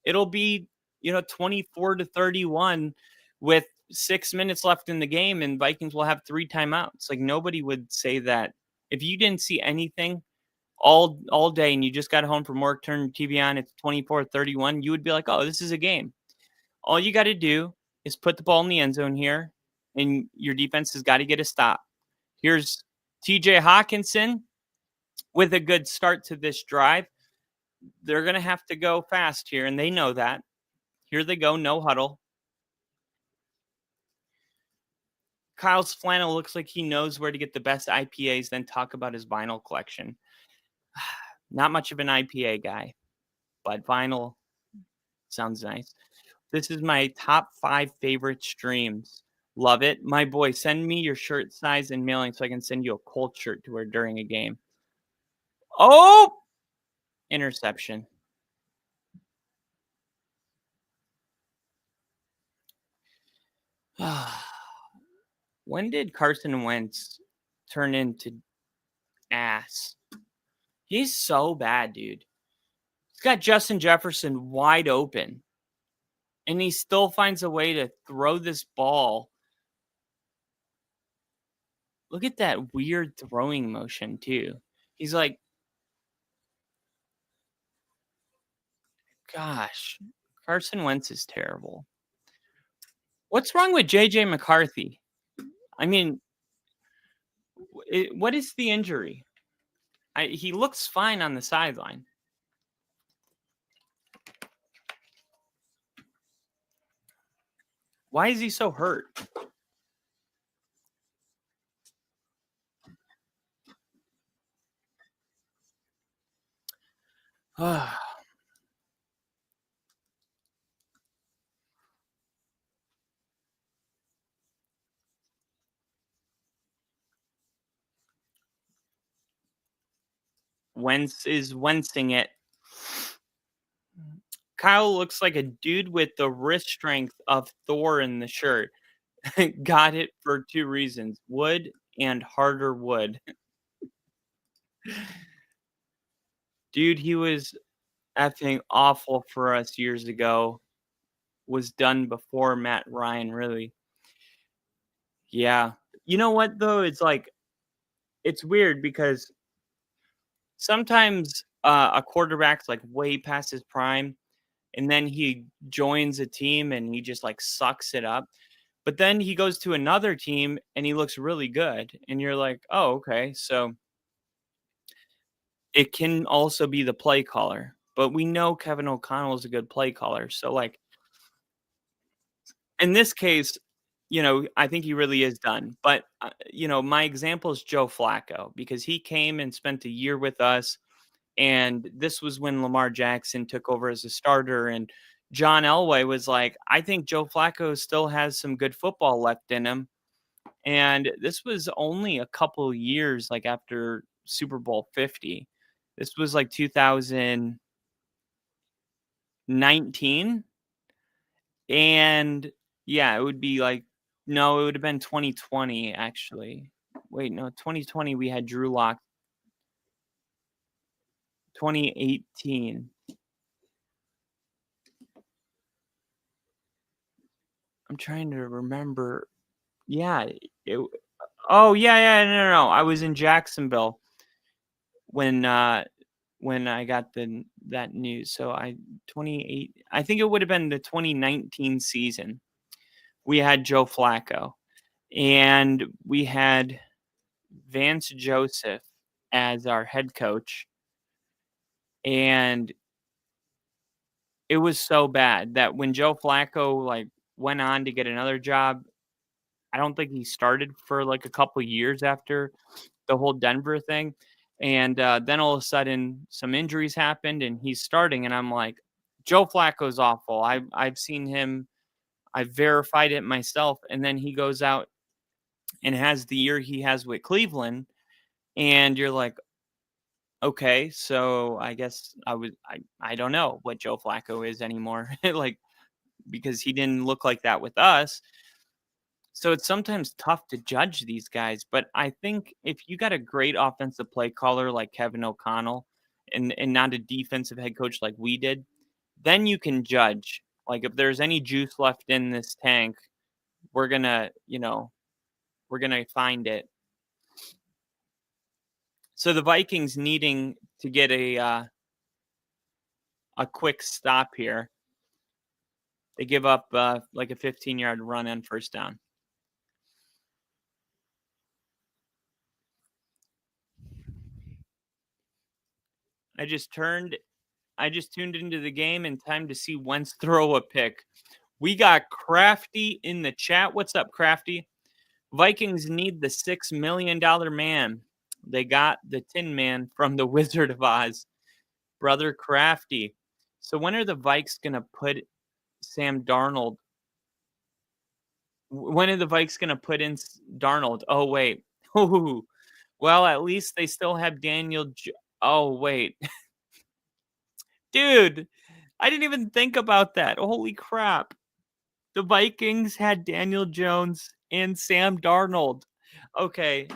It'll be, 24-31 with 6 minutes left in the game, and Vikings will have 3 timeouts. Like, nobody would say that. If you didn't see anything all day and you just got home from work, turned TV on, it's 24-31, you would be like, oh, this is a game. All you got to do is put the ball in the end zone here, and your defense has got to get a stop. Here's TJ Hawkinson with a good start to this drive. They're going to have to go fast here, and they know that. Here they go, no huddle. Kyle's flannel looks like he knows where to get the best IPAs, then talk about his vinyl collection. Not much of an IPA guy, but vinyl sounds nice. This is my top 5 favorite streams. Love it. My boy, send me your shirt size and mailing so I can send you a Colt shirt to wear during a game. Oh! Interception. When did Carson Wentz turn into ass? He's so bad, dude. He's got Justin Jefferson wide open, and he still finds a way to throw this ball. Look at that weird throwing motion, too. He's like, gosh, Carson Wentz is terrible. What's wrong with J.J. McCarthy? I mean, what is the injury? He looks fine on the sideline. Why is he so hurt? Wentz is Wentzing it. Kyle looks like a dude with the wrist strength of Thor in the shirt. Got it for 2 reasons. Wood and harder wood. Dude, he was effing awful for us years ago. Was done before Matt Ryan, really. Yeah. You know what, though? It's like, it's weird because sometimes a quarterback's like way past his prime, and then he joins a team and he just like sucks it up. But then he goes to another team and he looks really good. And you're like, oh, okay. So it can also be the play caller. But we know Kevin O'Connell is a good play caller. So, like, in this case, I think he really is done. But, my example is Joe Flacco because he came and spent a year with us. And this was when Lamar Jackson took over as a starter. And John Elway was like, I think Joe Flacco still has some good football left in him. And this was only a couple years like after Super Bowl 50. This was like 2019. And yeah, it would be like, no, it would have been 2020 actually. Wait, no, 2020 we had Drew Lock. 2018. I'm trying to remember. Yeah. Oh, yeah. No. I was in Jacksonville when I got that news. So 28. I think it would have been the 2019 season. We had Joe Flacco, and we had Vance Joseph as our head coach, and it was so bad that when Joe Flacco like went on to get another job, I don't think he started for like a couple years after the whole Denver thing. And then all of a sudden some injuries happened and he's starting. And I'm like, Joe Flacco's awful. I've seen him. I've verified it myself. And then he goes out and has the year he has with Cleveland. And you're like, okay, so I guess I don't know what Joe Flacco is anymore. Like, because he didn't look like that with us. So it's sometimes tough to judge these guys, but I think if you got a great offensive play caller like Kevin O'Connell and not a defensive head coach like we did, then you can judge. Like if there's any juice left in this tank, we're gonna find it. So the Vikings needing to get a quick stop here. They give up like a 15-yard run on first down. I just turned I just tuned into the game in time to see Wentz throw a pick. We got Crafty in the chat. What's up, Crafty? Vikings need the $6 million man. They got the Tin Man from the Wizard of Oz. Brother Crafty. So when are the Vikes going to put Sam Darnold? When are the Vikes going to put in Darnold? Oh, wait. Ooh. Well, at least they still have Daniel. Oh, wait. Dude, I didn't even think about that. Holy crap. The Vikings had Daniel Jones and Sam Darnold. Okay.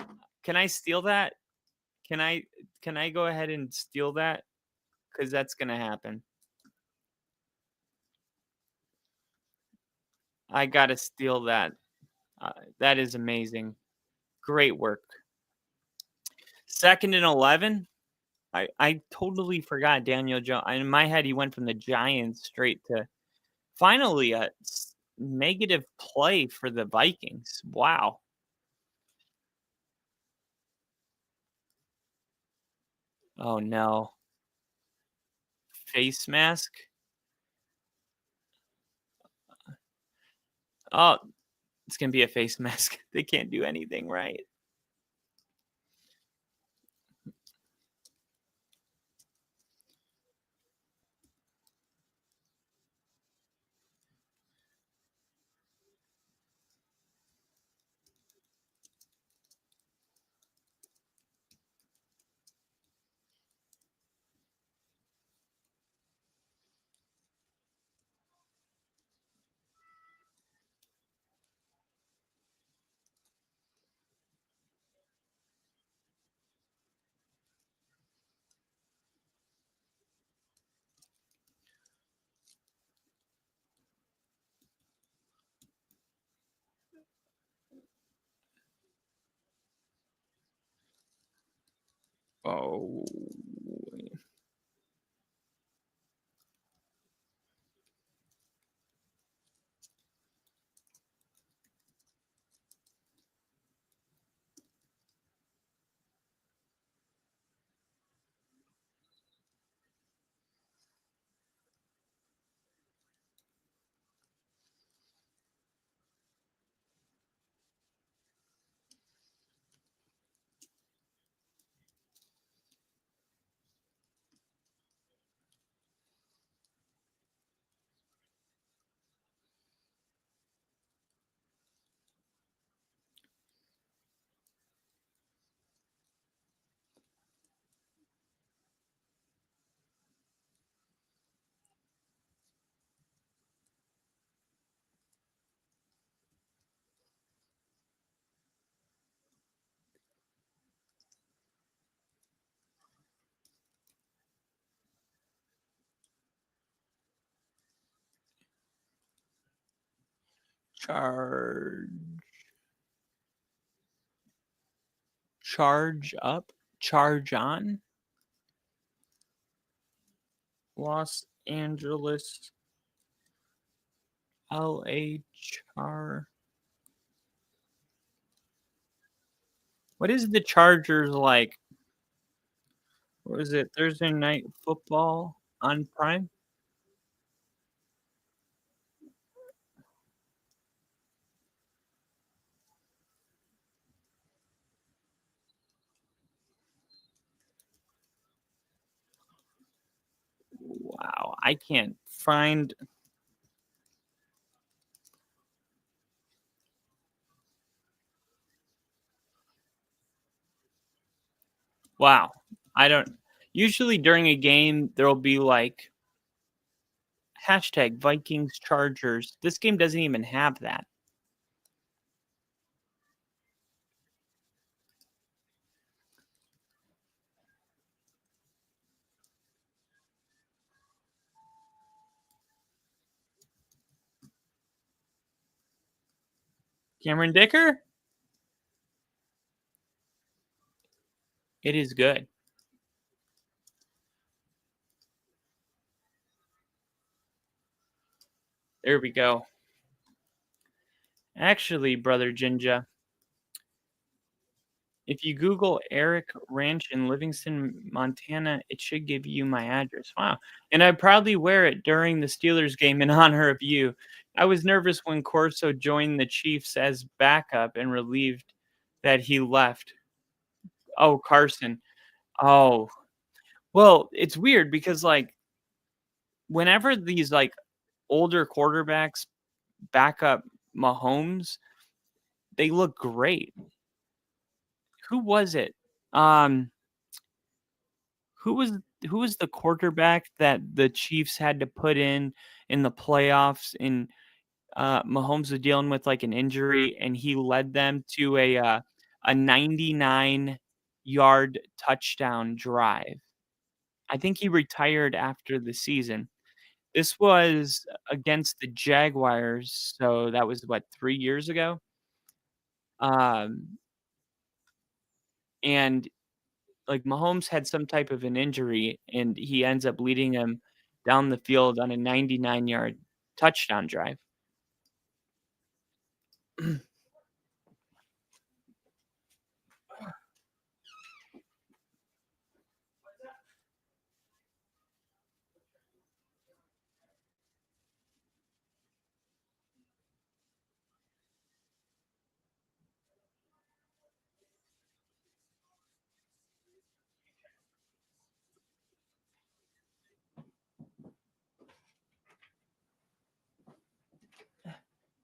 Can I steal that? Can I go ahead and steal that? Because that's going to happen. I got to steal that. That is amazing. Great work. 2nd and 11. I totally forgot Daniel Jones. In my head, he went from the Giants straight to finally a negative play for the Vikings. Wow. Oh, no. Face mask. Oh, it's going to be a face mask. They can't do anything right. Oh. Charge up, charge on. Los Angeles, LHR. What is the Chargers like? What is it? Thursday night football on Prime? Wow, I can't find. Wow, I don't. Usually during a game, there'll be like hashtag Vikings Chargers. This game doesn't even have that. Cameron Dicker? It is good. There we go. Actually, Brother Jinja, If you Google Eric Ranch in Livingston, Montana, it should give you my address. Wow. And I'd proudly wear it during the Steelers game in honor of you. I was nervous when Corso joined the Chiefs as backup and relieved that he left. Oh, Carson. Oh. Well, it's weird because like whenever these like older quarterbacks back up Mahomes, they look great. Who was it? Um Who was who was the quarterback that the Chiefs had to put in the playoffs, and Mahomes was dealing with, like, an injury, and he led them to a 99-yard touchdown drive. I think he retired after the season. This was against the Jaguars, so that was, what, 3 years ago? Um, and like Mahomes had some type of an injury and he ends up leading him down the field on a 99-yard touchdown drive.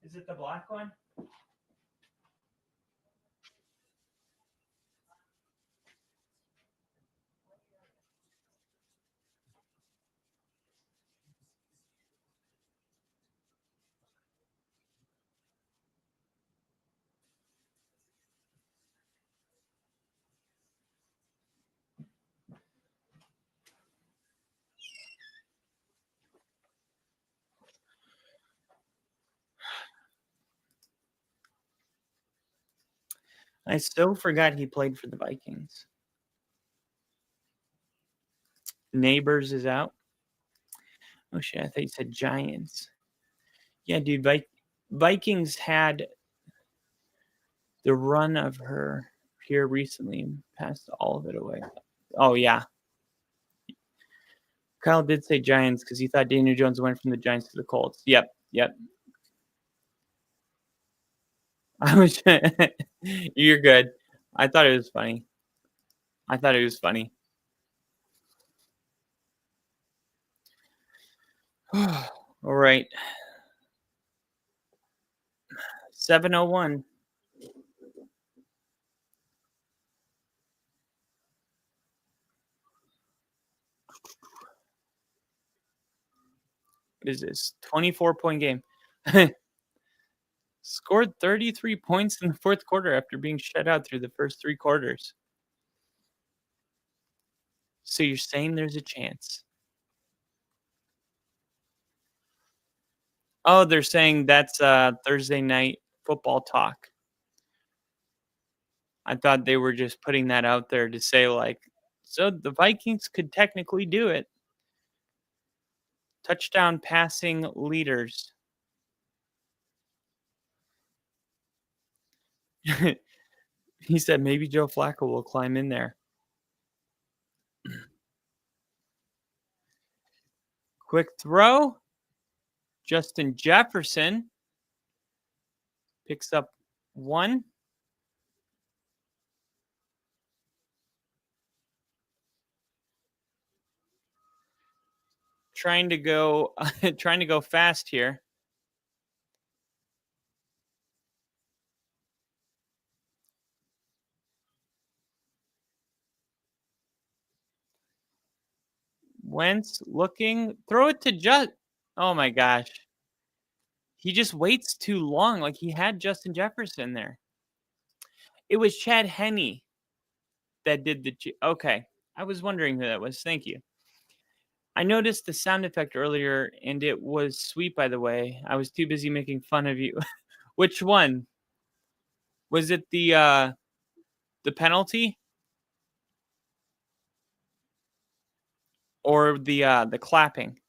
Is it the black one? I so forgot he played for the Vikings. Neighbors is out. Oh shit, I thought you said Giants. Yeah, dude, Vikings had the run of her here recently and passed all of it away. Oh yeah. Kyle did say Giants because he thought Daniel Jones went from the Giants to the Colts. Yep. I was You're good. I thought it was funny. All right. 7:01. What is this? 24-point game. Scored 33 points in the fourth quarter after being shut out through the first 3 quarters. So you're saying there's a chance? Oh, they're saying that's Thursday night football talk. I thought they were just putting that out there to say like, so the Vikings could technically do it. Touchdown passing leaders. He said maybe Joe Flacco will climb in there. Quick throw. Justin Jefferson picks up 1. Trying to go fast here. Wentz looking, throw it to oh my gosh. He just waits too long. Like he had Justin Jefferson there. It was Chad Henne that did okay. I was wondering who that was. Thank you. I noticed the sound effect earlier and it was sweet, by the way. I was too busy making fun of you. Which one? Was it the penalty or the clapping?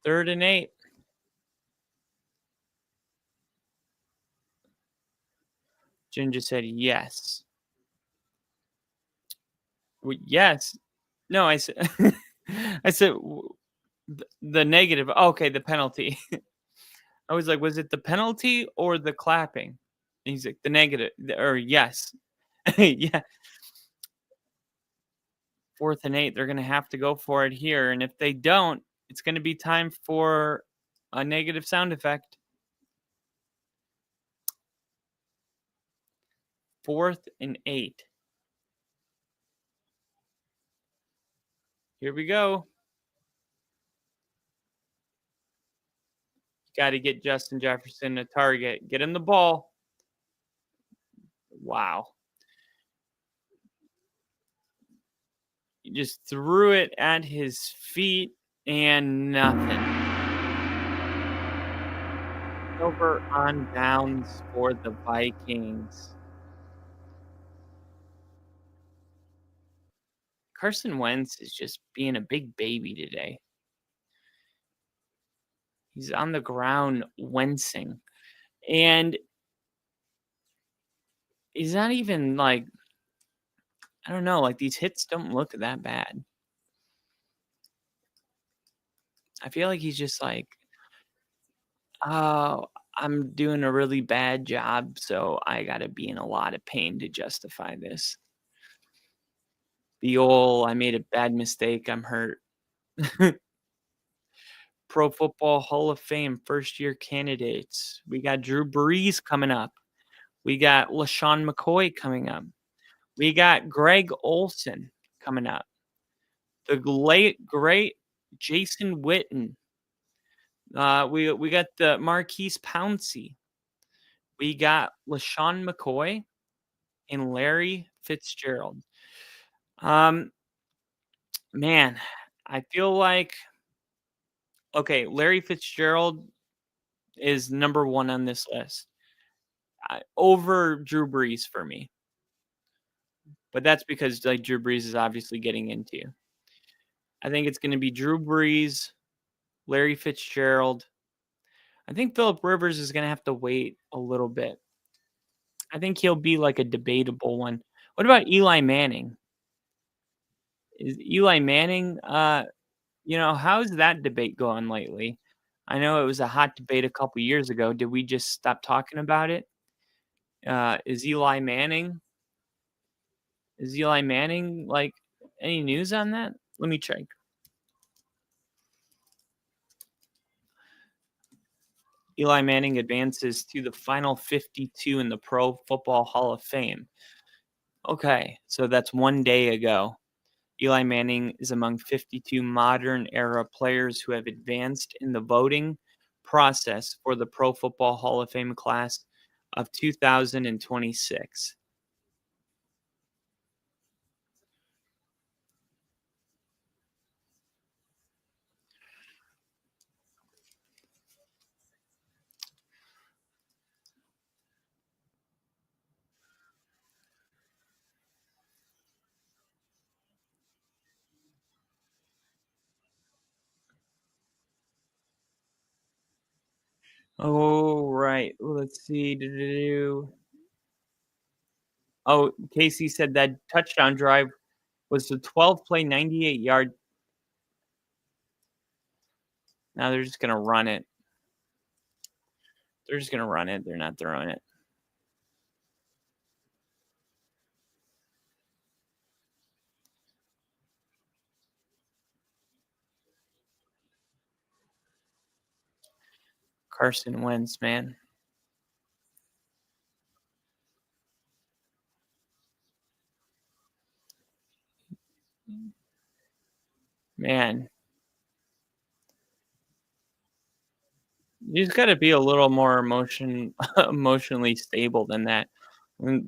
3rd and 8. Ginger said yes. Yes. No, I said I said the negative. Okay, the penalty. I was like, was it the penalty or the clapping? And he's like, the negative or yes. Yeah. 4th and 8. They're going to have to go for it here. And if they don't, it's going to be time for a negative sound effect. 4th and 8. Here we go. Got to get Justin Jefferson a target. Get him the ball. Wow. He just threw it at his feet and nothing. Over on downs for the Vikings. Carson Wentz is just being a big baby today. He's on the ground wincing. And he's not even like, I don't know, like these hits don't look that bad. I feel like he's just like, oh, I'm doing a really bad job, so I got to be in a lot of pain to justify this. The old, I made a bad mistake, I'm hurt. Pro Football Hall of Fame first-year candidates. We got Drew Brees coming up. We got LaShawn McCoy coming up. We got Greg Olson coming up. The late, great Jason Witten. We got the Marquise Pouncey. We got LaShawn McCoy and Larry Fitzgerald. Man, I feel like okay, Larry Fitzgerald is number 1 on this list. Over Drew Brees for me. But that's because like Drew Brees is obviously getting into. I think it's going to be Drew Brees, Larry Fitzgerald. I think Phillip Rivers is going to have to wait a little bit. I think he'll be like a debatable one. What about Eli Manning? Is Eli Manning, how's that debate going lately? I know it was a hot debate a couple years ago. Did we just stop talking about it? Is Eli Manning like any news on that? Let me check. Eli Manning advances to the final 52 in the Pro Football Hall of Fame. Okay, so that's 1 day ago. Eli Manning is among 52 modern era players who have advanced in the voting process for the Pro Football Hall of Fame class of 2026. Oh, right. Let's see. Oh, Casey said that touchdown drive was the 12-play, 98-yard. Now they're just going to run it. They're just going to run it. They're not throwing it. Carson Wentz, man. Man. You just gotta be a little more emotionally stable than that. And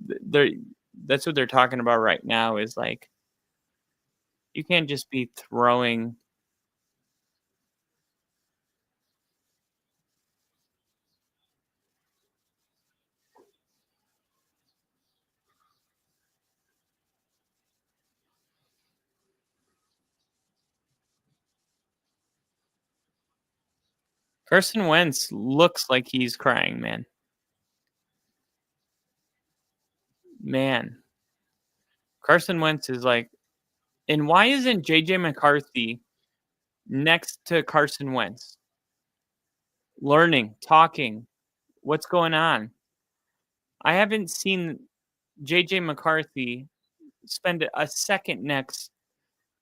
that's what they're talking about right now is, like, you can't just be throwing Carson Wentz looks like he's crying, man. Carson Wentz is like, and why isn't JJ McCarthy next to Carson Wentz? Learning, talking, what's going on? I haven't seen JJ McCarthy spend a second next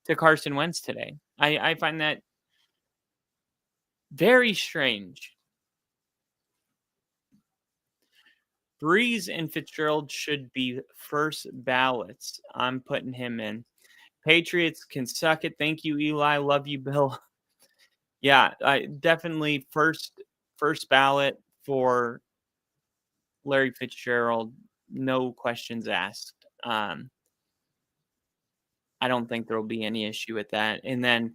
to Carson Wentz today. I find that very strange. Breeze and Fitzgerald should be first ballots. I'm putting him in. Patriots can suck it. Thank you, Eli. Love you, Bill. Yeah, I definitely first ballot for Larry Fitzgerald. No questions asked. I don't think there will be any issue with that. And then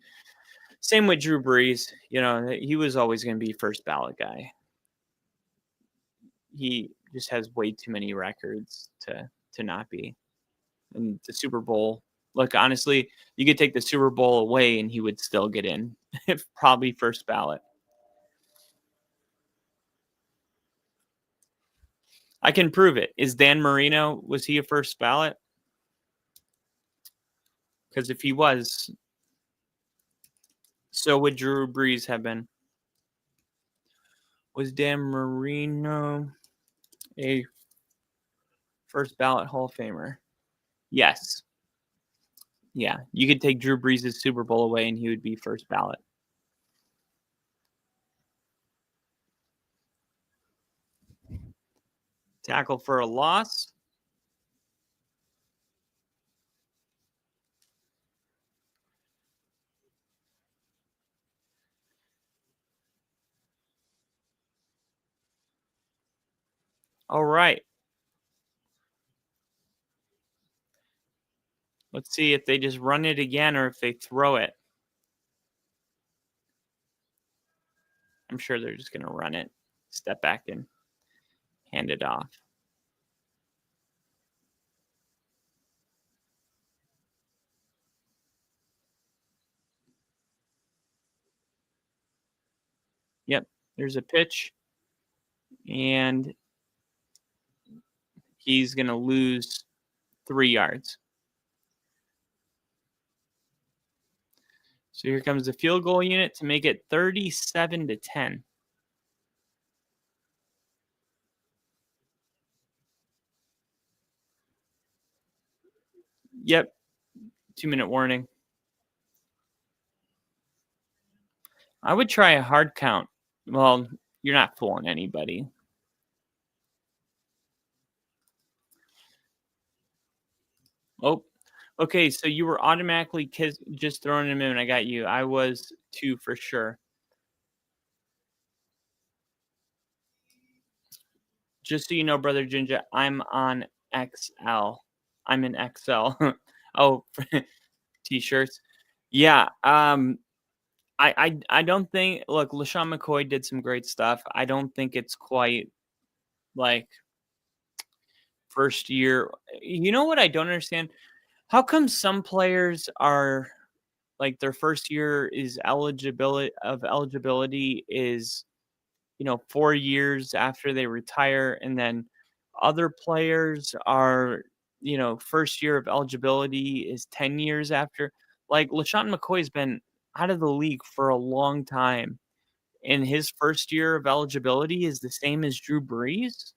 same with Drew Brees. You know, he was always going to be first ballot guy. He just has way too many records to not be. And the Super Bowl, look, honestly, you could take the Super Bowl away and he would still get in. Probably first ballot. I can prove it. Is Dan Marino, was he a first ballot? Because if he was, so would Drew Brees have been. Was Dan Marino a first ballot Hall of Famer? Yes. Yeah, you could take Drew Brees' Super Bowl away and he would be first ballot. Tackle for a loss. All right. Let's see if they just run it again or if they throw it. I'm sure they're just going to run it, step back and hand it off. Yep, there's a pitch. And he's going to lose 3 yards. So here comes the field goal unit to make it 37-10. Yep, 2-minute warning. I would try a hard count. Well, you're not fooling anybody. Oh, okay. So you were automatically just throwing him in. I got you. I was too for sure. Just so you know, Brother Ginger, I'm on XL. I'm in XL. Oh, t-shirts. Yeah. I don't think. Look, LaShawn McCoy did some great stuff. I don't think it's quite like first year. You know what I don't understand? How come some players are like their first year is eligibility is 4 years after they retire, and then other players are first year of eligibility is 10 years after. Like LaShawn McCoy's been out of the league for a long time, and his first year of eligibility is the same as Drew Brees.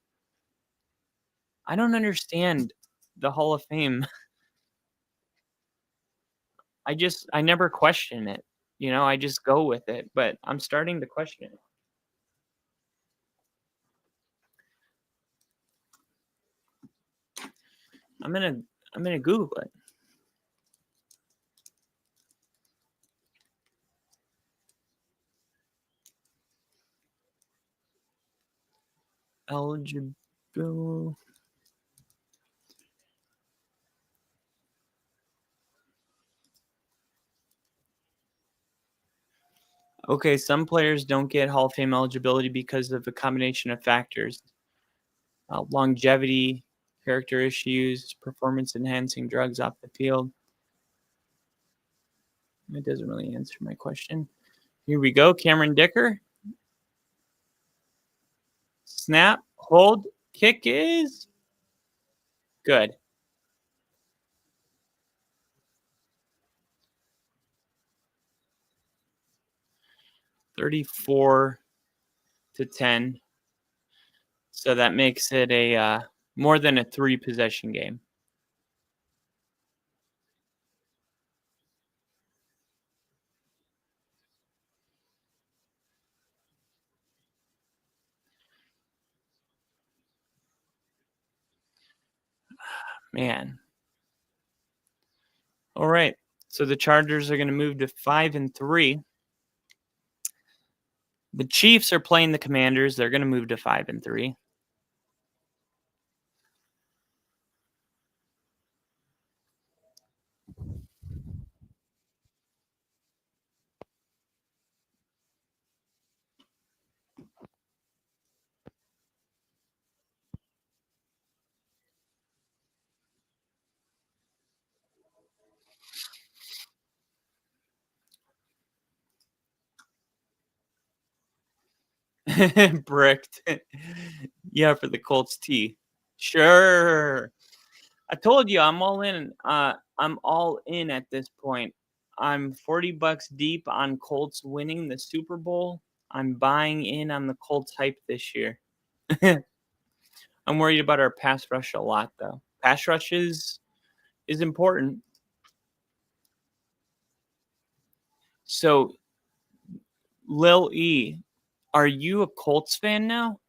I don't understand the Hall of Fame. I never question it. I just go with it, but I'm starting to question it. I'm gonna Google it. Eligible. Okay, some players don't get Hall of Fame eligibility because of a combination of factors. Longevity, character issues, performance-enhancing drugs off the field. It doesn't really answer my question. Here we go. Cameron Dicker. Snap, hold, kick is good. $34-10. So that makes it a more than a 3-possession game. Man. All right. So the Chargers are going to move to 5-3. The Chiefs are playing the Commanders. They're going to move to 5-3. Bricked. Yeah, for the Colts tee. Sure. I told you I'm all in. I'm all in at this point. I'm $40 deep on Colts winning the Super Bowl. I'm buying in on the Colts hype this year. I'm worried about our pass rush a lot, though. Pass rush is important. So, Lil E, are you a Colts fan now?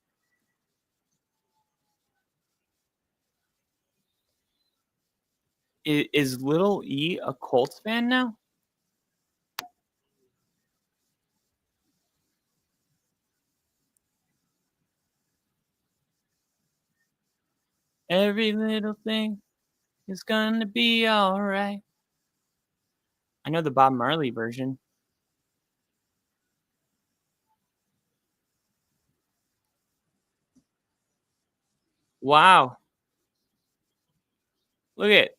Is Little E a Colts fan now? Every little thing is gonna be all right. I know the Bob Marley version. Wow. Look at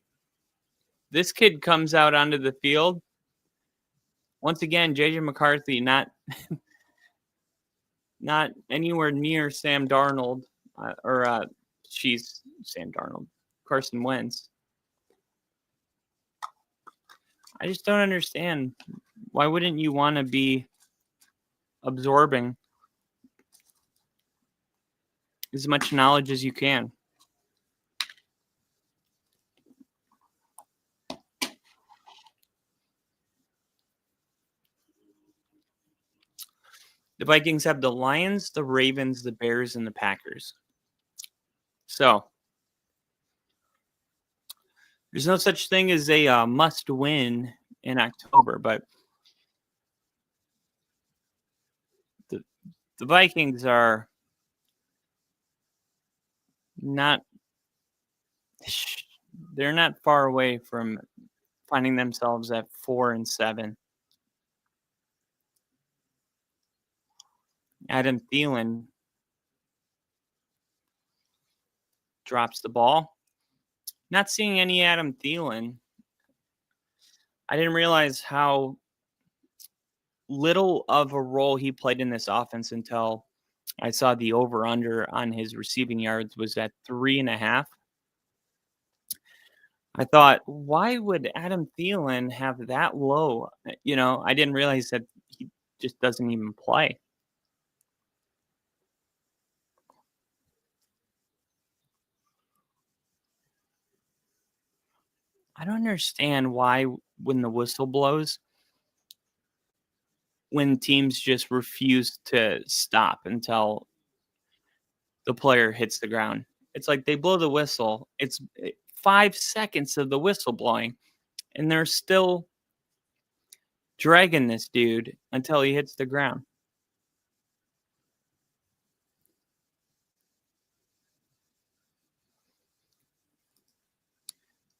this kid comes out onto the field. Once again, JJ McCarthy not anywhere near Sam Darnold she's Sam Darnold, Carson Wentz. I just don't understand. Why wouldn't you want to be absorbing as much knowledge as you can? The Vikings have the Lions, the Ravens, the Bears, and the Packers. So there's no such thing as a must win in October, but the Vikings are not they're not far away from finding themselves at 4-7. Adam Thielen drops the ball. Not seeing any Adam Thielen. I didn't realize how little of a role he played in this offense until I saw the over-under on his receiving yards was at 3.5. I thought, why would Adam Thielen have that low? I didn't realize that he just doesn't even play. I don't understand why when the whistle blows, when teams just refuse to stop until the player hits the ground. It's like they blow the whistle. It's 5 seconds of the whistle blowing, and they're still dragging this dude until he hits the ground.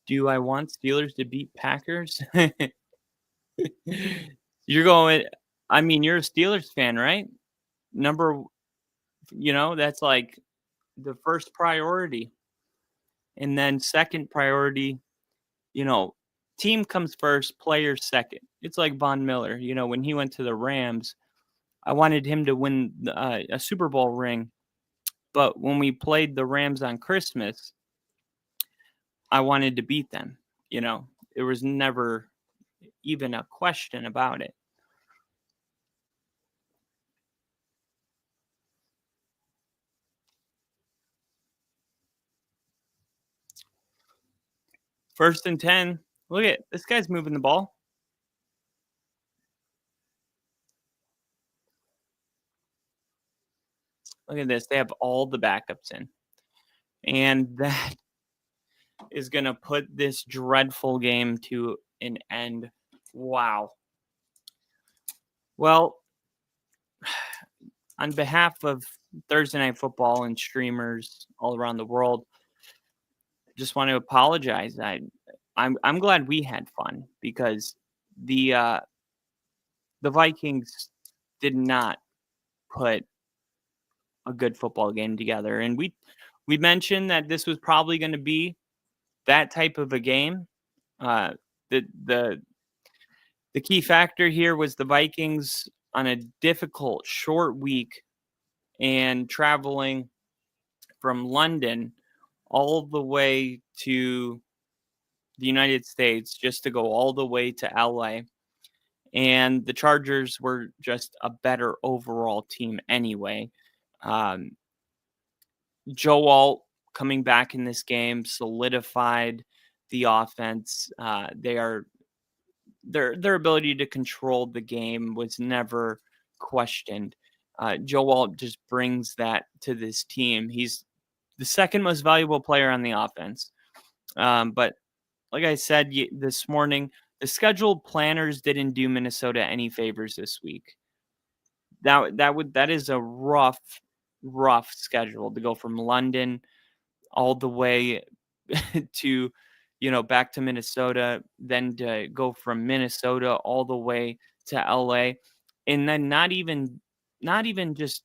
Do I want Steelers to beat Packers? You're going, you're a Steelers fan, right? That's like the first priority. And then second priority, team comes first, player second. It's like Von Miller. When he went to the Rams, I wanted him to win a Super Bowl ring But when we played the Rams on Christmas, I wanted to beat them. There was never even a question about it. First and 10. Look at this guy's moving the ball. Look at this. They have all the backups in. And that is going to put this dreadful game to an end. Wow. Well, on behalf of Thursday Night Football and streamers all around the world, just want to apologize. I'm glad we had fun because the Vikings did not put a good football game together, and we mentioned that this was probably going to be that type of a game. The key factor here was the Vikings on a difficult short week and traveling from London all the way to the United States just to go all the way to LA. And the Chargers were just a better overall team anyway. Joe Alt coming back in this game solidified the offense. Their ability to control the game was never questioned. Joe Alt just brings that to this team. He's the second most valuable player on the offense. But like I said this morning, the scheduled planners didn't do Minnesota any favors this week. That is a rough schedule to go from London all the way to back to Minnesota, then to go from Minnesota all the way to LA, and then not even just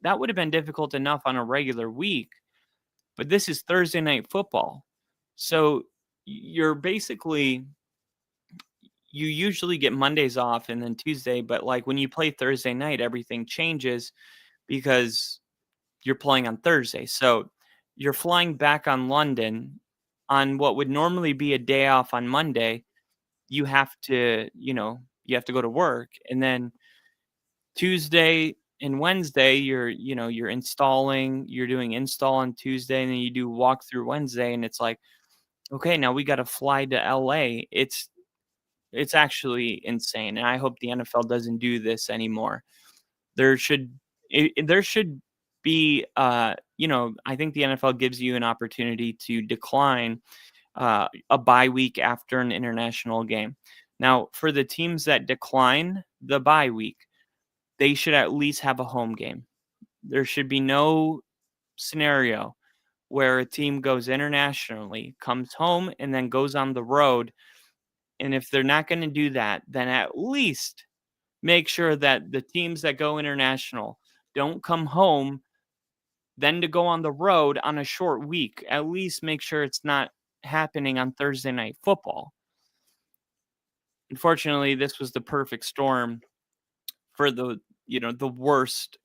that would have been difficult enough on a regular week, but this is Thursday Night Football. So you're basically, you usually get Mondays off and then Tuesday, but like when you play Thursday night, everything changes because you're playing on Thursday. So you're flying back on London on what would normally be a day off on Monday. You have to go to work, and then Tuesday and Wednesday you're doing install on Tuesday, and then you do walkthrough Wednesday, and it's like, okay, now we got to fly to LA. It's actually insane, and I hope the NFL doesn't do this anymore. There should be, I think the NFL gives you an opportunity to decline a bye week after an international game. Now, for the teams that decline the bye week, they should at least have a home game. There should be no scenario where a team goes internationally, comes home, and then goes on the road. And if they're not going to do that, then at least make sure that the teams that go international don't come home then to go on the road on a short week. At least make sure it's not happening on Thursday Night Football. Unfortunately, this was the perfect storm for the worst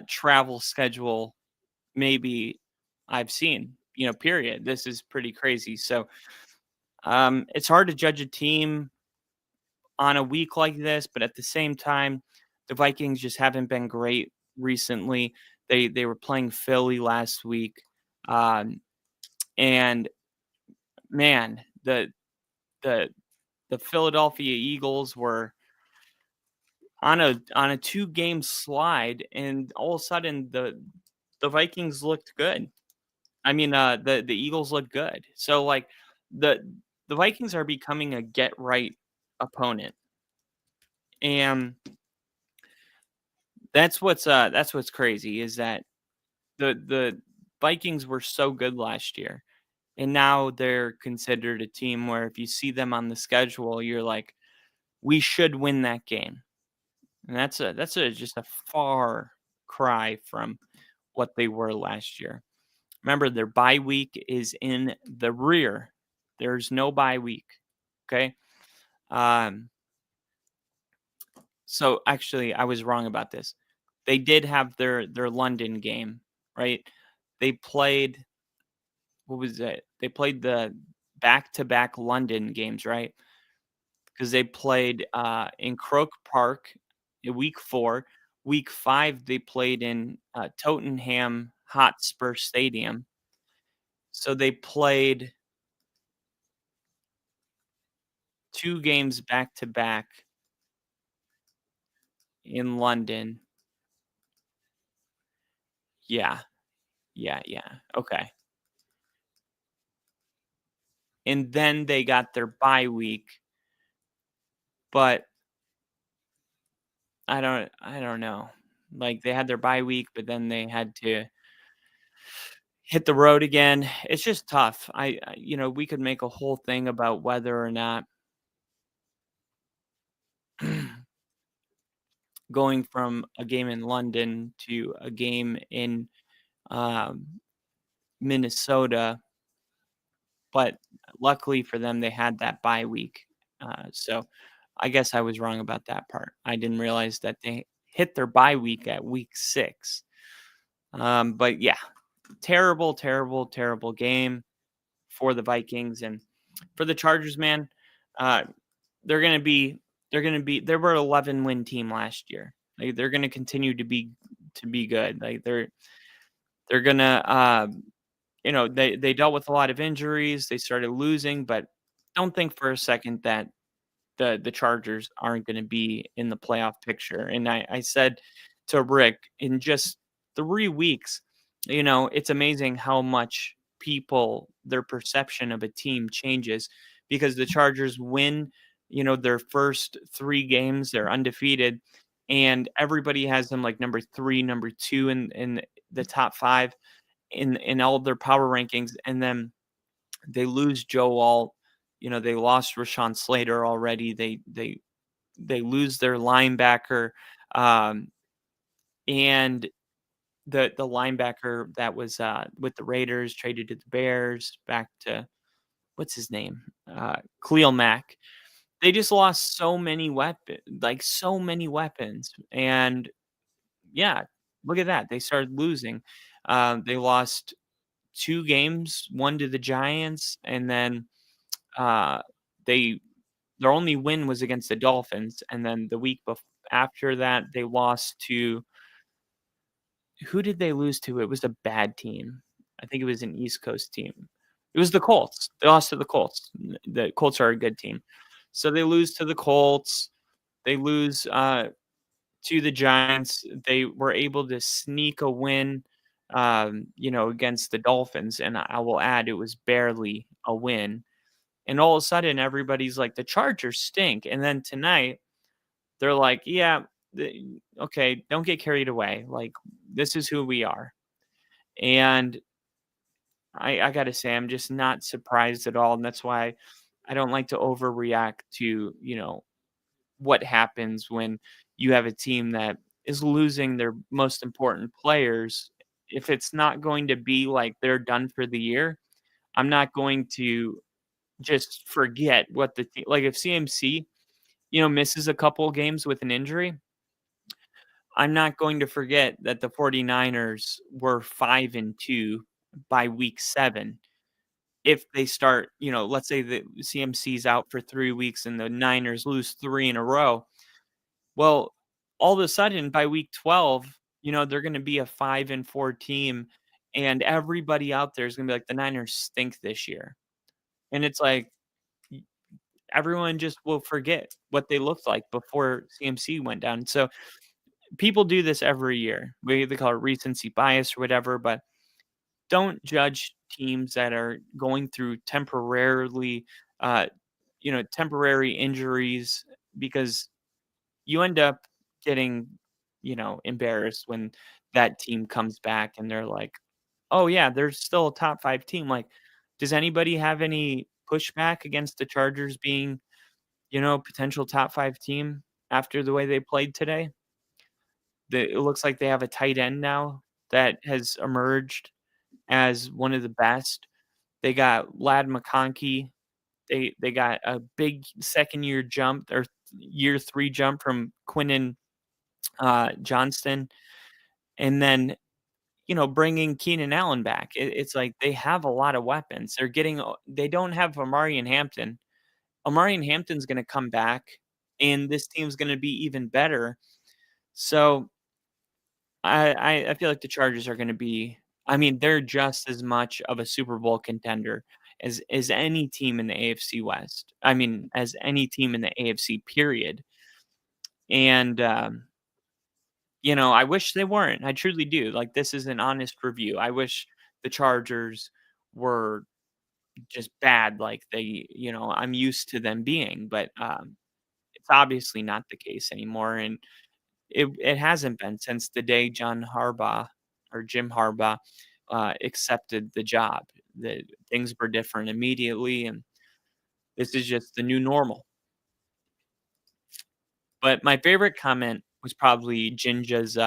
travel schedule maybe I've seen, period. This is pretty crazy. So it's hard to judge a team on a week like this, but at the same time, the Vikings just haven't been great recently. They were playing Philly last week, and man, the Philadelphia Eagles were on a 2-game slide, and all of a sudden the Vikings looked good. I mean, the Eagles looked good. So like the Vikings are becoming a get right opponent, and that's what's crazy is that the Vikings were so good last year, and now they're considered a team where if you see them on the schedule, you're like, we should win that game. And that's just a far cry from what they were last year. Remember, their bye week is in the rear. There's no bye week. Okay. So actually, I was wrong about this. They did have their London game right? They played, what was it? They played the back-to-back London games, right? Because they played in Croke Park in week 4. Week 5, they played in Tottenham Hotspur Stadium. So they played 2 games back to back in London. Yeah. Yeah, yeah. Okay. And then they got their bye week, but I don't know. Like, they had their bye week, but then they had to hit the road again. It's just tough. We could make a whole thing about whether or not going from a game in London to a game in um, Minnesota, but luckily for them, they had that bye week. So I guess I was wrong about that part. I didn't realize that they hit their bye week at week 6. But yeah, terrible, terrible, terrible game for the Vikings and for the Chargers, man. Uh, they were an 11-win team last year. Like, they're gonna continue to be good. Like, they're gonna they dealt with a lot of injuries. They started losing, but don't think for a second that the Chargers aren't going to be in the playoff picture. And I said to Rick, in just 3 weeks, it's amazing how much their perception of a team changes, because the Chargers win, their first 3 games, they're undefeated, and everybody has them like number 3, number 2 in the top 5 in all of their power rankings, and then they lose Joe Alt. They lost Rashawn Slater already. They lose their linebacker, um, and the linebacker that was with the Raiders traded to the Bears back to, what's his name, Khalil Mack. They just lost so many weapons, and yeah, look at that. They started losing. They lost 2 games, one to the Giants, and then uh, they their only win was against the Dolphins, and then the week after that, they lost to, who did they lose to? It was a bad team. I think it was an East Coast team. It was the Colts. They lost to the Colts. The Colts are a good team. So they lose to the Colts. They lose to the Giants. They were able to sneak a win, against the Dolphins. And I will add, it was barely a win. And all of a sudden, everybody's like, the Chargers stink. And then tonight, they're like, yeah, okay, don't get carried away. Like, this is who we are. And I got to say, I'm just not surprised at all. And that's why I don't like to overreact to, what happens when you have a team that is losing their most important players. If it's not going to be like they're done for the year, I'm not going to just forget what like, if CMC, misses a couple games with an injury, I'm not going to forget that the 49ers were 5-2 by week 7. If they start, let's say that CMC's out for 3 weeks and the Niners lose 3 in a row. Well, all of a sudden by week 12, they're going to be a 5-4 team, and everybody out there is going to be like, the Niners stink this year. And it's like, everyone just will forget what they looked like before CMC went down. So people do this every year. They call it recency bias or whatever, but don't judge teams that are going through uh, temporary injuries, because you end up getting, embarrassed when that team comes back and they're like, oh yeah, they're still a top 5 team. Like, does anybody have any pushback against the Chargers being, potential top 5 team after the way they played today? It looks like they have a tight end now that has emerged as one of the best. They got Lad McConkey. They got a big second-year jump, or year 3 jump, from Quinnen Johnston. And then, bringing Keenan Allen back. It's like they have a lot of weapons. They don't have Amari and Hampton. Amari and Hampton's going to come back, and this team's going to be even better. So I feel like the Chargers are going to be. I mean, they're just as much of a Super Bowl contender as any team in the AFC West. I mean, as any team in the AFC period. And I wish they weren't. I truly do. Like, this is an honest review. I wish the Chargers were just bad, like I'm used to them being, but it's obviously not the case anymore, and it hasn't been since the day John Harbaugh or Jim Harbaugh accepted the job. The things were different immediately, and this is just the new normal. But my favorite comment was probably Jinja's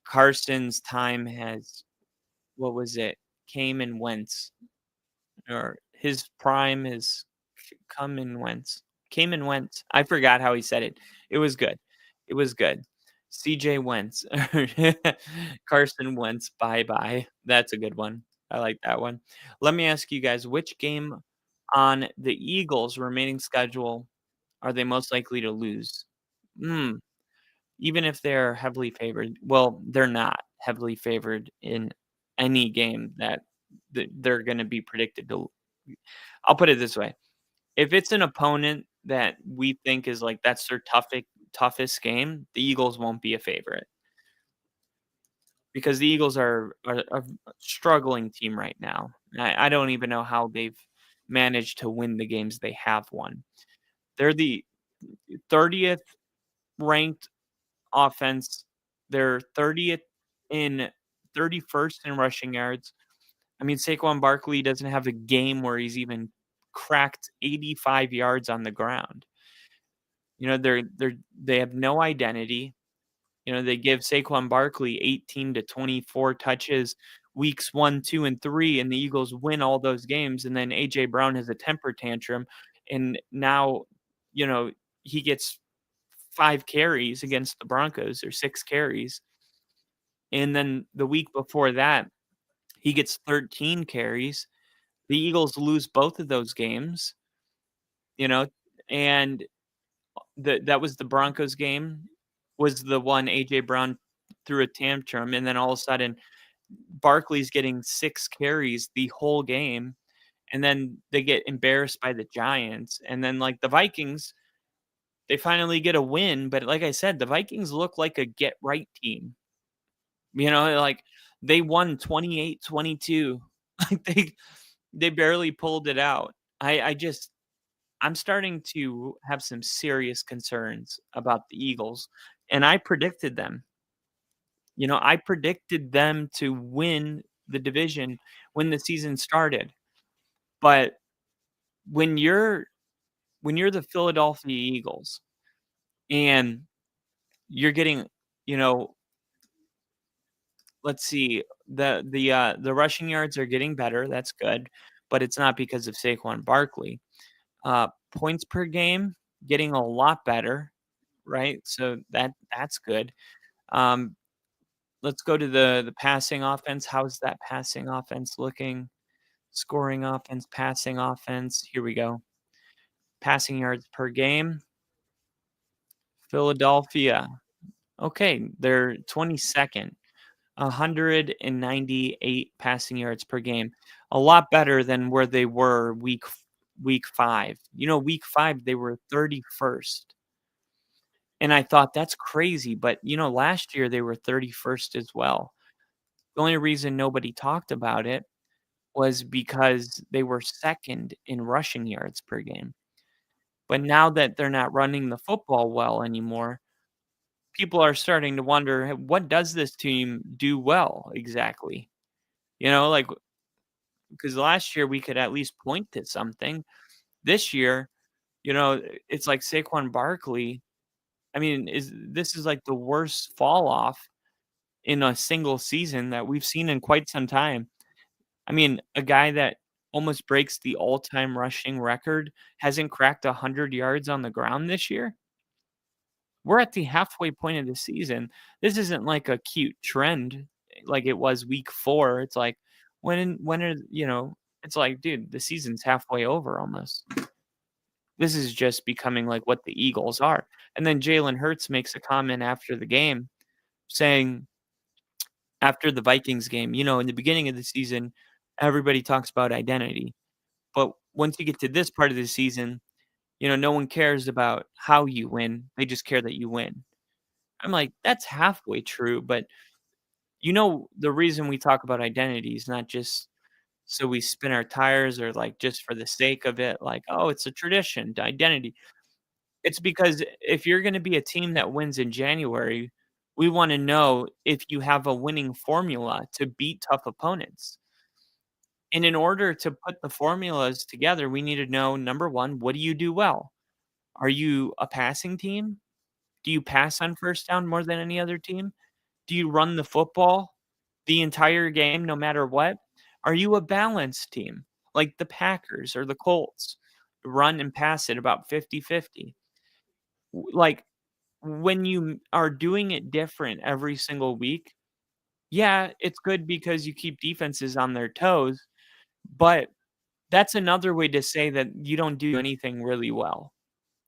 Carson's time has, what was it? Came and went, or his prime has come and went. Came and went. I forgot how he said it. It was good. It was good. CJ Wentz. Carson Wentz. Bye bye. That's a good one. I like that one. Let me ask you guys, which game on the Eagles' remaining schedule are they most likely to lose? Even if they're heavily favored. Well, they're not heavily favored in any game that they're going to be predicted to. I'll put it this way. If it's an opponent that we think is like that's their toughest game, the Eagles won't be a favorite. Because the Eagles are a struggling team right now. I don't even know how they've managed to win the games they have won. They're the 30th ranked offense. They're 30th in 31st in rushing yards. I mean, Saquon Barkley doesn't have a game where he's even cracked 85 yards on the ground. They have no identity. They give Saquon Barkley 18 to 24 touches weeks 1, 2, and 3, and the Eagles win all those games. And then A.J. Brown has a temper tantrum, and now, he gets 5 carries against the Broncos, or 6 carries. And then the week before that, he gets 13 carries. The Eagles lose both of those games, and that was the Broncos game, was the one A.J. Brown threw a tantrum, and then all of a sudden Barkley's getting 6 carries the whole game, and then they get embarrassed by the Giants. And then, like, the Vikings, they finally get a win, but like I said, the Vikings look like a get-right team. Like, they won 28-22. Like, they barely pulled it out. I'm starting to have some serious concerns about the Eagles, and I predicted them. I predicted them to win the division when the season started. But when you're the Philadelphia Eagles and you're getting, let's see, the rushing yards are getting better, that's good, but it's not because of Saquon Barkley. Points per game getting a lot better, right? So that's good. Let's go to the passing offense. How's that passing offense looking? Scoring offense, passing offense. Here we go. Passing yards per game. Philadelphia. Okay, they're 22nd. 198 passing yards per game. A lot better than where they were week 5. Week 5 they were 31st. And I thought that's crazy, but last year they were 31st as well. The only reason nobody talked about it was because they were second in rushing yards per game. But now that they're not running the football well anymore, people are starting to wonder, "Hey, what does this team do well exactly?" Like, because last year we could at least point to something. This year, it's like Saquon Barkley. I mean, this is like the worst fall off in a single season that we've seen in quite some time. I mean, a guy that almost breaks the all-time rushing record hasn't cracked 100 yards on the ground this year. We're at the halfway point of the season. This isn't like a cute trend like it was week 4. It's like, when are, it's like, dude, the season's halfway over almost. This is just becoming like what the Eagles are. And then Jalen Hurts makes a comment after the game saying, after the Vikings game, in the beginning of the season, everybody talks about identity. But once you get to this part of the season, no one cares about how you win. They just care that you win. I'm like, that's halfway true. But the reason we talk about identity is not just so we spin our tires or like just for the sake of it, like, oh, it's a tradition, identity. It's because if you're going to be a team that wins in January, we want to know if you have a winning formula to beat tough opponents. And in order to put the formulas together, we need to know, number one, what do you do well? Are you a passing team? Do you pass on first down more than any other team? Do you run the football the entire game no matter what? Are you a balanced team like the Packers or the Colts? Run and pass it about 50-50. Like, when you are doing it different every single week, yeah, it's good because you keep defenses on their toes, but that's another way to say that you don't do anything really well,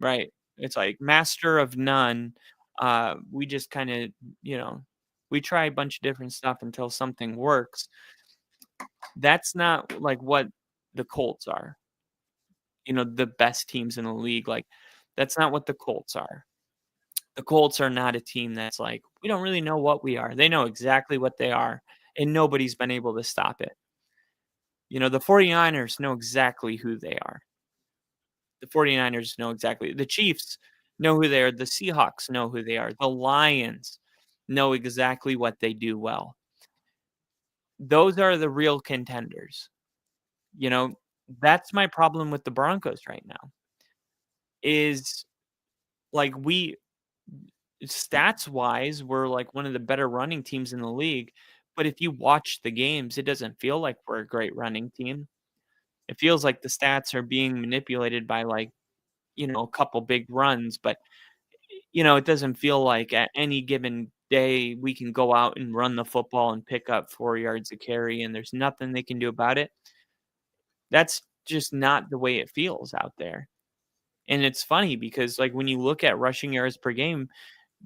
right? It's like master of none. We just kind of, we try a bunch of different stuff until something works. That's not like what the Colts are. The best teams in the league. Like, that's not what the Colts are. The Colts are not a team that's like, we don't really know what we are. They know exactly what they are, and nobody's been able to stop it. The 49ers know exactly who they are. The 49ers know exactly. The Chiefs know who they are. The Seahawks know who they are. The Lions know exactly what they do well. Those are the real contenders. That's my problem with the Broncos right now. Is like, stats wise, we're like one of the better running teams in the league. But if you watch the games, it doesn't feel like we're a great running team. It feels like the stats are being manipulated by like, a couple big runs, but it doesn't feel like at any given day we can go out and run the football and pick up 4 yards of carry and there's nothing they can do about it. That's just not the way it feels out there. And it's funny because like when you look at rushing yards per game,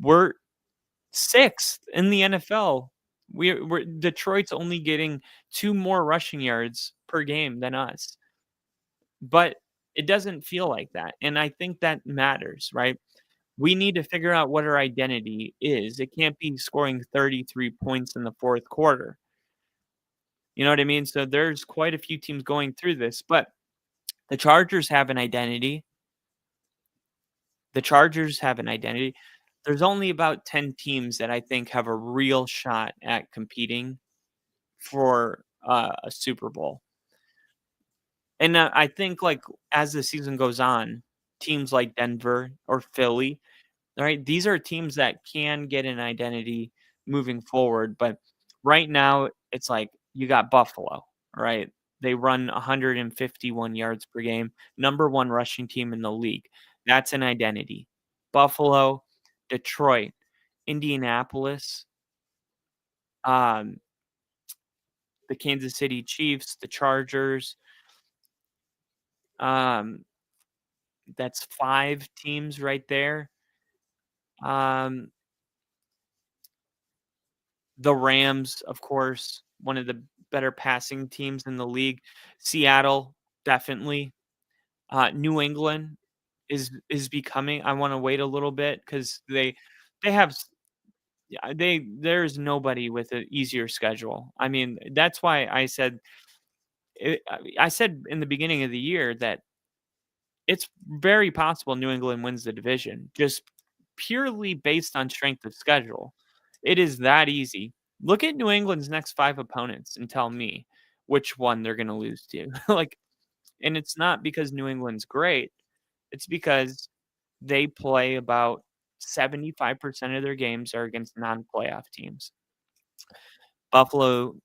we're 6th in the NFL. We're Detroit's only getting 2 more rushing yards per game than us. But it doesn't feel like that. And I think that matters, right? We need to figure out what our identity is. It can't be scoring 33 points in the fourth quarter. You know what I mean? So there's quite a few teams going through this, but the Chargers have an identity. There's only about 10 teams that I think have a real shot at competing for a Super Bowl. And I think like as the season goes on, teams like Denver or Philly, right? These are teams that can get an identity moving forward. But right now, it's like you got Buffalo, right? They run 151 yards per game, number 1 rushing team in the league. That's an identity. Buffalo, Detroit, Indianapolis, the Kansas City Chiefs, the Chargers. That's 5 teams right there. The Rams, of course, one of the better passing teams in the league. Seattle, definitely. New England is becoming. I want to wait a little bit because they have. Yeah, there's nobody with an easier schedule. I mean, that's why I said I said in the beginning of the year that it's very possible New England wins the division just purely based on strength of schedule. It is that easy. Look at New England's next 5 opponents and tell me which one they're going to lose to. Like, and it's not because New England's great. It's because they play about 75% of their games are against non-playoff teams. Buffalo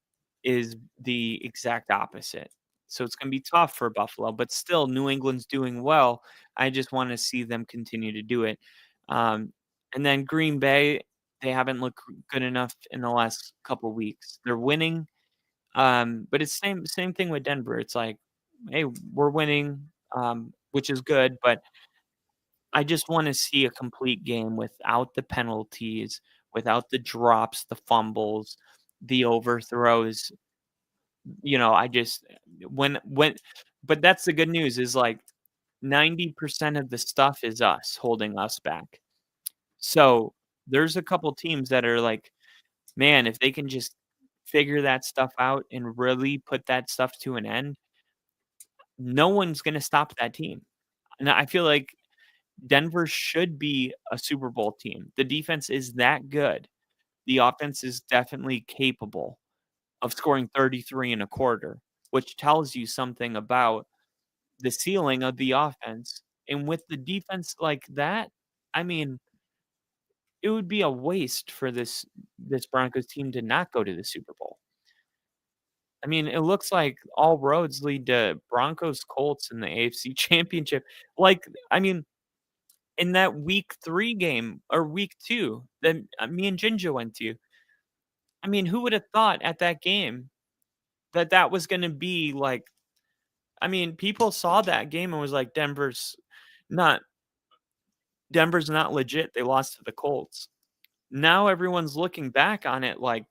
is the exact opposite. So it's going to be tough for Buffalo, but still New England's doing well. I just want to see them continue to do it. And then Green Bay, they haven't looked good enough in the last couple weeks. They're winning, but it's same thing with Denver. It's like, hey, we're winning, which is good, but I just want to see a complete game without the penalties, without the drops, the fumbles, the overthrows. I just when but that's the good news is like 90% of the stuff is us holding us back. So there's a couple teams that are like, man, if they can just figure that stuff out and really put that stuff to an end, no one's going to stop that team. And I feel like Denver should be a Super Bowl team. The defense is that good. The offense is definitely capable of scoring 33 and a quarter, which tells you something about the ceiling of the offense. And with the defense like that, I mean, it would be a waste for this Broncos team to not go to the Super Bowl. I mean, it looks like all roads lead to Broncos Colts in the AFC Championship. Like, I mean, in that week 3 game or week 2 that me and Ginger went to, I mean, who would have thought at that game that was going to be like, I mean, people saw that game and was like, not Denver's not legit. They lost to the Colts. Now everyone's looking back on it like,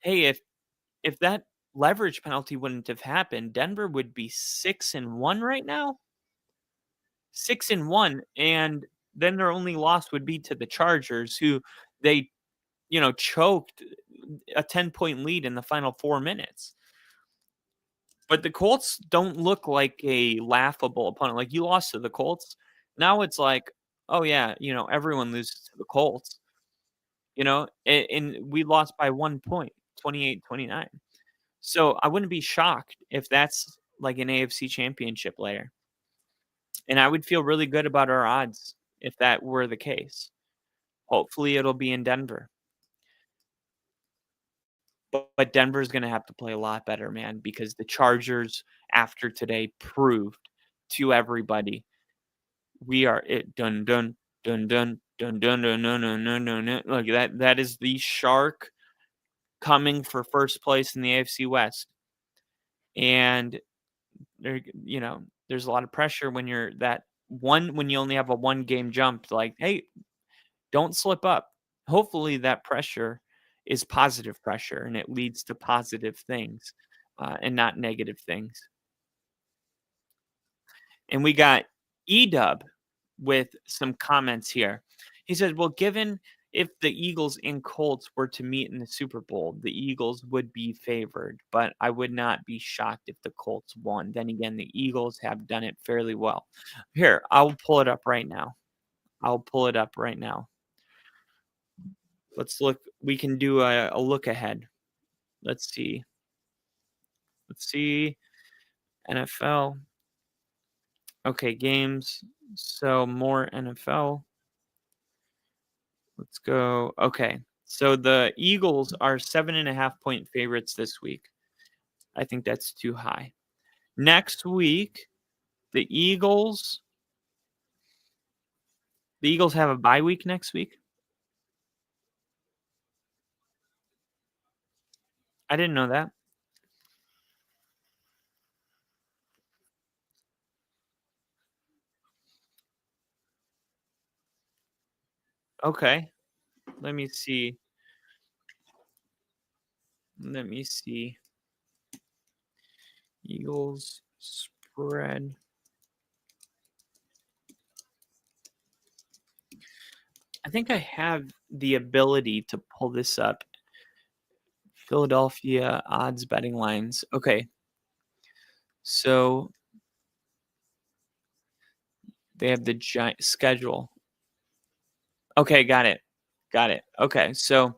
hey, if that leverage penalty wouldn't have happened, Denver would be 6-1 right now. 6-1, and then their only loss would be to the Chargers, who they, choked a 10-point lead in the final 4 minutes. But the Colts don't look like a laughable opponent. Like, you lost to the Colts. Now it's like, oh yeah, everyone loses to the Colts. And we lost by 1 point, 28-29. So I wouldn't be shocked if that's like an AFC Championship layer. And I would feel really good about our odds if that were the case. Hopefully it'll be in Denver. But Denver's going to have to play a lot better, man, because the Chargers after today proved to everybody we are it dun dun dun dun dun dun dun dun dun dun dun dun. Look, that is the shark coming for first place in the AFC West. And there's a lot of pressure when you're when you only have a 1 game jump, like, hey, don't slip up. Hopefully that pressure is positive pressure and it leads to positive things and not negative things. And we got Edub with some comments here. He says, well, given if the Eagles and Colts were to meet in the Super Bowl, the Eagles would be favored, but I would not be shocked if the Colts won. Then again, the Eagles have done it fairly well. Here, I'll pull it up right now. Let's look. We can do a look ahead. Let's see. NFL. Okay, games. So more NFL. Let's go. Okay. So the Eagles are 7.5-point favorites this week. I think that's too high. Next week, the Eagles have a bye week next week. I didn't know that. Okay. Let me see. Eagles spread. I think I have the ability to pull this up. Philadelphia odds betting lines. Okay. So they have the giant schedule. Okay, got it. Okay, so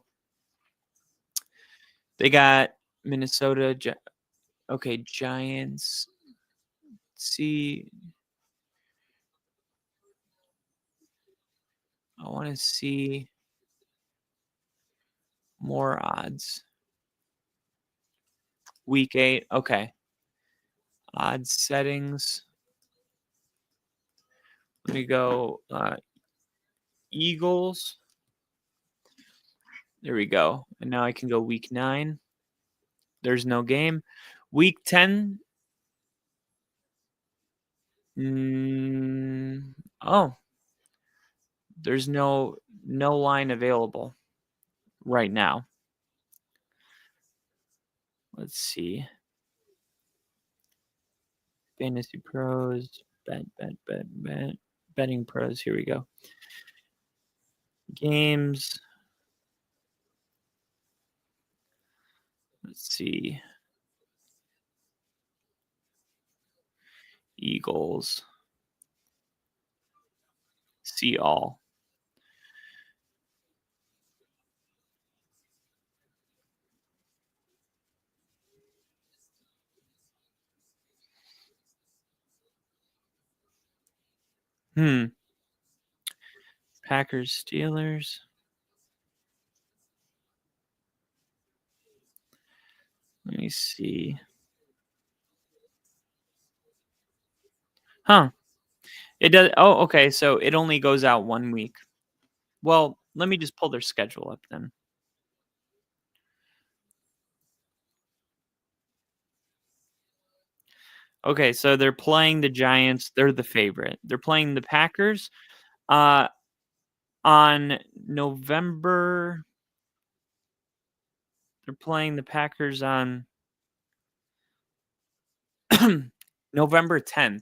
they got Minnesota. Okay, Giants. See, I want to see more odds. Week 8. Okay. Odds settings. Let me go Eagles. There we go. And now I can go week 9. There's no game. Week 10. Oh, there's no line available right now. Let's see. Fantasy Pros, betting pros. Here we go. Games. Let's see. Eagles. See all. Packers, Steelers. Let me see. Huh. It does. Oh, okay. So it only goes out 1 week. Well, let me just pull their schedule up then. Okay, so they're playing the Giants. They're the favorite. They're playing the Packers on November. They're playing the Packers on November 10th.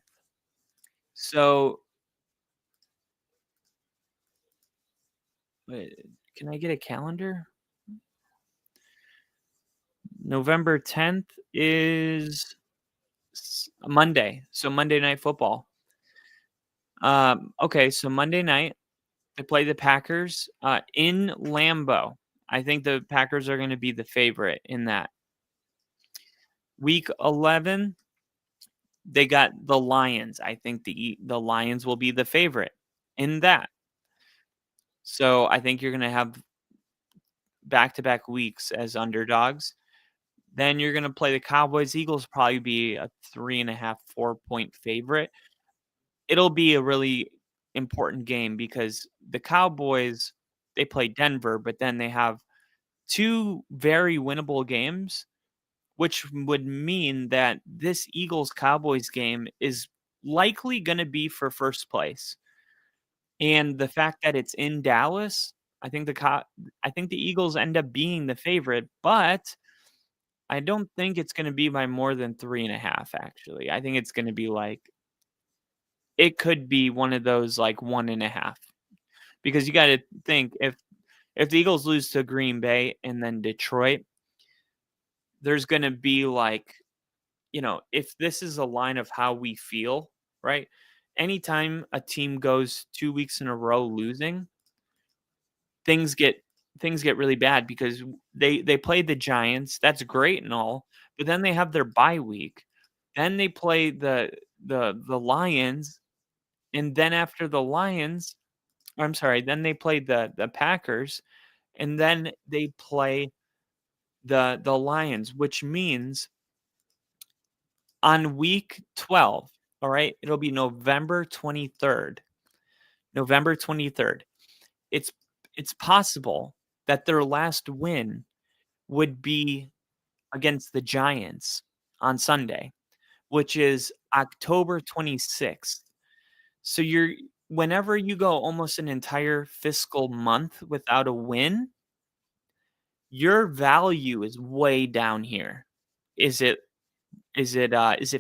So, wait, can I get a calendar? November 10th is Monday. So Monday Night Football. Okay, so Monday night they play the Packers in Lambeau. I think the Packers are going to be the favorite in that. Week 11, they got the Lions. I think the Lions will be the favorite in that. So I think you're going to have back-to-back weeks as underdogs. Then you're going to play the Cowboys. Eagles probably be a 3.5, 4-point favorite. It'll be a really important game because the Cowboys, they play Denver, but then they have 2 very winnable games, which would mean that this Eagles-Cowboys game is likely going to be for first place. And the fact that it's in Dallas, I think the Eagles end up being the favorite, but I don't think it's going to be by more than 3.5. Actually, I think it's going to be it could be one of those 1.5, because you got to think if the Eagles lose to Green Bay and then Detroit, there's going to be if this is a line of how we feel, right? Anytime a team goes 2 weeks in a row losing, things get really bad because they play the Giants. That's great and all, but then they have their bye week. Then they play the Lions, and then after the Lions, I'm sorry, then they play the Packers, and then they play the Lions, which means on week 12, all right, it'll be November 23rd. November 23rd. It's possible that their last win would be against the Giants on Sunday, which is October 26th. So whenever you go almost an entire fiscal month without a win, your value is way down here. Is it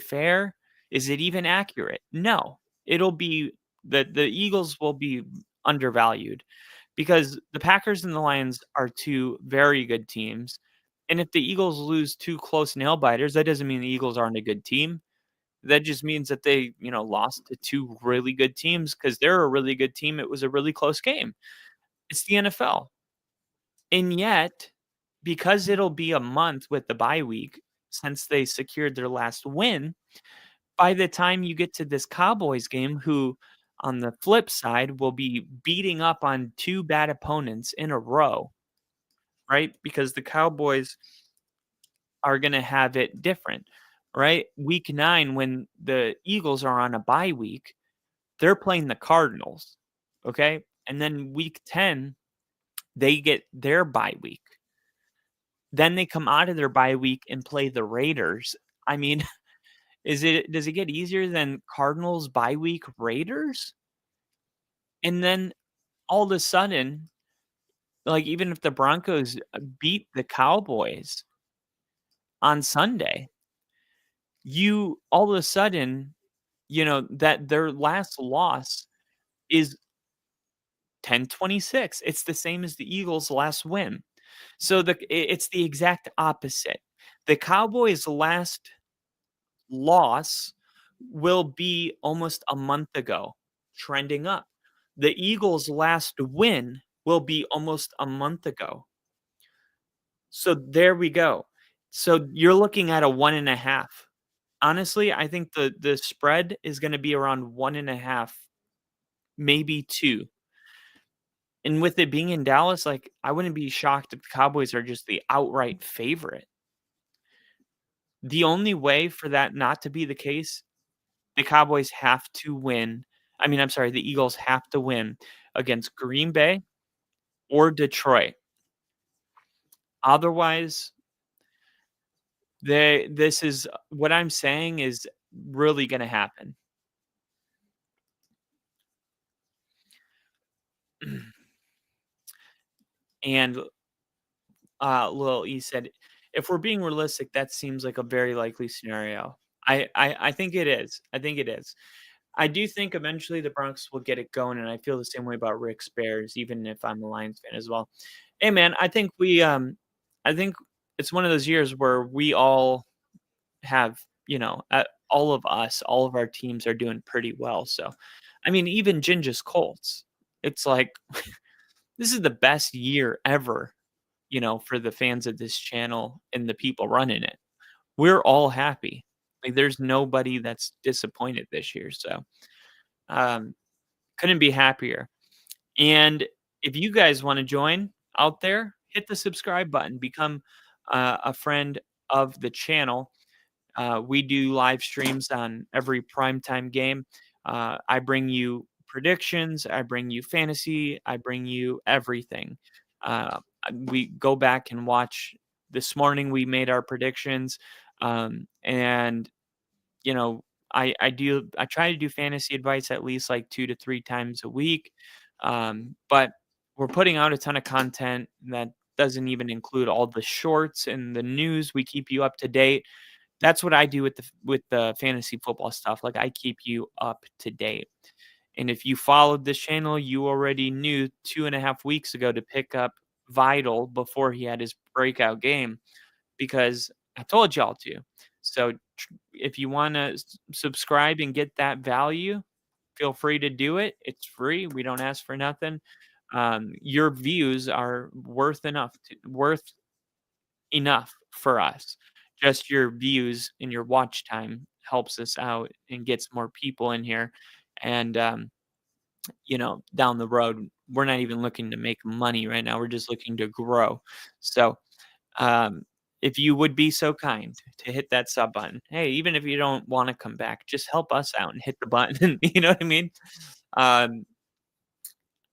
fair? Is it even accurate? No. It'll be the Eagles will be undervalued because the Packers and the Lions are 2 very good teams. And if the Eagles lose 2 close nail biters, that doesn't mean the Eagles aren't a good team. That just means that they, lost to 2 really good teams because they're a really good team. It was a really close game. It's the NFL. And yet, because it'll be a month with the bye week since they secured their last win, by the time you get to this Cowboys game, who on the flip side will be beating up on 2 bad opponents in a row, right? Because the Cowboys are going to have it different, right? Week 9, when the Eagles are on a bye week, they're playing the Cardinals, okay? And then week 10, They get their bye week. Then they come out of their bye week and play the Raiders. I mean, does it get easier than Cardinals bye week Raiders? And then all of a sudden, like, even if the Broncos beat the Cowboys on Sunday, you all of a sudden, that their last loss is 10-26. It's the same as the Eagles' last win. So it's the exact opposite. The Cowboys' last loss will be almost a month ago, trending up. The Eagles' last win will be almost a month ago. So there we go. So you're looking at a 1.5. Honestly, I think the spread is gonna be around 1.5, maybe 2. And with it being in Dallas, like, I wouldn't be shocked if the Cowboys are just the outright favorite. The only way for that not to be the case, the Cowboys have to win. I mean, I'm sorry, the Eagles have to win against Green Bay or Detroit. Otherwise, this is what I'm saying is really gonna happen. And Lil E said, "If we're being realistic, that seems like a very likely scenario." I think it is. I think it is. I do think eventually the Bronx will get it going, and I feel the same way about Rick's Bears, even if I'm a Lions fan as well. Hey, man, I think it's one of those years where we all have, all of us, all of our teams are doing pretty well. So, I mean, even Ginger's Colts, it's like this is the best year ever, for the fans of this channel and the people running it. We're all happy. Like, there's nobody that's disappointed this year. So, um, couldn't be happier. And if you guys want to join out there, hit the subscribe button, become a friend of the channel. We do live streams on every primetime game. I bring you predictions, I bring you fantasy, I bring you everything. We go back and watch. This morning we made our predictions, and you know, I try to do fantasy advice at least like 2 to 3 times a week. But we're putting out a ton of content that doesn't even include all the shorts and the news. We keep you up to date. That's what I do with the fantasy football stuff. Like, I keep you up to date. And if you followed this channel, you already knew 2.5 weeks ago to pick up Vital before he had his breakout game, because I told y'all to. So if you want to subscribe and get that value, feel free to do it. It's free. We don't ask for nothing. Your views are worth enough for us. Just your views and your watch time helps us out and gets more people in here. And down the road, we're not even looking to make money right now. We're just looking to grow. So um, if you would be so kind to hit that sub button, hey, even if you don't want to come back, just help us out and hit the button. You know what I mean? Um,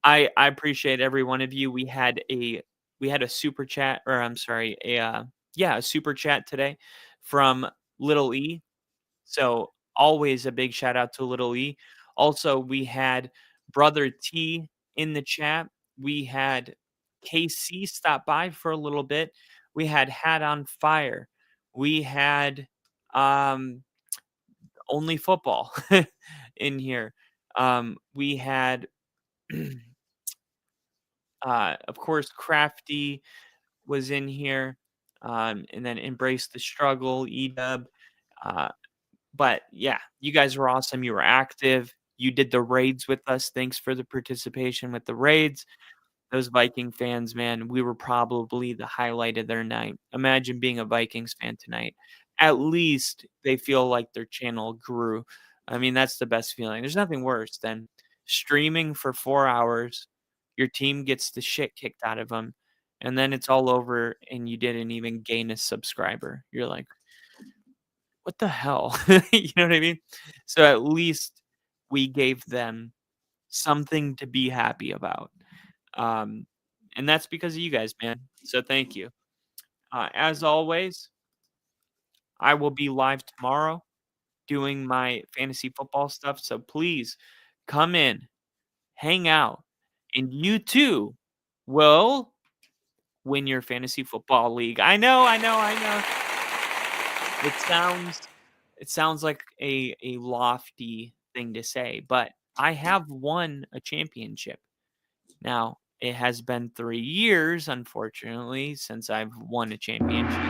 I appreciate every one of you. We had a super chat, or I'm sorry, a super chat today from Little E. So always a big shout out to Little E. Also, we had Brother T in the chat. We had KC stop by for a little bit. We had Hat on Fire. We had Only Football in here. We had of course, Crafty was in here, and then Embrace the Struggle, Edub. Uh, but yeah, you guys were awesome. You were active. You did the raids with us. Thanks for the participation with the raids. Those Viking fans, man, we were probably the highlight of their night. Imagine being a Vikings fan tonight. At least they feel like their channel grew. I mean, that's the best feeling. There's nothing worse than streaming for 4 hours. Your team gets the shit kicked out of them, and then it's all over, and you didn't even gain a subscriber. You're like, what the hell? You know what I mean? So at least we gave them something to be happy about. Um, And that's because of you guys, man. So thank you. As always, I will be live tomorrow doing my fantasy football stuff. So please come in, hang out, and you too will win your fantasy football league. I know. It sounds like a lofty thing to say, but I have won a championship. Now, it has been 3 years, unfortunately, since I've won a championship.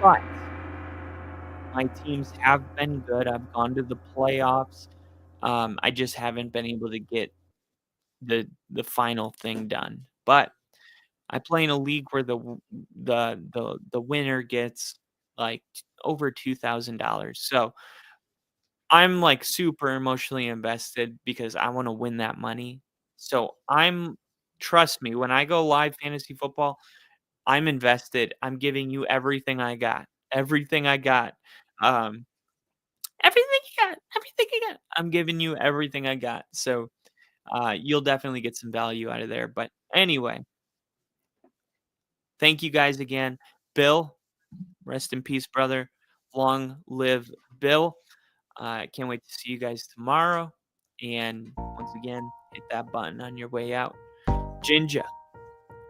But my teams have been good. I've gone to the playoffs. I just haven't been able to get the final thing done. But I play in a league where the winner gets like over $2,000. So I'm like super emotionally invested because I want to win that money. So trust me, when I go live fantasy football, I'm invested. I'm giving you everything I got. Everything I got. Everything you got. Everything you got. I'm giving you everything I got. So you'll definitely get some value out of there. But anyway, thank you guys again. Bill, rest in peace, brother. Long live Bill. I can't wait to see you guys tomorrow. And once again, hit that button on your way out. Jinja,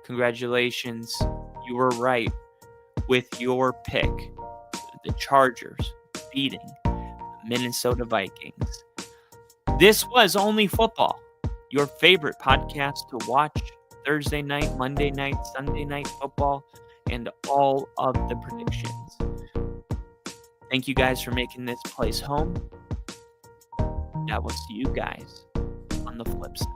congratulations. You were right with your pick. The Chargers beating the Minnesota Vikings. This was Only Football, your favorite podcast to watch Thursday night, Monday night, Sunday night football, and all of the predictions. Thank you guys for making this place home. I will see you guys on the flip side.